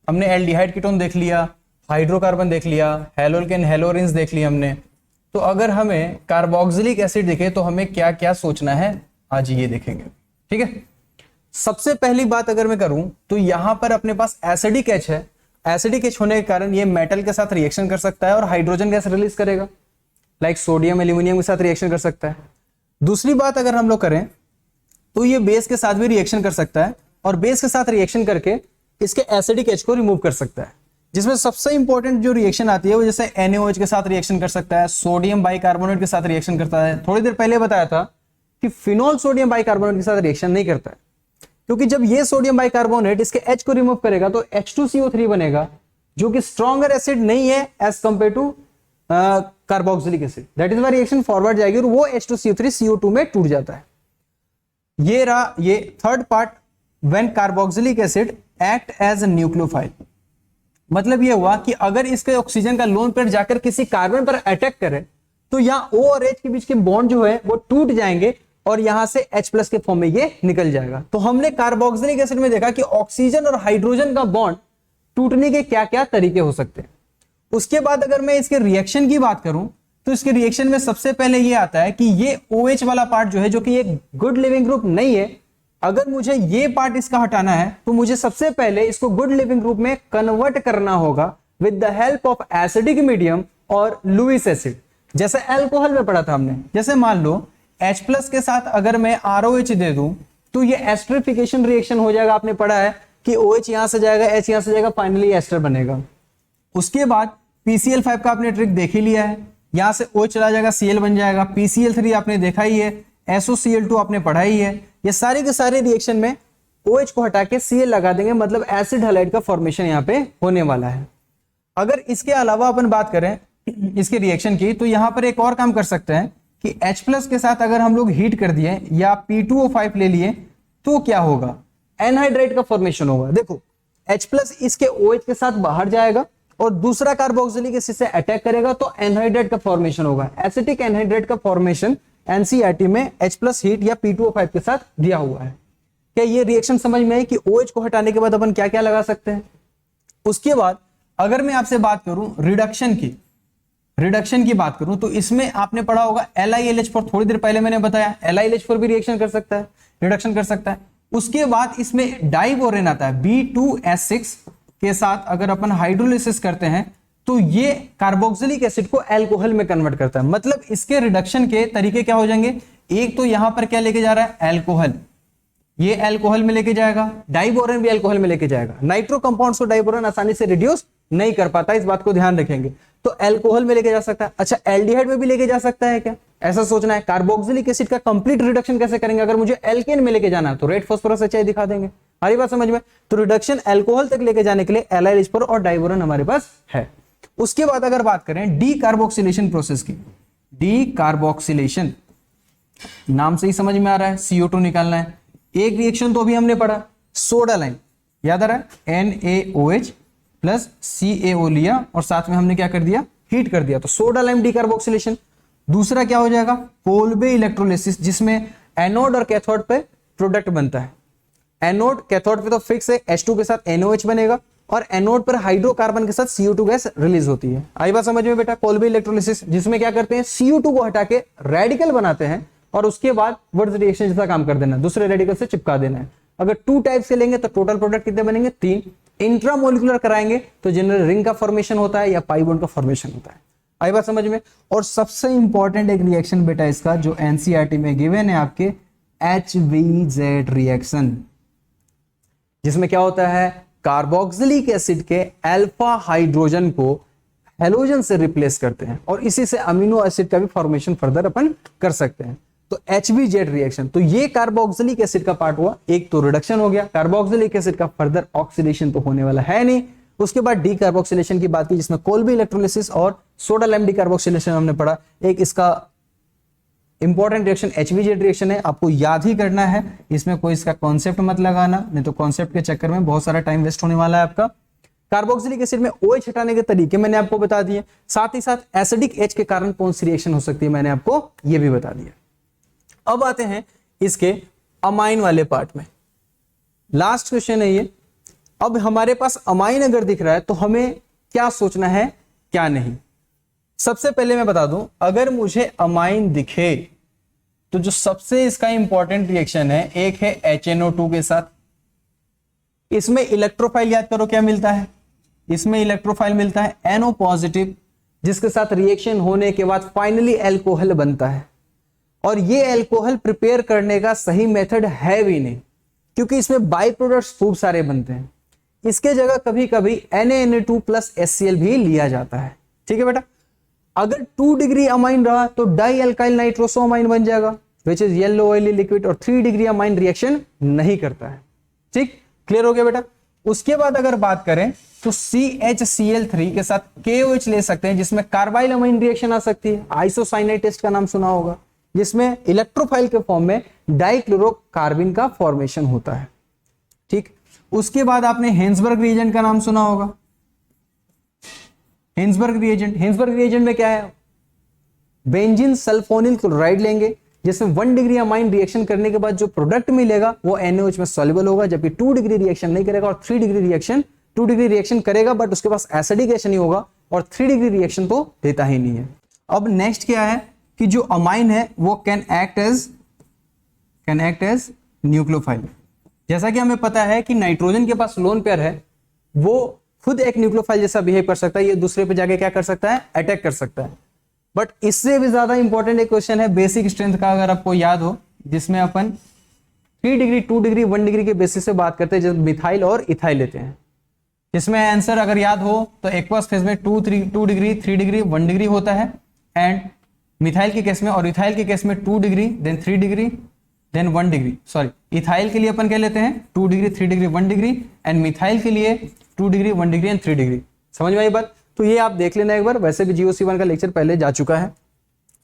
हमने एल्डिहाइड कीटोन देख लिया, हाइड्रोकार्बन देख लिया, हेलोल्केन हेलोरिन्स देख लिया हमने, तो अगर हमें कार्बोक्सिलिक एसिड दिखे तो हमें क्या क्या सोचना है आज ये देखेंगे, ठीक है। सबसे पहली बात अगर मैं करूं तो यहां पर अपने पास एसिडिक H है। एसिडिक H होने के कारण ये मेटल के साथ रिएक्शन कर सकता है और हाइड्रोजन गैस रिलीज करेगा, लाइक सोडियम एल्यूमिनियम के साथ रिएक्शन कर सकता है। दूसरी बात अगर हम लोग करें तो ये बेस के साथ भी रिएक्शन कर सकता है और बेस के साथ रिएक्शन करके इसके एसिडिक H को रिमूव कर सकता है, जिसमें सबसे इंपॉर्टेंट जो रिएक्शन आती है वो जैसे NaOH के साथ रिएक्शन कर सकता है, सोडियम बाइकार्बोनेट के साथ रिएक्शन करता है। थोड़ी देर पहले बताया था कि फिनोल सोडियम बाइकार्बोनेट के साथ रिएक्शन नहीं करता है, क्योंकि जब ये सोडियम बाइकार्बोनेट इसके H को रिमूव करेगा तो H2CO3 बनेगा, जो कि स्ट्रॉन्गर एसिड नहीं है as compare to carboxylic acid, that is why reaction forward जाएगी और वो H2CO3 CO2 में टूट जाता है। ये रहा ये third part, when carboxylic acid act as a nucleophile. मतलब ये हुआ कि अगर इसके ऑक्सीजन का लोन पेयर जाकर किसी कार्बन पर अटैक करे तो यहाँ O और H के बीच के बॉन्ड जो है वो टूट जाएंगे और यहां से H+ के फॉर्म में ये निकल जाएगा। तो हमने कार्बोक्सिलिक एसिड में देखा कि ऑक्सीजन और हाइड्रोजन का बॉन्ड टूटने के क्या क्या तरीके हो सकते हैं। उसके बाद अगर मैं इसके रिएक्शन की बात करूं तो इसके रिएक्शन में सबसे पहले ये आता है कि ये OH वाला पार्ट जो है, जो कि एक गुड लिविंग ग्रुप नहीं है, अगर मुझे ये पार्ट इसका हटाना है तो मुझे सबसे पहले इसको गुड लिविंग ग्रुप में कन्वर्ट करना होगा with the help of acidic medium और लुईस एसिड। जैसे अल्कोहल में पढ़ा था हमने, जैसे मान लो H+ के साथ अगर मैं ROH दे दूं तो ये एस्टरिफिकेशन रिएक्शन हो जाएगा। आपने पढ़ा है कि OH यहां से जाएगा, H यहां से जाएगा, फाइनली एस्टर बनेगा। उसके बाद PCl5 का आपने ट्रिक देख ही लिया है, यहां से OH चला जाएगा, Cl बन जाएगा। PCl3 आपने देखा ही है, SOCl2 आपने पढ़ा ही है। ये सारे के सारे रिएक्शन में OH को हटा के Cl लगा देंगे, मतलब एसिड हैलाइड का फॉर्मेशन यहाँ पे होने वाला है। अगर इसके अलावा अपन बात करें इसके रिएक्शन की तो यहां पर एक और काम कर सकते हैं कि H+ के साथ अगर हम लोग हीट कर दिए या P2O5 ले लिए तो क्या होगा, एनहाइड्राइड का फॉर्मेशन होगा। देखो H+ इसके OH के साथ बाहर जाएगा और दूसरा कार्बोक्सिलिक एसिड से अटैक करेगा तो एनहाइड्राइड का फॉर्मेशन होगा। एसिटिक एनहाइड्राइड का फॉर्मेशन एनसीईआरटी में H+ हीट या P2O5 के साथ दिया हुआ है। क्या ये रिएक्शन समझ में आई कि OH को हटाने के बाद अपन क्या क्या लगा सकते हैं। उसके बाद अगर मैं आपसे बात करूं रिडक्शन की बात करूं तो इसमें आपने पढ़ा होगा LiLH4, थोड़ी देर पहले मैंने बताया LiLH4 भी रिएक्शन कर सकता है, रिडक्शन कर सकता है। उसके बाद इसमें डाइबोरेन आता है, B2S6 के साथ अगर अपन हाइड्रोलिसिस करते हैं तो ये कार्बोक्सिलिक एसिड को अल्कोहल में कन्वर्ट करता है। मतलब इसके रिडक्शन के तरीके क्या हो जाएंगे, एक तो यहां पर क्या लेके जा रहा है, अल्कोहल, ये अल्कोहल में लेके जाएगा, डाइबोरेन भी अल्कोहल में लेके जाएगा। नाइट्रो कंपाउंड्स को डाइबोरेन आसानी से रिड्यूस नहीं कर पाता, इस बात को ध्यान रखेंगे। तो अल्कोहल में लेके जा सकता है। अच्छा, एल्डिहाइड में भी लेके जा सकता है क्या, ऐसा सोचना है। कार्बोक्सिलिक एसिड का कंप्लीट रिडक्शन कैसे करेंगे, अगर मुझे एल्केन में लेके जाना है तो रेड फास्फोरस HI दिखा देंगे। हमारी बात समझ में। तो रिडक्शन अल्कोहल तक लेके जाने के लिए LiLH4 और डाइबोरेन हमारे पास है। उसके बाद अगर बात करें डीकार्बोक्सिलेशन प्रोसेस की, डीकार्बोक्सिलेशन नाम से ही समझ में आ रहा है, CO2 निकालना है। एक रिएक्शन तो अभी हमने पढ़ा, सोडा लाइम, याद आ रहा है, NaOH प्लस CaO लिया और साथ में हमने क्या कर दिया, हीट कर दिया, तो सोडा लाइम डीकार्बोक्सिलेशन। दूसरा क्या हो जाएगा, कोल्बे इलेक्ट्रोलिसिस, जिसमें एनोड और कैथोड पे प्रोडक्ट बनता है। एनोड कैथोड पे तो फिक्स है, H2 के साथ NaOH बनेगा और एनोड पर हाइड्रोकार्बन के साथ CO2 गैस रिलीज होती है। आई बात समझ में बेटा, कोल्बे इलेक्ट्रोलिसिस, जिसमें क्या करते हैं, CO2 को हटा के रेडिकल बनाते हैं और उसके बाद वर्ड्स रिएक्शन जैसा काम कर देना, दूसरे रेडिकल से चिपका देना है। अगर 2 टाइप्स के लेंगे तो टोटल प्रोडक्ट कितने बनेंगे, 3। इंट्रामोलिकुलर कराएंगे तो जनरल रिंग का फॉर्मेशन होता है या पाई बॉन्ड का फॉर्मेशन होता है। आई बात समझ में। और सबसे इंपॉर्टेंट एक रिएक्शन बेटा इसका जो एनसीईआरटी में गिवन है आपके, HVZ रिएक्शन, जिसमें क्या होता है, कार्बोक्सिलिक एसिड के अल्फा हाइड्रोजन को हेलोजन से रिप्लेस करते हैं और इसी से अमीनो एसिड का भी फॉर्मेशन फर्दर अपन कर सकते हैं। तो HVZ रिएक्शन, तो ये कार्बोक्सिलिक एसिड का पार्ट हुआ। एक तो रिडक्शन हो गया, कार्बोक्सिलिक एसिड का फर्दर ऑक्सीडेशन तो होने वाला है नहीं। उसके बाद डीकार्बोक्सिलेशन की बात की, जिसमें कोल्बे इलेक्ट्रोलिसिस और सोडा लाइम डीकार्बोक्सिलेशन हमने पढ़ा। एक इसका इंपॉर्टेंट रिएक्शन HVZ रिएक्शन है, आपको याद ही करना है, इसमें कोई इसका कॉन्सेप्ट मत लगाना, नहीं तो कॉन्सेप्ट के चक्कर में बहुत सारा टाइम वेस्ट होने वाला है आपका। कार्बोक्सिलिक एसिड में OH हटाने के तरीके मैंने आपको बता दिए, साथ ही साथ एसिडिक H के कारण कौन सी रिएक्शन हो सकती है मैंने आपको ये भी बता दिया। अब आते हैं इसके अमाइन वाले पार्ट में, लास्ट क्वेश्चन है ये। अब हमारे पास अमाइन अगर दिख रहा है तो हमें क्या सोचना है क्या नहीं। सबसे पहले मैं बता दूं, अगर मुझे अमाइन दिखे तो जो सबसे इसका इंपॉर्टेंट रिएक्शन है, एक है HNO2 के साथ। इसमें इलेक्ट्रोफाइल याद करो क्या मिलता है, इसमें इलेक्ट्रोफाइल मिलता है NO पॉजिटिव, जिसके साथ रिएक्शन होने के बाद फाइनली अल्कोहल बनता है। और ये अल्कोहल प्रिपेयर करने का सही मेथड है भी नहीं, क्योंकि इसमें बाई प्रोडक्ट्स खूब सारे बनते हैं। इसके जगह कभी कभी NaNa2 प्लस HCl भी लिया जाता है। ठीक है बेटा। अगर 2 डिग्री अमाइन रहा तो डाई अल्काइल नाइट्रोसो अमाइन बन जाएगा, which is yellow oily liquid, और 3 डिग्री अमाइन रिएक्शन नहीं करता है। ठीक, क्लियर हो गया बेटा। उसके बाद अगर बात करें तो CHCl3 के साथ KOH ले सकते हैं, जिसमें कार्बाइल अमाइन रिएक्शन आ सकती है। आइसोसाइनाइड टेस्ट का नाम सुना होगा, जिसमें इलेक्ट्रोफाइल के फॉर्म में डाइक्लोरोकार्बिन का फॉर्मेशन होता है। ठीक, उसके बाद आपने हेंसबर्ग रिएजेंट का नाम सुना होगा। हेंसबर्ग रिएजेंट में क्या है, बेंजीन सल्फोनिल क्लोराइड लेंगे, जिसमें 1 डिग्री अमाइन रिएक्शन करने के बाद जो प्रोडक्ट मिलेगा वो NaOH में सॉल्युबल होगा, जबकि 2 डिग्री रिएक्शन नहीं करेगा। और 2 डिग्री रिएक्शन करेगा बट उसके पास एसिडिकेशन ही होगा, और 3 डिग्री रिएक्शन तो देता ही नहीं है। अब नेक्स्ट क्या है कि जो अमाइन है वो कैन एक्ट एज न्यूक्लियोफाइल। जैसा कि हमें पता है कि नाइट्रोजन के पास लोन पेयर है, वो खुद एक न्यूक्लियोफाइल जैसा बिहेव कर सकता है, ये दूसरे पे जाके क्या कर सकता है, अटैक कर सकता है। बट इससे भी ज्यादा इंपॉर्टेंट एक क्वेश्चन है बेसिक स्ट्रेंथ का, अगर आपको याद हो, जिसमें अपन 3 डिग्री 2 डिग्री 1 डिग्री के बेसिस से बात करते हैं, जब मिथाइल और इथाइल लेते हैं। जिसमें आंसर अगर याद हो तो एक्वस फेज में 2 डिग्री 3 डिग्री 1 डिग्री होता है, एंड मिथाइल के केस में और इथाइल के केस में 2 degree then 3 degree then 1 degree. Sorry, ethyl के लिए अपन क्या लेते हैं 2 degree 3 degree 1 degree, and methyl के लिए 2 डिग्री 1 डिग्री एंड 3 डिग्री। समझ में आई बात? तो ये आप देख लेना एक बार, वैसे भी GOC1 का लेक्चर पहले जा चुका है।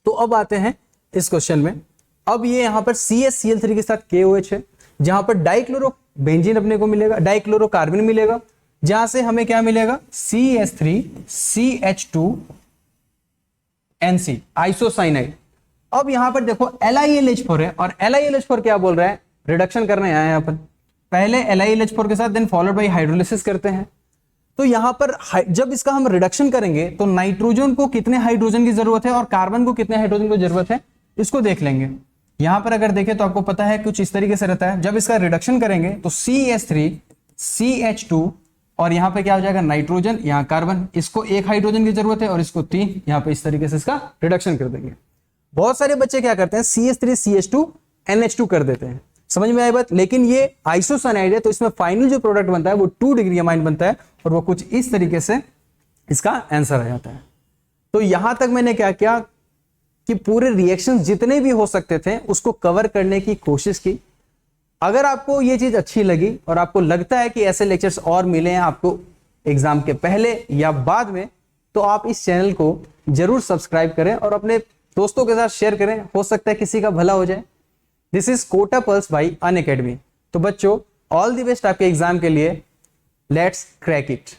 तो अब आते हैं इस क्वेश्चन में। अब ये यहाँ पर CHCl3 के साथ KOH है, जहां पर डाइक्लोरो बेंजीन अपने को मिलेगा, डाइक्लोरोकार्बन मिलेगा, जहां से हमें क्या मिलेगा CH3CH2NC आइसोसाइनाइड। अब यहां पर देखो LiLH4 है, और LiLH4 क्या बोल रहा है, रिडक्शन करने आए हैं अपन। पहले LiLH4 के साथ देन फॉलोड बाय हाइड्रोलिसिस करते हैं। तो यहां पर जब इसका हम रिडक्शन करेंगे तो नाइट्रोजन को कितने हाइड्रोजन की जरूरत है और कार्बन को कितने हाइड्रोजन की जरूरत है, इसको देख लेंगे। यहां पर अगर देखें तो आपको पता है कुछ इस तरीके से रहता है। जब इसका रिडक्शन करेंगे तो CH3CH2 और यहां पे क्या हो जाएगा नाइट्रोजन, यहां कार्बन, इसको 1 हाइड्रोजन की जरूरत है और इसको 3, यहां पे इस तरीके से इसका रिडक्शन कर देंगे। बहुत सारे बच्चे क्या करते हैं CH3CH2NH2 कर देते हैं। समझ में आई बात? लेकिन ये आइसोसाइनाइड है, तो इसमें फाइनल जो प्रोडक्ट बनता है वो 2 डिग्री अमाइन बनता है, और वो कुछ इस तरीके से इसका आंसर आ जाता है। तो यहां तक मैंने क्या किया कि पूरे रिएक्शंस जितने भी हो सकते थे उसको कवर करने की कोशिश की। अगर आपको ये चीज अच्छी लगी और आपको लगता है कि ऐसे लेक्चर्स और मिले हैं आपको एग्जाम के पहले या बाद में, तो आप इस चैनल को जरूर सब्सक्राइब करें और अपने दोस्तों के साथ शेयर करें, हो सकता है किसी का भला हो जाए। This is Kota pulse by Unacademy. तो बच्चों, ऑल द बेस्ट आपके एग्जाम के लिए। Let's crack it.